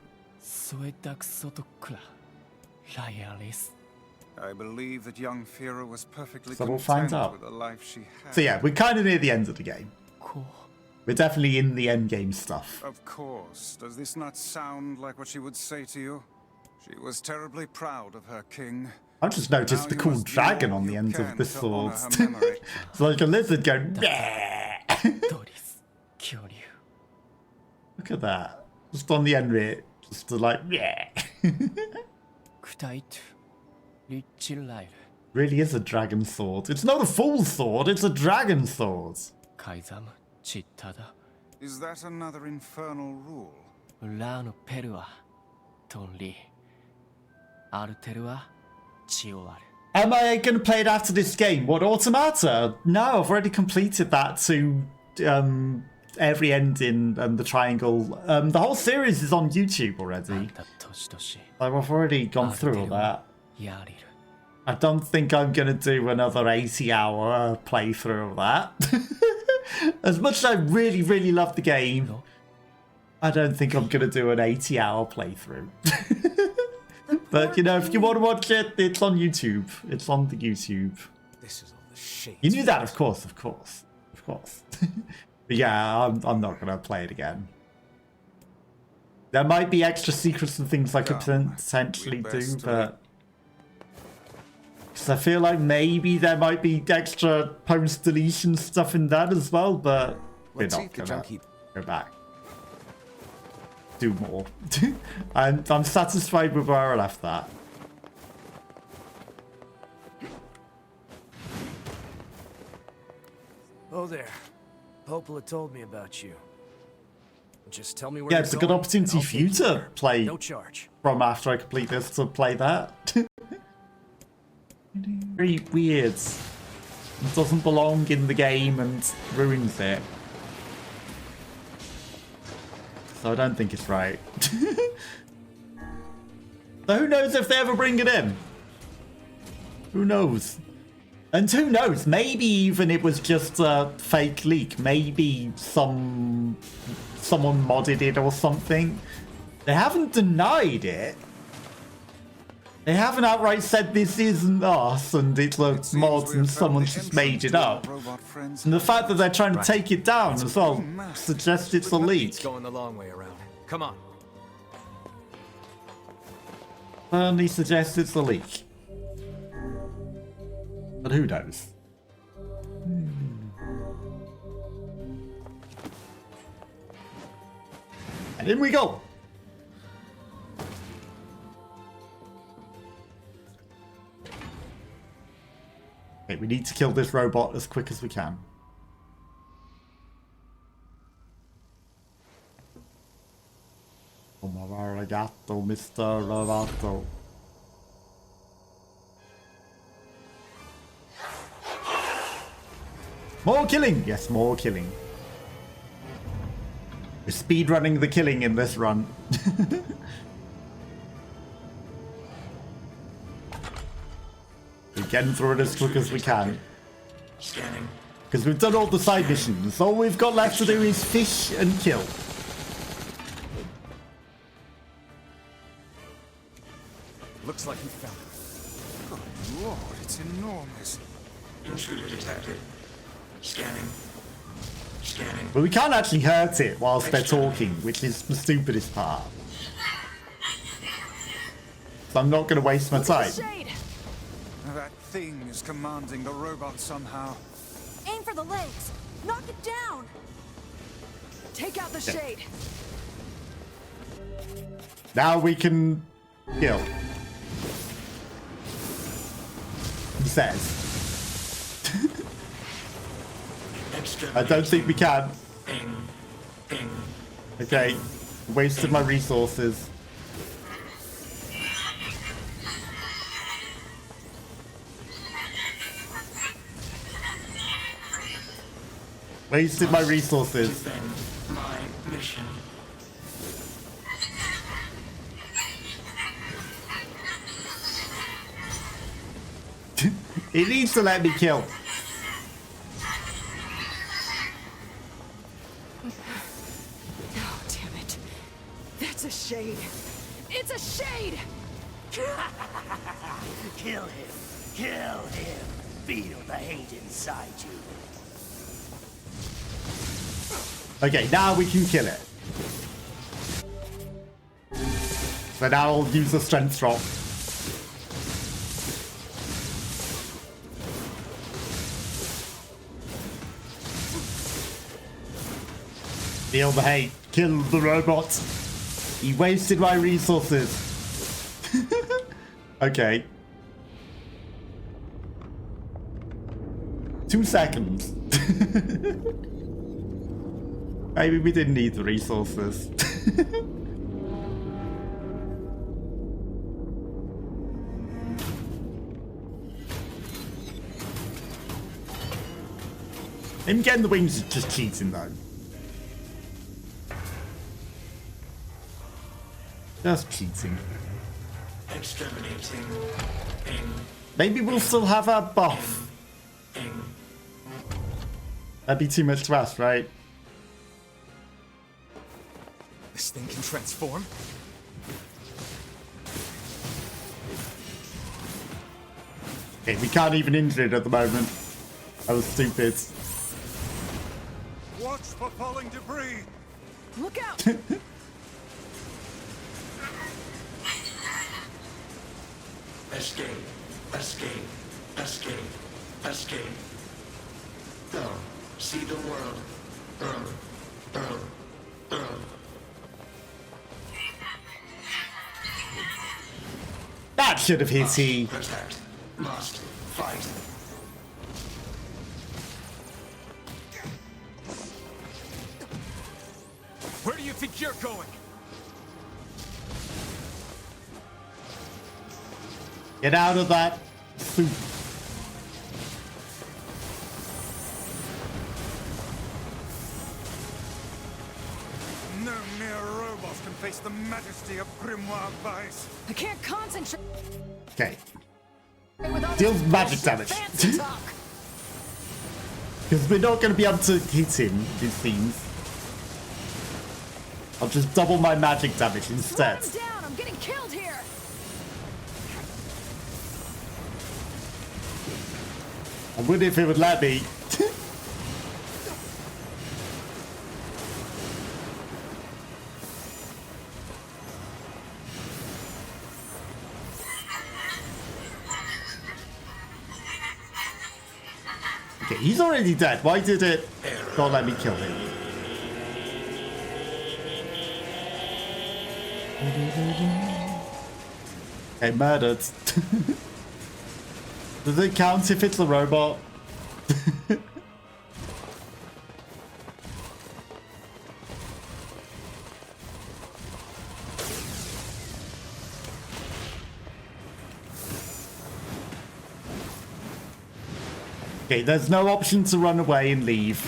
I believe that young Fira was perfectly So we'll find content out. with the life she had. So yeah, we're kind of near the end of the game. We're definitely in the end game stuff. Of course. Does this not sound like what she would say to you? She was terribly proud of her king. I've just noticed the cool dragon on the end of the sword. It's like a lizard going, yeah. Look at that. Just on the end of it. Just like, yeah. Really is a dragon sword. It's not a full sword, it's a dragon sword. Is that another infernal rule? Am I going to play it after this game? What, Automata? No, I've already completed that to every ending and the triangle. The whole series is on YouTube already. I've already gone through all that. I don't think I'm going to do another 80-hour playthrough of that. As much as I really, really love the game, I don't think I'm going to do an 80-hour playthrough. But, you know, if you want to watch it, it's on YouTube. It's on the YouTube. This is all the shit. You knew that, of course. But yeah, I'm not going to play it again. There might be extra secrets and things I could potentially do, but... Because I feel like maybe there might be extra post-deletion stuff in that as well, but we're not going to go back. Do more. I'm satisfied with where I left that. Oh there. Popola told me about you. Just tell me where Yeah, you're it's a good going, opportunity and for I'll you take you to there. play No charge. from after I complete this to play that. Very weird. It doesn't belong in the game and ruins it. So I don't think it's right. So who knows if they ever bring it in? Who knows? And who knows, maybe even it was just a fake leak. Maybe someone modded it or something. They haven't denied it. They haven't outright said this isn't us and it's a mod and someone just made it up. And the fact that they're trying to take it down as well suggests it's a leak. It's going the long way around. Come on. Certainly suggests it's a leak. But who knows? And in we go! Okay, we need to kill this robot as quick as we can. Come arigato, Mr. Roboto. More killing! Yes, more killing. We're speedrunning the killing in this run. We're getting through it as quick as we can. Scanning. Because we've done all the side missions. All we've got left to do is fish and kill. Looks like he found it. Good lord, it's enormous. Intruder detected. Scanning. Scanning. But we can't actually hurt it whilst they're talking, which is the stupidest part. So I'm not going to waste my time. That thing is commanding the robot somehow. Aim for the legs. Knock it down. Take out the shade. Now we can kill. He says. I don't think we can. Okay, wasted my resources. Wasted my resources. My mission. It needs to let me kill. Oh, damn it. That's a shade. It's a shade! Kill him. Kill him. Feel the hate inside you. Okay, now we can kill it. So now I'll use the strength drop. Feel the hate. Kill the robot. He wasted my resources. Okay. 2 seconds. Maybe we didn't need the resources. Him getting the wings is just cheating though. Just cheating. Exterminating. Maybe we'll still have our buff. That'd be too much to ask, right? This thing can transform? Okay, we can't even injure it at the moment. That was stupid. Watch for falling debris. Look out! Escape. Escape. Escape. Escape. Go. See the world. Earl. That should have hit he. Protect. Must. Fight. Where do you think you're going? Get out of that soup. No mere robot can face the majesty of Grimoire Vice. I can't concentrate. Okay. Deals magic damage. Because we're not going to be able to hit him, it seems. I'll just double my magic damage instead. Down. I'm getting killed here. I would if it would let me. Okay, he's already dead. Why did it not let me kill him? Okay, murdered. Does it count if it's a robot? Okay, there's no option to run away and leave.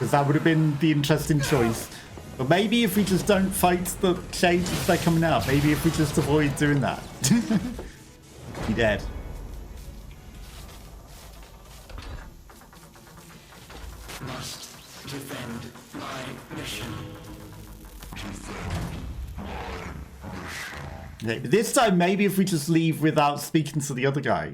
because that would have been the interesting choice. But maybe if we just don't fight the shades as they're coming out, maybe if we just avoid doing that. Be dead. Must defend my mission. Okay, but this time, maybe if we just leave without speaking to the other guy.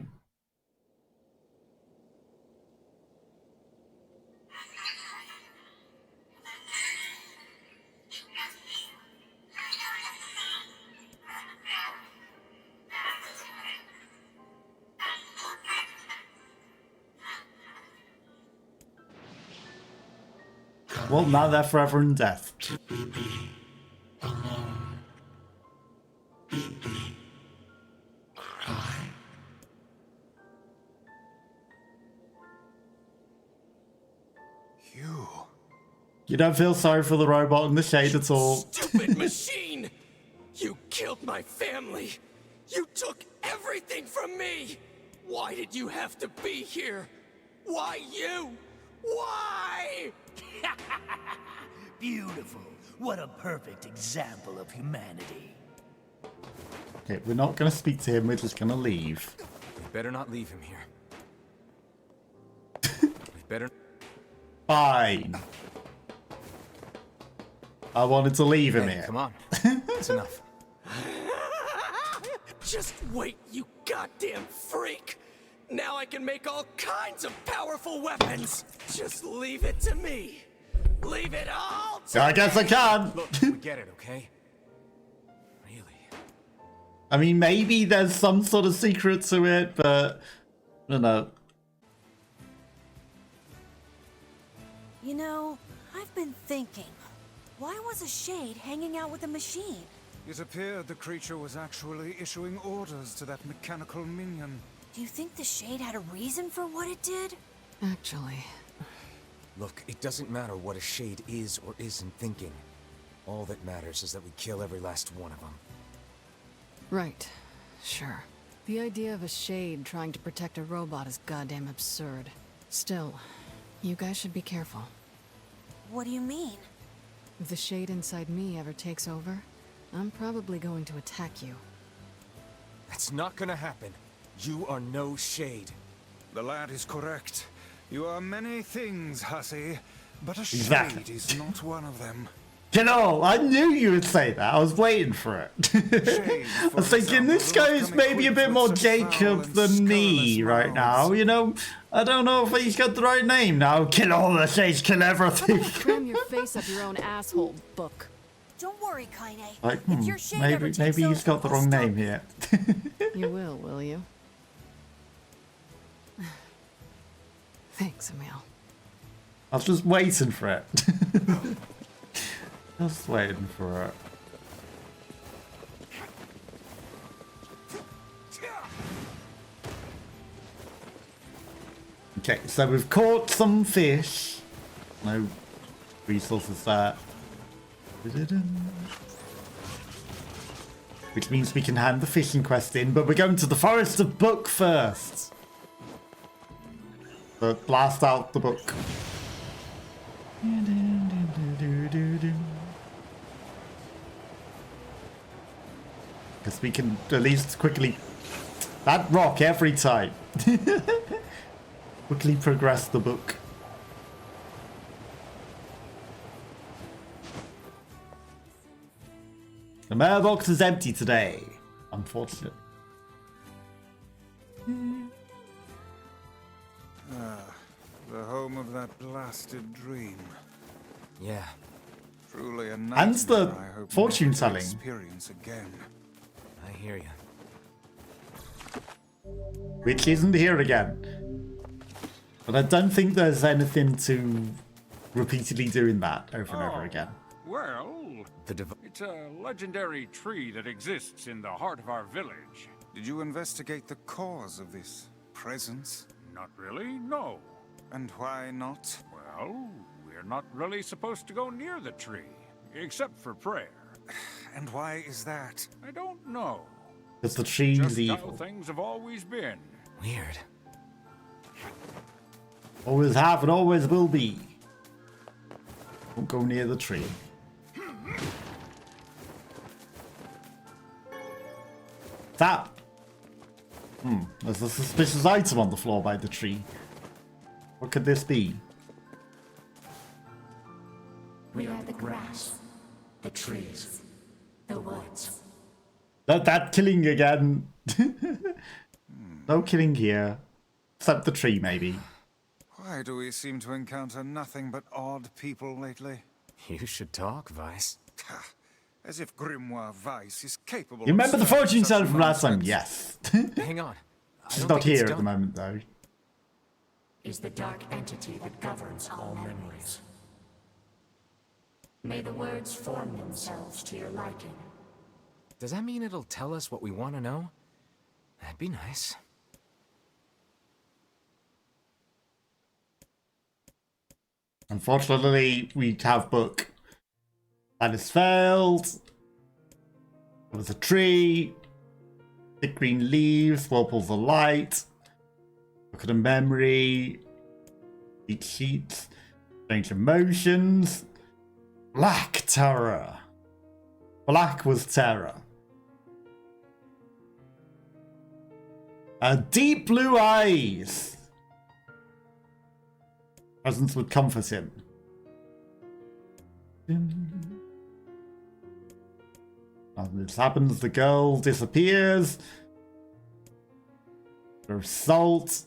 Well, now they're forever in death. You don't feel sorry for the robot in the shade at all. Stupid machine! You killed my family! You took everything from me! Why did you have to be here? Why you? Why? Beautiful. What a perfect example of humanity. Okay, we're not going to speak to him, we're just going to leave. We better not leave him here. We better... Fine. I wanted to leave him here. Come on. It's enough. Just wait, you goddamn freak! Now I can make all kinds of powerful weapons! Just leave it to me! Leave it all to I guess I can! Look, we get it, okay? Really? I mean, maybe there's some sort of secret to it, but... I don't know. You know, I've been thinking. Why was a shade hanging out with a machine? It appeared the creature was actually issuing orders to that mechanical minion. Do you think the shade had a reason for what it did? Actually... Look, it doesn't matter what a shade is or isn't thinking. All that matters is that we kill every last one of them. Right. Sure. The idea of a shade trying to protect a robot is goddamn absurd. Still, you guys should be careful. What do you mean? If the shade inside me ever takes over, I'm probably going to attack you. That's not gonna happen. You are no shade. The lad is correct. You are many things, hussy, but a shade Exactly. is not one of them. You know, I knew you would say that. I was waiting for it. I was thinking, this guy is maybe a bit more Jacob than me right now. You know, I don't know if he's got the right name now. Kill all the shades, kill everything. Cram your face up your own asshole, book. Don't worry, Kaine. Like, If your shade ever maybe takes he's got the over, wrong I'll name here. You will you? Thanks, Emil. I was just waiting for it. Just waiting for it. Okay, so we've caught some fish. No resources there. Which means we can hand the fishing quest in, but we're going to the Forest of Book first. So blast out the book. Because we can at least quickly... That rock every time. Quickly progress the book. The mailbox is empty today. Unfortunate. The home of that blasted dream. Yeah. Truly a And nightmare the I hope fortune never to telling. experience again. I hear you. Which isn't here again. But I don't think there's anything to repeatedly doing that over and over again. Well, it's a legendary tree that exists in the heart of our village. Did you investigate the cause of this presence? Not really, no. And why not? Well, we're not really supposed to go near the tree, except for prayer. And why is that? I don't know. Because the tree Just is how evil. things have always been. Weird. Always have and always will be. Don't go near the tree. That. There's a suspicious item on the floor by the tree. What could this be? We are the grass, the trees, the woods. That killing again. No killing here. Except the tree, maybe. Why do we seem to encounter nothing but odd people lately? You should talk, Vice. As if Grimoire Vice is capable You remember the of serving fortune such teller from last time? nonsense. Yes. Hang on. She's not here at the moment, though. Is the dark entity that governs all memories. May the words form themselves to your liking. Does that mean it'll tell us what we want to know? That'd be nice. Unfortunately, we have book. That has failed. There was a tree. Thick green leaves. Whirlpools of light. Look at a memory. Eat sheets. Strange emotions. Black terror. Black was terror. Deep blue eyes. Presence would comfort him. As this happens, the girl disappears. There's salt.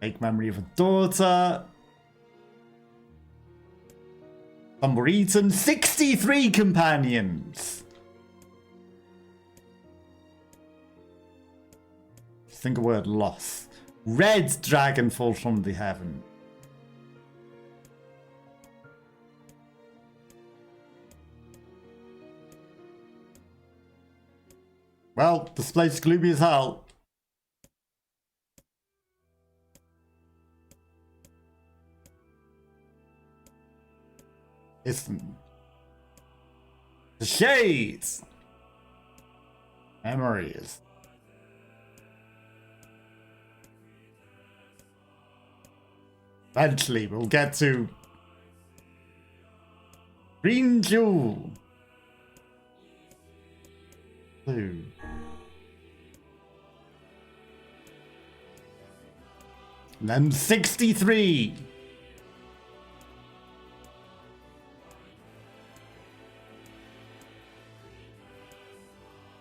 Make memory of a daughter. Some were eaten. 63 companions. Think a word, loss. Red dragon falls from the heaven. Well, this place is gloomy as hell. Listen. The shades. Memories. Eventually, we'll get to Green Jewel. Blue. And then 63.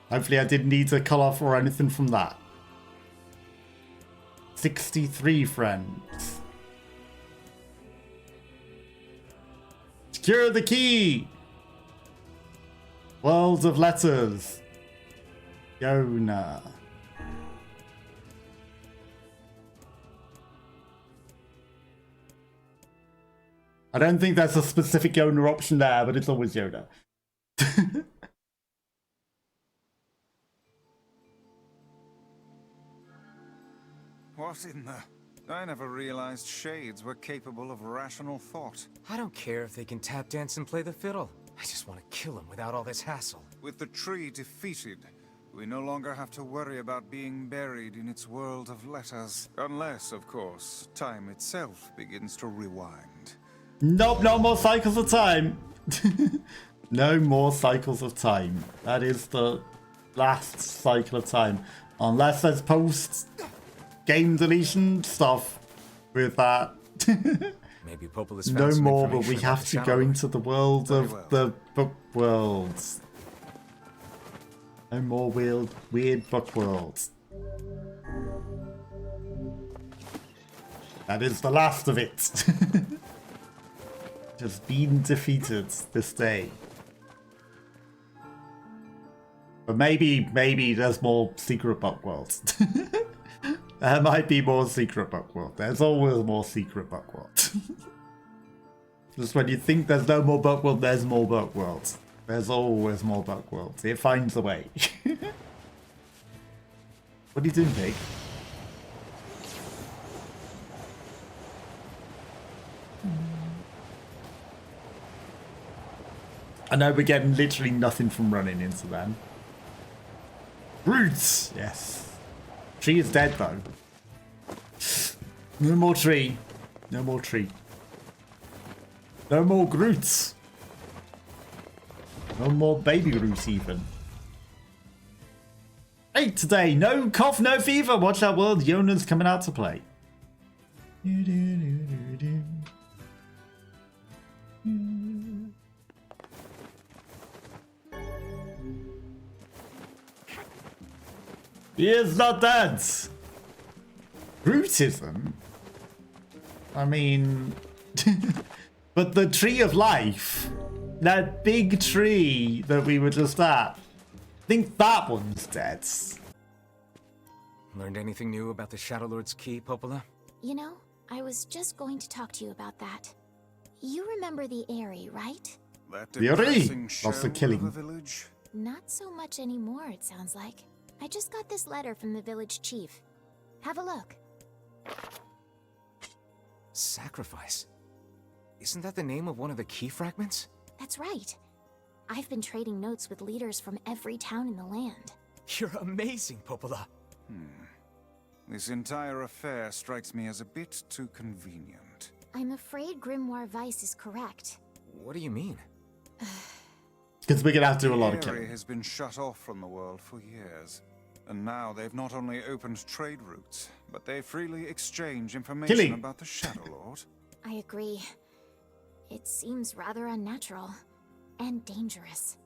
Hopefully I didn't need to cut off or anything from that. 63 friends. Secure the key! World of letters. Yona. I don't think there's a specific Yona option there, but it's always Yoda. What in the... I never realized shades were capable of rational thought. I don't care if they can tap dance and play the fiddle. I just want to kill them without all this hassle. With the tree defeated, we no longer have to worry about being buried in its world of letters. Unless, of course, time itself begins to rewind. Nope, no more cycles of time. No more cycles of time. That is the last cycle of time. Unless there's post-game deletion stuff with that. Maybe Populus found No some more, but we information about have the to Shadow go Lord. into the world Very of well. the book worlds. No more weird book worlds. That is the last of it. Just been defeated this day. But maybe there's more secret book worlds. There might be more secret book world. There's always more secret book world. Just when you think there's no more book world, there's more book worlds. There's always more book worlds. It finds a way. What are you doing, pig? I know we're getting literally nothing from running into them. Roots! Yes. Tree is dead though. No more tree. No more tree. No more Groots. No more baby Groots even. Hey, today, no cough, no fever. Watch Out World, Yona's coming out to play. He is not dead. Rootism? I mean... but the tree of life, that big tree that we were just at, I think that one's dead. Learned anything new about the Shadow Lord's key, Popola? You know, I was just going to talk to you about that. You remember the Eyrie, right? The Eyrie! Lots of killing. Village? Not so much anymore, it sounds like. I just got this letter from the village chief. Have a look. Sacrifice? Isn't that the name of one of the key fragments? That's right. I've been trading notes with leaders from every town in the land. You're amazing, Popola. This entire affair strikes me as a bit too convenient. I'm afraid Grimoire Weiss is correct. What do you mean? Because we're gonna have to do a lot of The Eyrie killing. has been shut off from the world for years. And now they've not only opened trade routes, but they freely exchange information Killing. about the Shadow Lord. I agree. It seems rather unnatural and dangerous.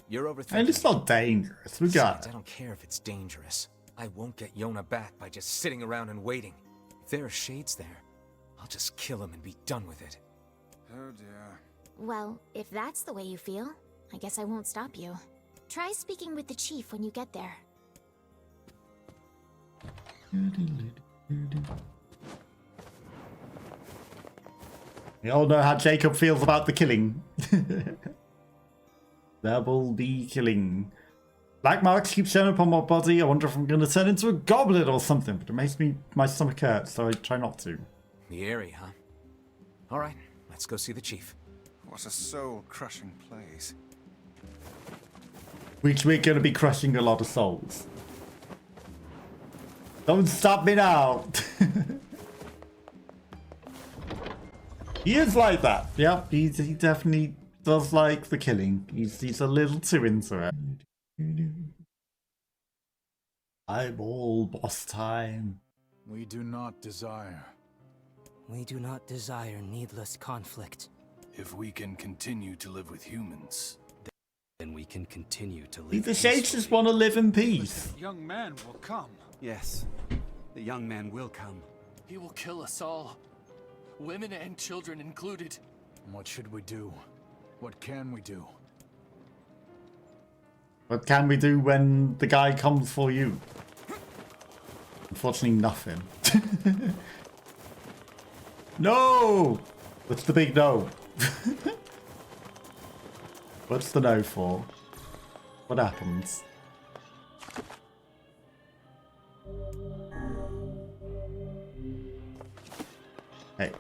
You're overthinking. And it's not dangerous. We got Besides, it. I don't care if it's dangerous. I won't get Yona back by just sitting around and waiting. If there are shades there, I'll just kill him and be done with it. Oh dear. Well, if that's the way you feel, I guess I won't stop you. Try speaking with the chief when you get there. We all know how Jacob feels about the killing. There will be killing. Black marks keep showing up on my body. I wonder if I'm going to turn into a goblin or something, but it makes my stomach hurt, so I try not to. The Eyrie, huh? Alright, let's go see the chief. What a soul-crushing place. Which we're going to be crushing a lot of souls. Don't stop me now. He is like that. Yep, he definitely does like the killing. He's a little too into it. I'm all boss time. We do not desire. We do not desire needless conflict. If we can continue to live with humans, then we can continue to The live Shades just want to live in peace. The young man will come. Yes, the young man will come. He will kill us all. Women and children included. What should we do? What can we do? What can we do when the guy comes for you? Unfortunately, nothing. No! What's the big no? What's the no for? What happens? Hey.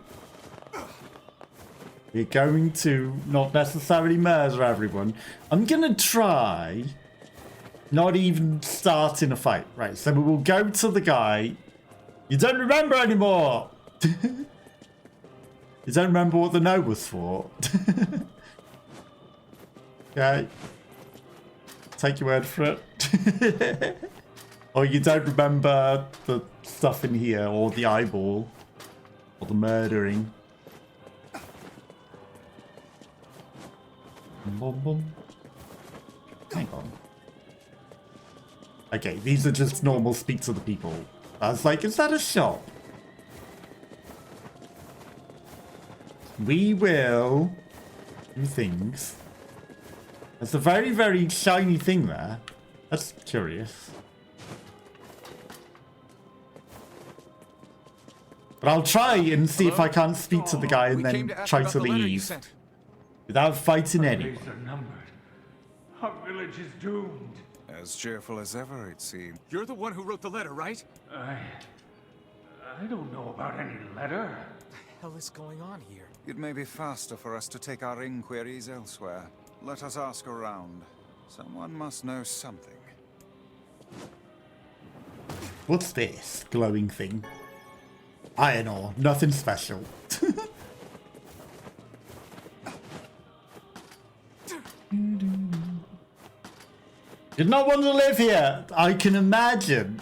We're going to not necessarily murder everyone. I'm gonna try not even starting a fight. Right, so we will go to the guy. You don't remember anymore! You don't remember what the no was for? Okay. Take your word for it. Or you don't remember the stuff in here, or the eyeball, or the murdering. Boom, boom. Hang on. Okay, these are just normal speak to the people. I was like, is that a shop? We will do things. There's a very, very shiny thing there. That's curious. But I'll try and see if I can't speak to the guy and then try to leave. Without fighting anyone. Days are numbered. Our village is doomed. As cheerful as ever, it seems. You're the one who wrote the letter, right? I don't know about any letter. What the hell is going on here? It may be faster for us to take our inquiries elsewhere. Let us ask around. Someone must know something. What's this glowing thing? Iron ore, nothing special. Did not want to live here. I can imagine.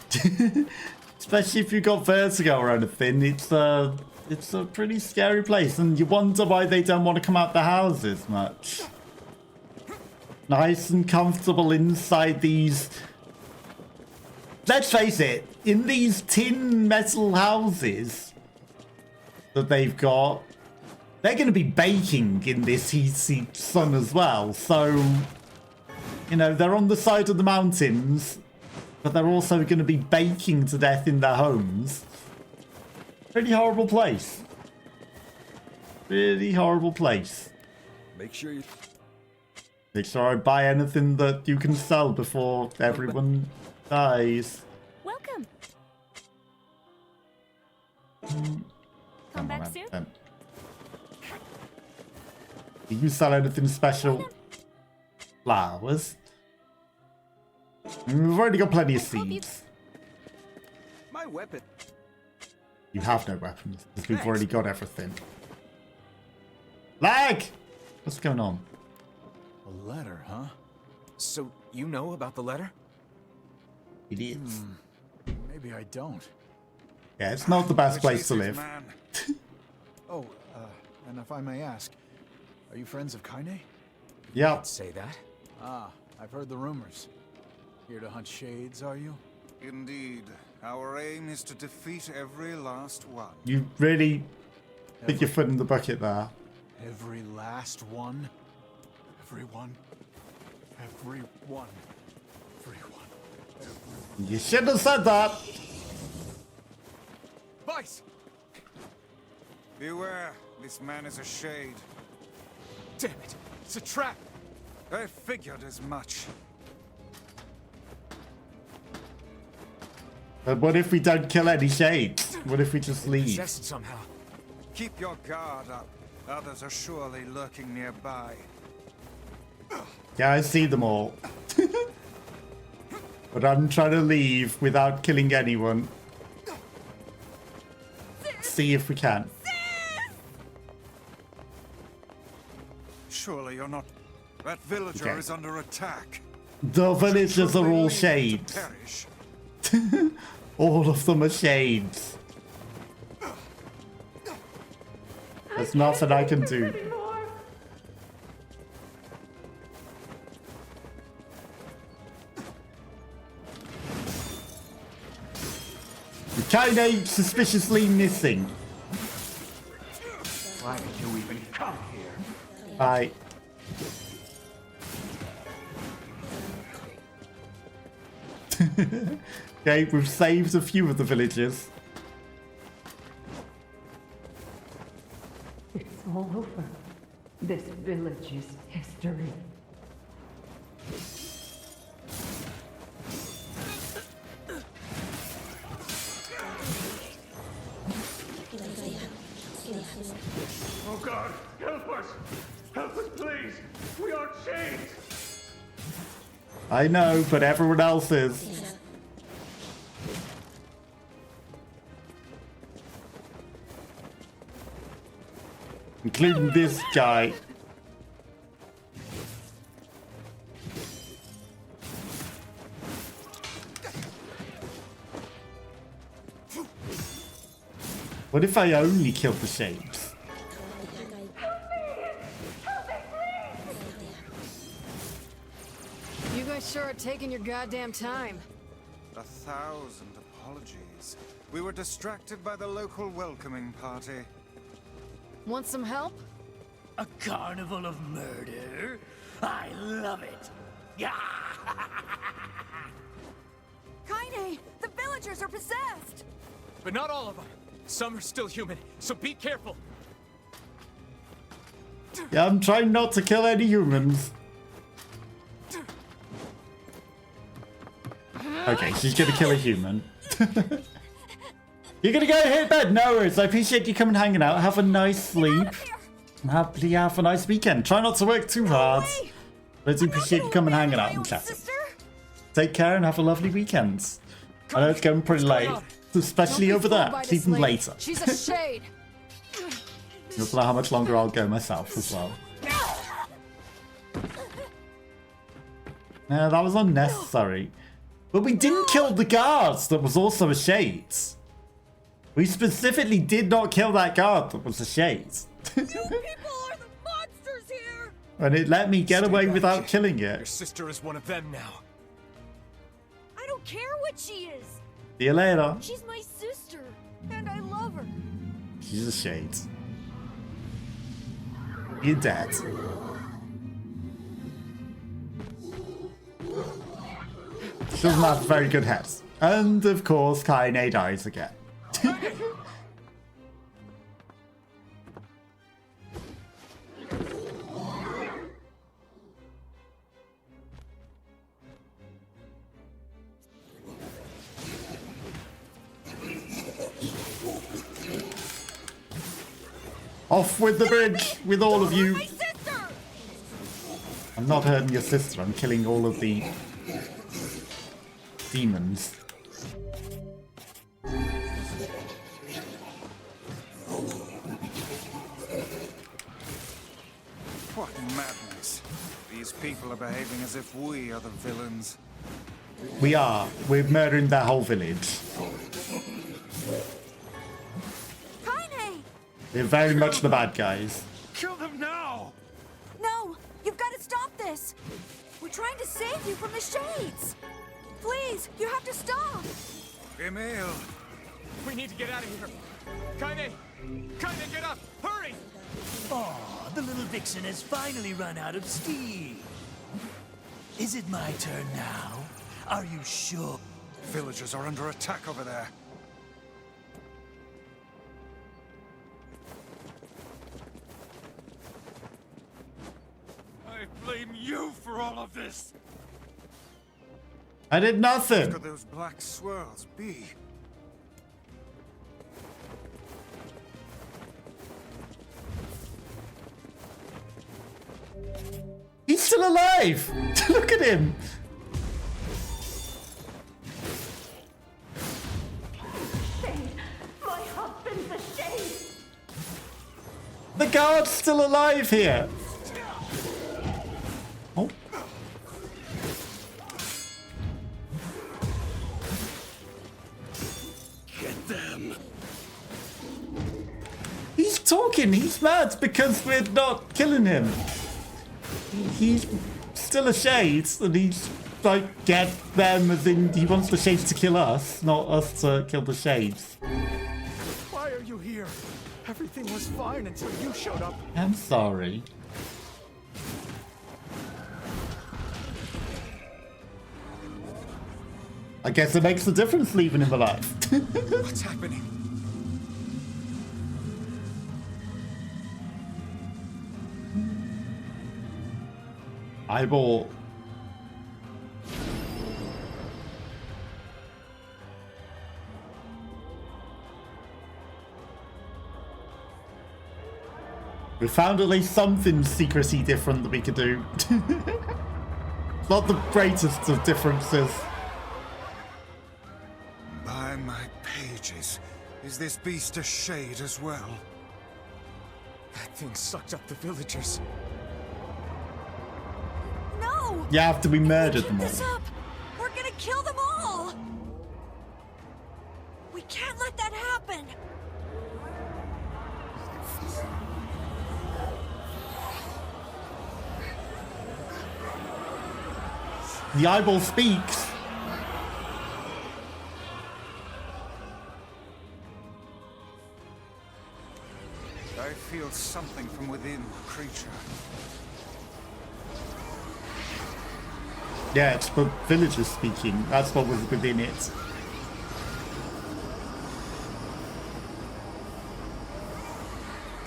Especially if you got vertigo or anything. It's a pretty scary place, and you wonder why they don't want to come out the houses much. Nice and comfortable inside these. Let's face it, in these tin metal houses that they've got, they're going to be baking in this heat sun as well. So, you know, they're on the side of the mountains, but they're also going to be baking to death in their homes. Pretty horrible place. Really horrible place. Make sure I buy anything that you can sell before everyone dies. Welcome. Come back soon. Do you sell anything special? Flowers. We've already got plenty of seeds. My weapon. You have no weapons because we've already got everything. Lag! What's going on? A letter, huh? So, you know about the letter? Idiots. Maybe I don't. Yeah, it's not the best place to live. Oh, and if I may ask, are you friends of Kaine? Yeah. I'd say that. Ah, I've heard the rumors. Here to hunt shades, are you? Indeed. Our aim is to defeat every last one. You really put your foot in the bucket there. Every last one? Everyone? Everyone? Everyone? Everyone? You should have said that. Vice! Beware, this man is a shade. Damn it, it's a trap! I figured as much. But what if we don't kill any shades? What if we just leave? Possessed somehow. Keep your guard up. Others are surely lurking nearby. Yeah, I see them all. But I'm trying to leave without killing anyone. See if we can. Surely you're not. That villager Okay. is under attack. The villagers are all shades. Perish. All of them are shades. There's nothing I can do. Kaine suspiciously missing. Why did you even come here? Bye. Okay, we've saved a few of the villagers. It's all over. This village is history. Oh God, help us! Help us, please! We are chained! I know, but everyone else is. Including this guy. What if I only killed the shades? You guys sure are taking your goddamn time. 1,000 apologies. We were distracted by the local welcoming party. Want some help? A carnival of murder? I love it! Kaine, the villagers are possessed! But not all of them. Some are still human, so be careful. Yeah, I'm trying not to kill any humans. Okay, she's gonna kill a human. You're gonna go hit bed? No worries. I appreciate you coming hanging out. Have a nice sleep. And hopefully have a nice weekend. Try not to work too hard. But I do appreciate you coming hanging out and chatting. Take care and have a lovely weekend. I know it's going pretty late, especially over there. It's even later. She's a shade. You'll know how much longer I'll go myself as well. No, that was unnecessary. But we didn't kill the guards that was also a shade. We specifically did not kill that guard that was a shade. You people are the monsters here! And it let me get away without killing it. Your sister is one of them now. I don't care what she is. See you later. She's my sister, and I love her. She's a shade. You're dead. She doesn't have a very good head. And of course, Kaine dies again. Off with the bridge with all of you. I'm not hurting your sister, I'm killing all of the demons. What madness. These people are behaving as if we are the villains. We are. We're murdering their whole village. They're very much the bad guys. Kill them now! No! You've got to stop this! We're trying to save you from the shades! Please, you have to stop! Emil! We need to get out of here. Kaine! Kaine, get up! Hurry! Oh, the little vixen has finally run out of steam. Is it my turn now? Are you sure? Villagers are under attack over there. I blame you for all of this. I did nothing. What could those black swirls be? He's still alive! Look at him! My husband's a shade! The guard's still alive here! Oh. Get them. He's talking, he's mad because we're not killing him. He's still a shade, and he's like, get them as in he wants the shades to kill us, not us to kill the shades. Why are you here? Everything was fine until you showed up. I'm sorry. I guess it makes a difference leaving him alive. What's happening? Eyeball. We found at least something secrecy different that we could do. Not the greatest of differences. By my pages, is this beast a shade as well? That thing sucked up the villagers. No! Yeah, after we murdered them all. This up! We're gonna kill them all! We can't let that happen! The eyeball speaks. I feel something from within the creature. Yeah, it's the villagers speaking. That's what was within it.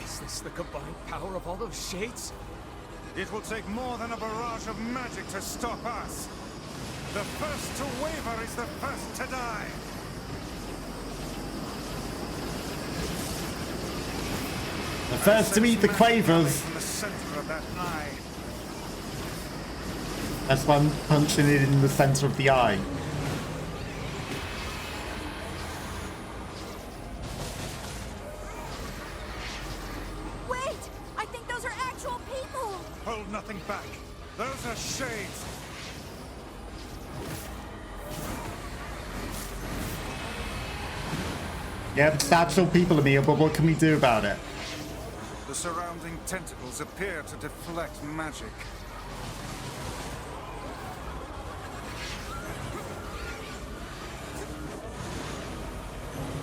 Is this the combined power of all those shades? It will take more than a barrage of magic to stop us. The first to waver is the first to die. The first to meet the quavers. From the center of that eye. That's why I'm punching it in the center of the eye. Wait! I think those are actual people! Hold nothing back. Those are shades. Yeah, but that's all people, Emil, but what can we do about it? The surrounding tentacles appear to deflect magic.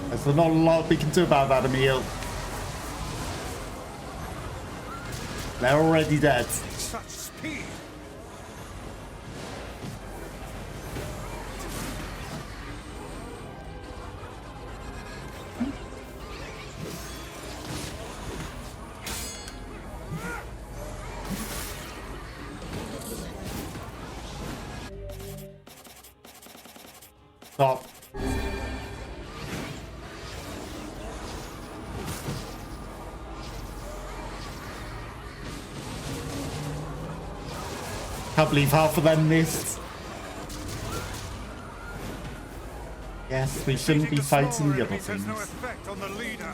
There's not a lot we can do about that, Emil. They're already dead. Such speed! Stop. Can't believe half of them missed. Yes, we shouldn't be fighting the other things. No effect on the leader.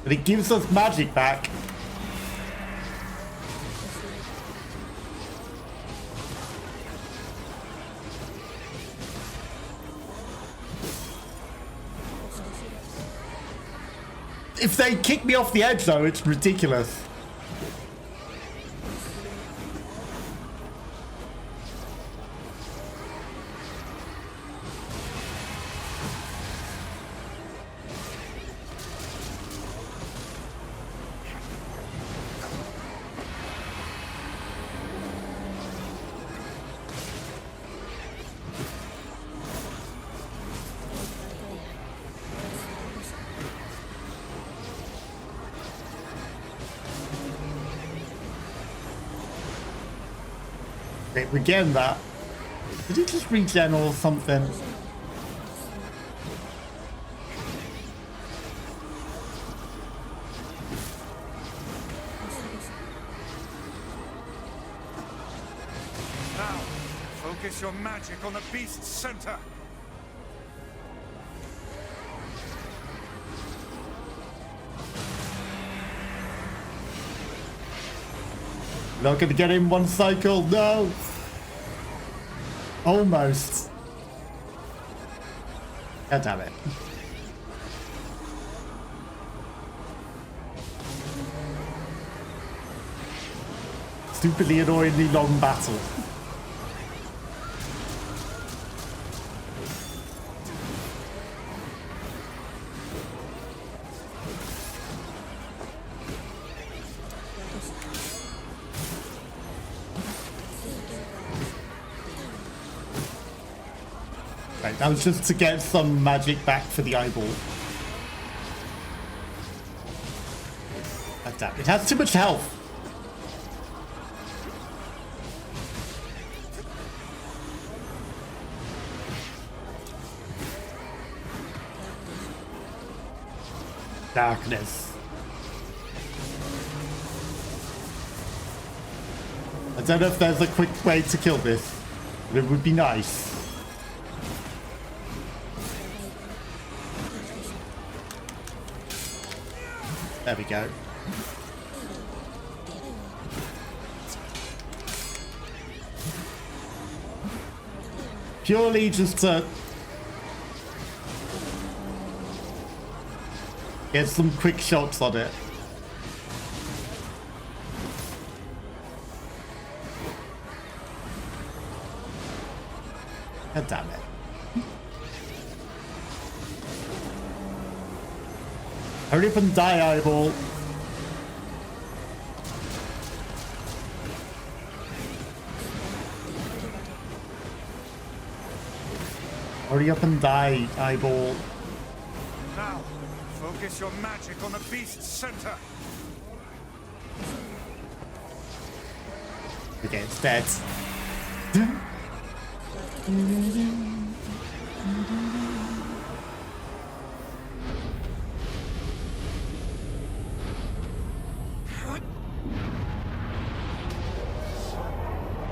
But it gives us magic back. If they kick me off the edge, though, it's ridiculous. Okay, we're getting that. Did he just regen or something? Now, focus your magic on the beast's center. Not gonna get in one cycle, no! Almost. God damn it. Stupidly annoyingly long battle. Right, that was just to get some magic back for the eyeball. God damn, it has too much health. Darkness. I don't know if there's a quick way to kill this, but it would be nice. There we go. Purely just to get some quick shots on it. God damn it. Hurry up and die, eyeball. Hurry up and die, eyeball. Now, focus your magic on the beast's center. Okay, it's dead.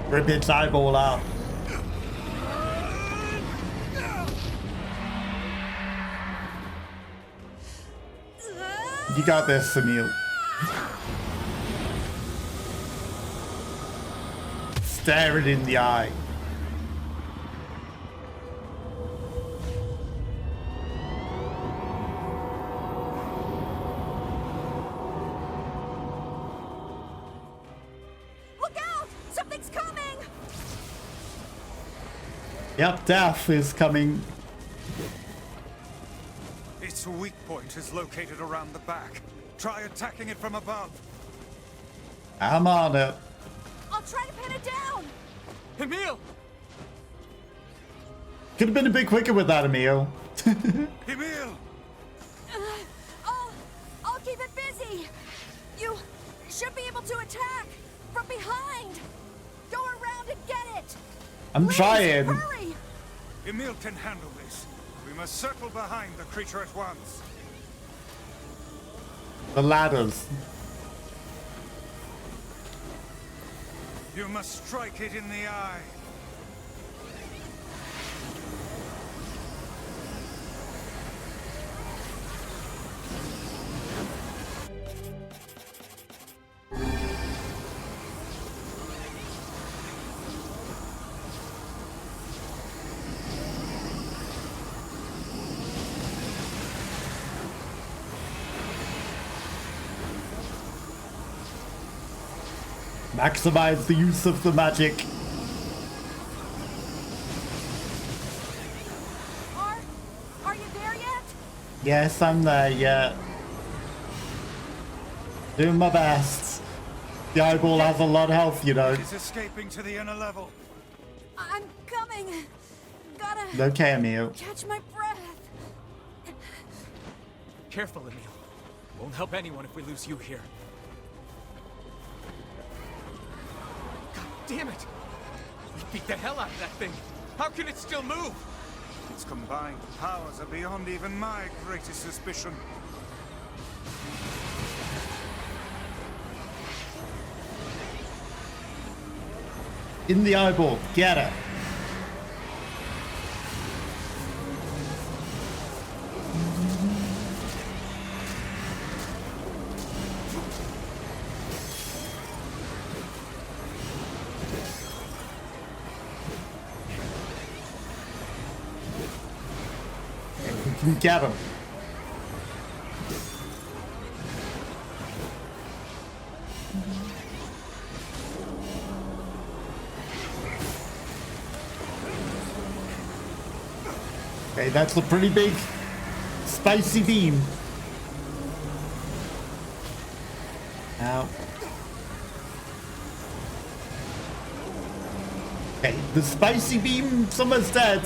Rip its eyeball out. You got this, Emil. Stare it in the eye. Yep, death is coming. Its weak point is located around the back. Try attacking it from above. I'm on it. I'll try to pin it down. Emil! Could have been a bit quicker with that, Emil. Emil! I'll keep it busy. You should be able to attack from behind. Go around and get it. I'm trying. Hurry. Emil can handle this. We must circle behind the creature at once. The ladders. You must strike it in the eye. Maximize the use of the magic. Are you there yet? Yes, I'm there, yeah. Doing my best. The eyeball has a lot of health, you know. It's escaping to the inner level. I'm coming. Gotta Okay, Emil. catch my breath. Careful, Emil. Won't help anyone if we lose you here. God damn it! We beat the hell out of that thing. How can it still move? Its combined powers are beyond even my greatest suspicion. In the eyeball. Get it. We can get him. Okay, that's a pretty big spicy beam. Now. Okay, the spicy beam, someone's dead.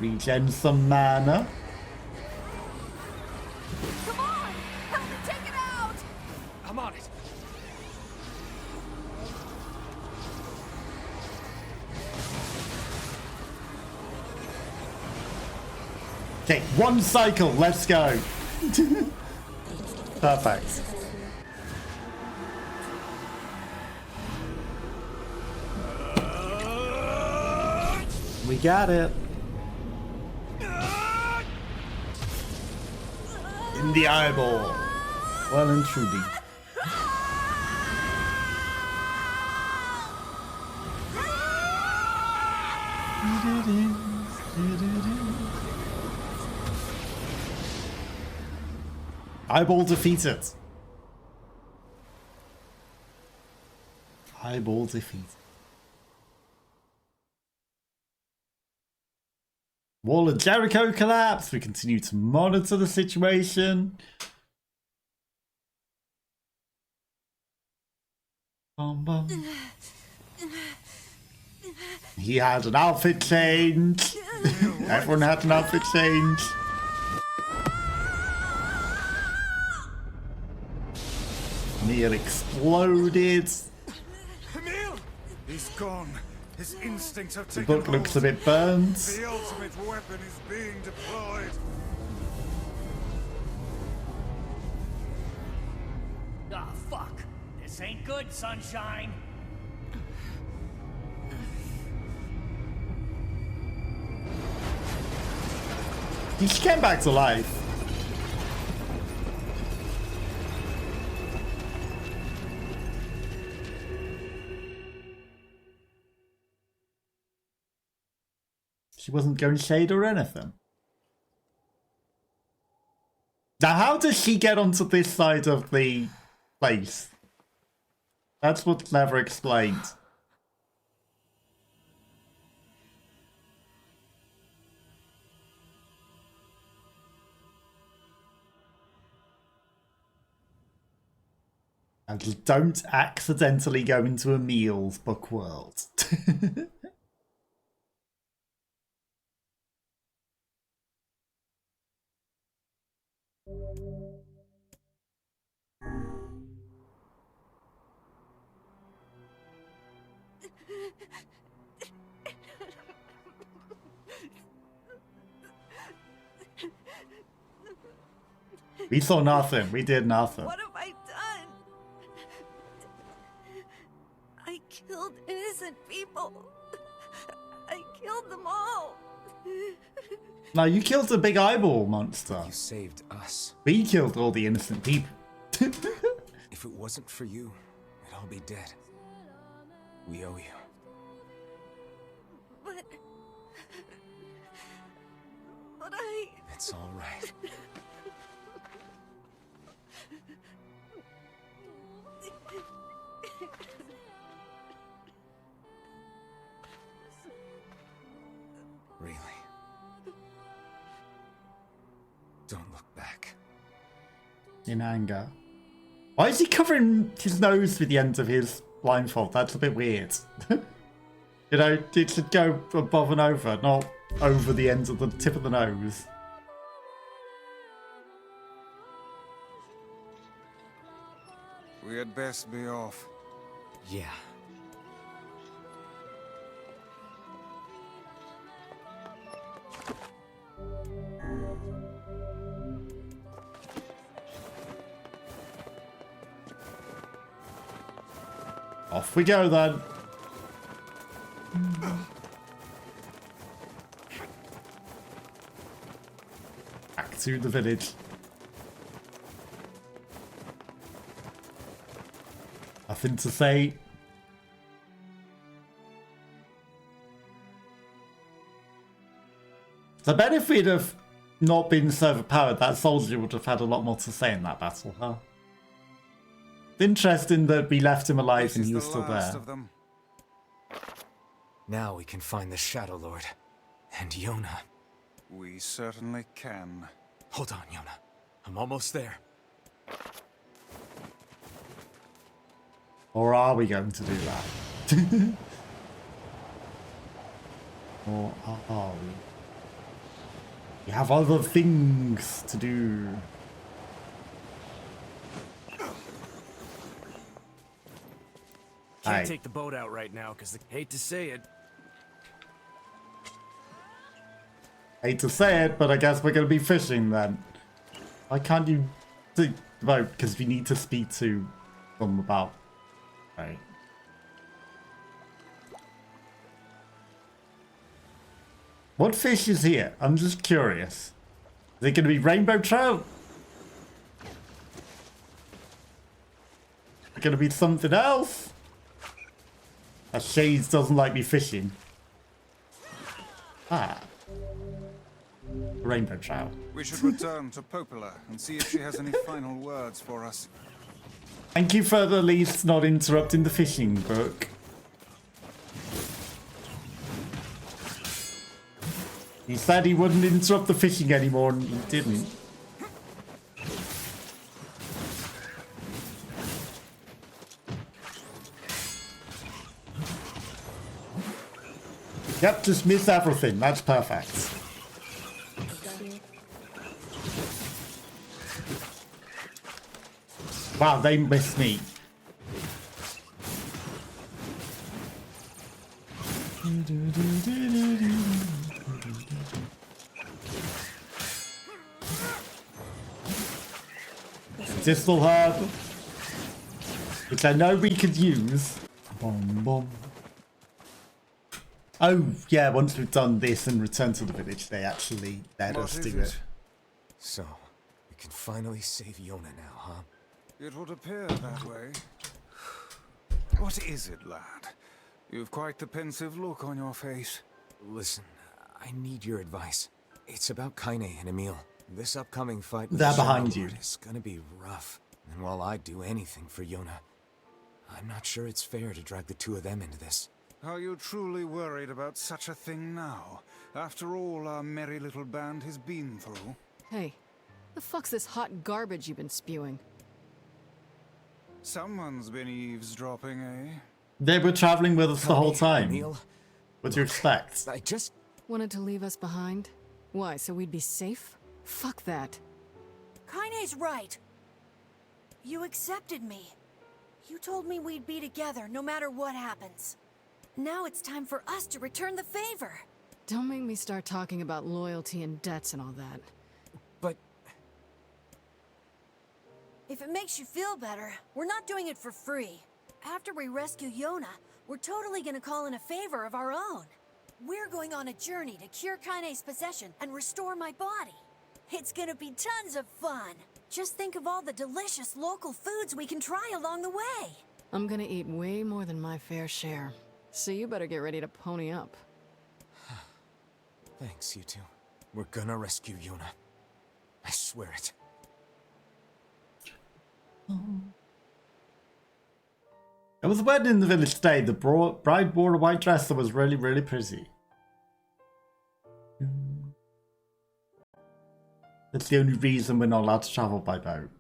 Regen some mana. Come on! Help me take it out! I'm on it. Okay, one cycle, let's go. Perfect. We got it. In the eyeball. Well and truly. Eyeball defeated. Eyeball defeated. Wall of Jericho collapsed. We continue to monitor the situation. Bum, bum. He had an outfit change. Everyone had an outfit change. NieR exploded. Emil! He's gone. His instincts have The taken book looks a hold. bit burnt. The ultimate weapon is being deployed. Ah, fuck. This ain't good, sunshine. He came back to life. She wasn't going shade or anything. Now, how does she get onto this side of the place? That's what's never explained. And just don't accidentally go into Emil's book world. We saw nothing. We did nothing. What have I done? I killed innocent people. I killed them all. No, you killed the big eyeball monster. You saved us. We killed all the innocent people. If it wasn't for you, we'd all be dead. We owe you. But I... It's all right. Really? Don't look back. In anger. Why is he covering his nose with the ends of his blindfold? That's a bit weird. You know, it should go above and over, not over the ends of the tip of the nose. We had best be off. Yeah. Off we go then. Back to the village. Nothing to say. The benefit of not being so overpowered, that soldier would have had a lot more to say in that battle, huh? Interesting that we left him alive and he was still there. Now we can find the Shadow Lord. And Yona. We certainly can. Hold on, Yona. I'm almost there. Or are we going to do that? Or are we? We have other things to do. Can't take the boat out right now, because I hate to say it. Hate to say it, but I guess we're going to be fishing then. Why can't you take the boat? Because we need to speak to them about... Right. What fish is here? I'm just curious. Is it going to be rainbow trout? Is it going to be something else? Shades doesn't like me fishing. Ah. Rainbow trout. We should return to Popola and see if she has any final words for us. Thank you for at least not interrupting the fishing book. He said he wouldn't interrupt the fishing anymore and he didn't. Yep, just miss everything. That's perfect. Wow, they missed me. Distal herb, which I know we could use. Boom, boom. Oh, yeah, once we've done this and returned to the village, they actually let us do it. So, we can finally save Yona now, huh? It would appear that way. What is it, lad? You've quite the pensive look on your face. Listen, I need your advice. It's about Kaine and Emil. This upcoming fight with They're the behind Shadow you. Lord is gonna be rough. And while I'd do anything for Yona, I'm not sure it's fair to drag the two of them into this. Are you truly worried about such a thing now? After all our merry little band has been through? Hey, the fuck's this hot garbage you've been spewing? Someone's been eavesdropping, eh? They were traveling with us the whole time. Neil, What do you expect? I just... Wanted to leave us behind? Why, so we'd be safe? Fuck that. Kaine's right. You accepted me. You told me we'd be together no matter what happens. Now it's time for us to return the favor. Don't make me start talking about loyalty and debts and all that. But... If it makes you feel better, we're not doing it for free. After we rescue Yona, we're totally gonna call in a favor of our own. We're going on a journey to cure Kaine's possession and restore my body. It's gonna be tons of fun. Just think of all the delicious local foods we can try along the way. I'm gonna eat way more than my fair share. So you better get ready to pony up. Thanks, you two. We're gonna rescue Yona. I swear it. It was a wedding in the village today. The bride wore a white dress that was really, really pretty. That's the only reason we're not allowed to travel by boat.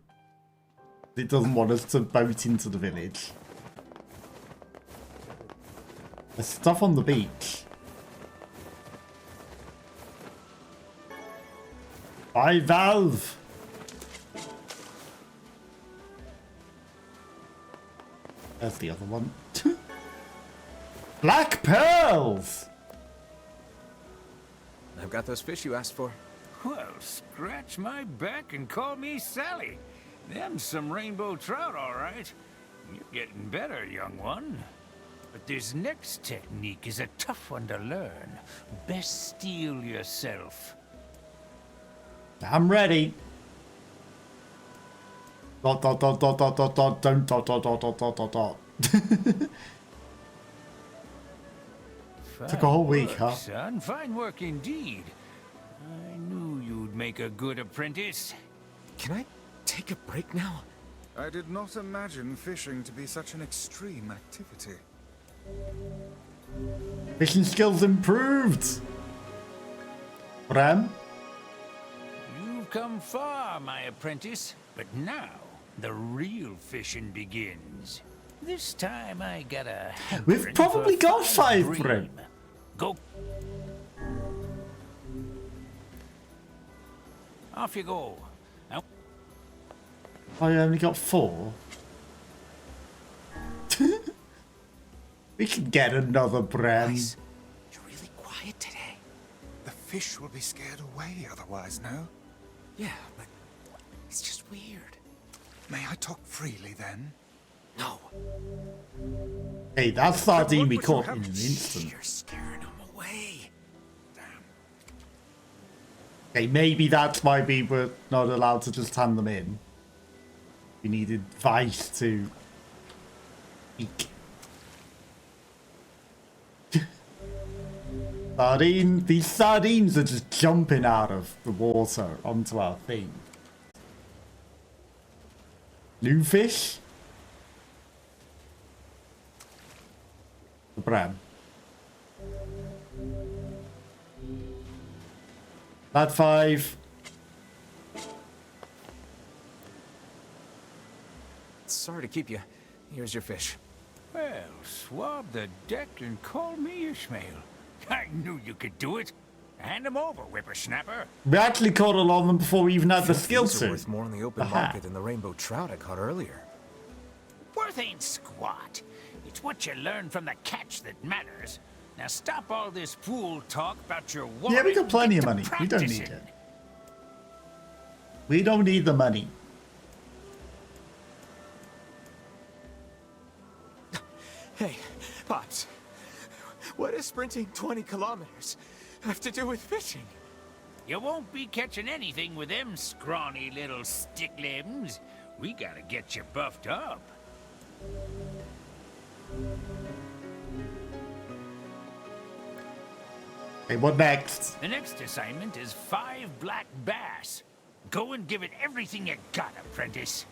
It doesn't want us to boat into the village. There's stuff on the beach. By Valve! There's the other one. Black pearls! I've got those fish you asked for. Well, scratch my back and call me Sally. Them's some rainbow trout, all right. You're getting better, young one. But this next technique is a tough one to learn. Best steel yourself. I'm ready. Dot dot dot dot dot dot dot don't dot dot dot dot dot dot dot. Took a whole week, huh? Son, fine work indeed. I knew you'd make a good apprentice. Can I take a break now? I did not imagine fishing to be such an extreme activity. Fishing skills improved. Bram? You've come far, my apprentice. But now, the real fishing begins. This time I got a We've probably got 5, Bram. Go. Off you go. Now I only got 4. We can get another Bram. You're really quiet today. The fish will be scared away otherwise, no? Yeah, but it's just weird. May I talk freely then? No. Hey, that sardine we caught in an instant. You're scaring them away. Okay, maybe that's why we were not allowed to just hand them in. We needed Vice to eek. These sardines are just jumping out of the water onto our thing. New fish? The Bram. That 5. Sorry to keep you. Here's your fish. Well, swab the deck and call me Ishmael. I knew you could do it. Hand him over, whippersnapper. We actually caught a lot of them before we even had the skill These are to. worth more in the open market than the rainbow trout I caught earlier. Worth ain't squat. It's what you learn from the catch that matters. Now stop all this fool talk about your war. Yeah, we got plenty of money. We don't need it. We don't need the money. Hey, Pops. What does sprinting 20 kilometers have to do with fishing? You won't be catching anything with them scrawny little stick limbs. We gotta get you buffed up. Hey, what next? The next assignment is 5 black bass. Go and give it everything you got, apprentice.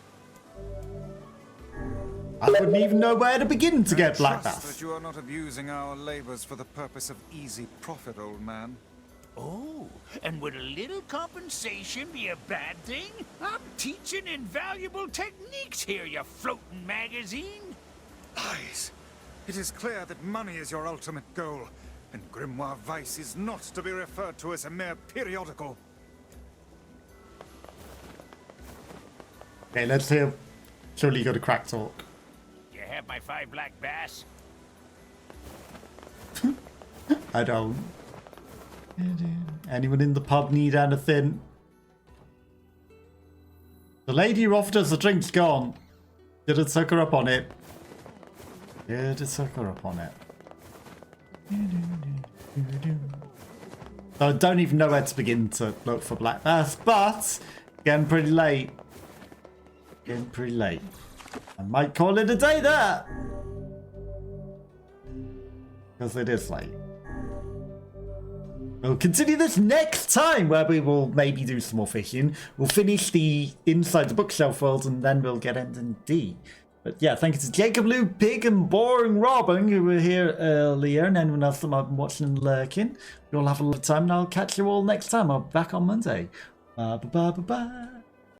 I wouldn't even know where to begin to get black Trust bass. that you are not abusing our labors for the purpose of easy profit, old man. Oh, and would a little compensation be a bad thing? I'm teaching invaluable techniques here, you floating magazine. Lies. It is clear that money is your ultimate goal, and Grimoire Vice is not to be referred to as a mere periodical. Okay, let's hear. Surely you got a crack talk. You have my 5 black bass? I don't. Anyone in the pub need anything? The lady who offered us a drink's gone. Didn't suck her up on it. Didn't suck her up on it. I don't even know where to begin to look for black bass, but getting pretty late. Getting pretty late. I might call it a day there. Because it is late. We'll continue this next time, where we will maybe do some more fishing. We'll finish the Inside the Bookshelf world, and then we'll get D&D. But yeah, thank you to Jacob, Luke, Pig, and Boring Robin, who were here earlier, and anyone else that might be watching and lurking. You all have a lot of time, and I'll catch you all next time. I'll be back on Monday. Bye.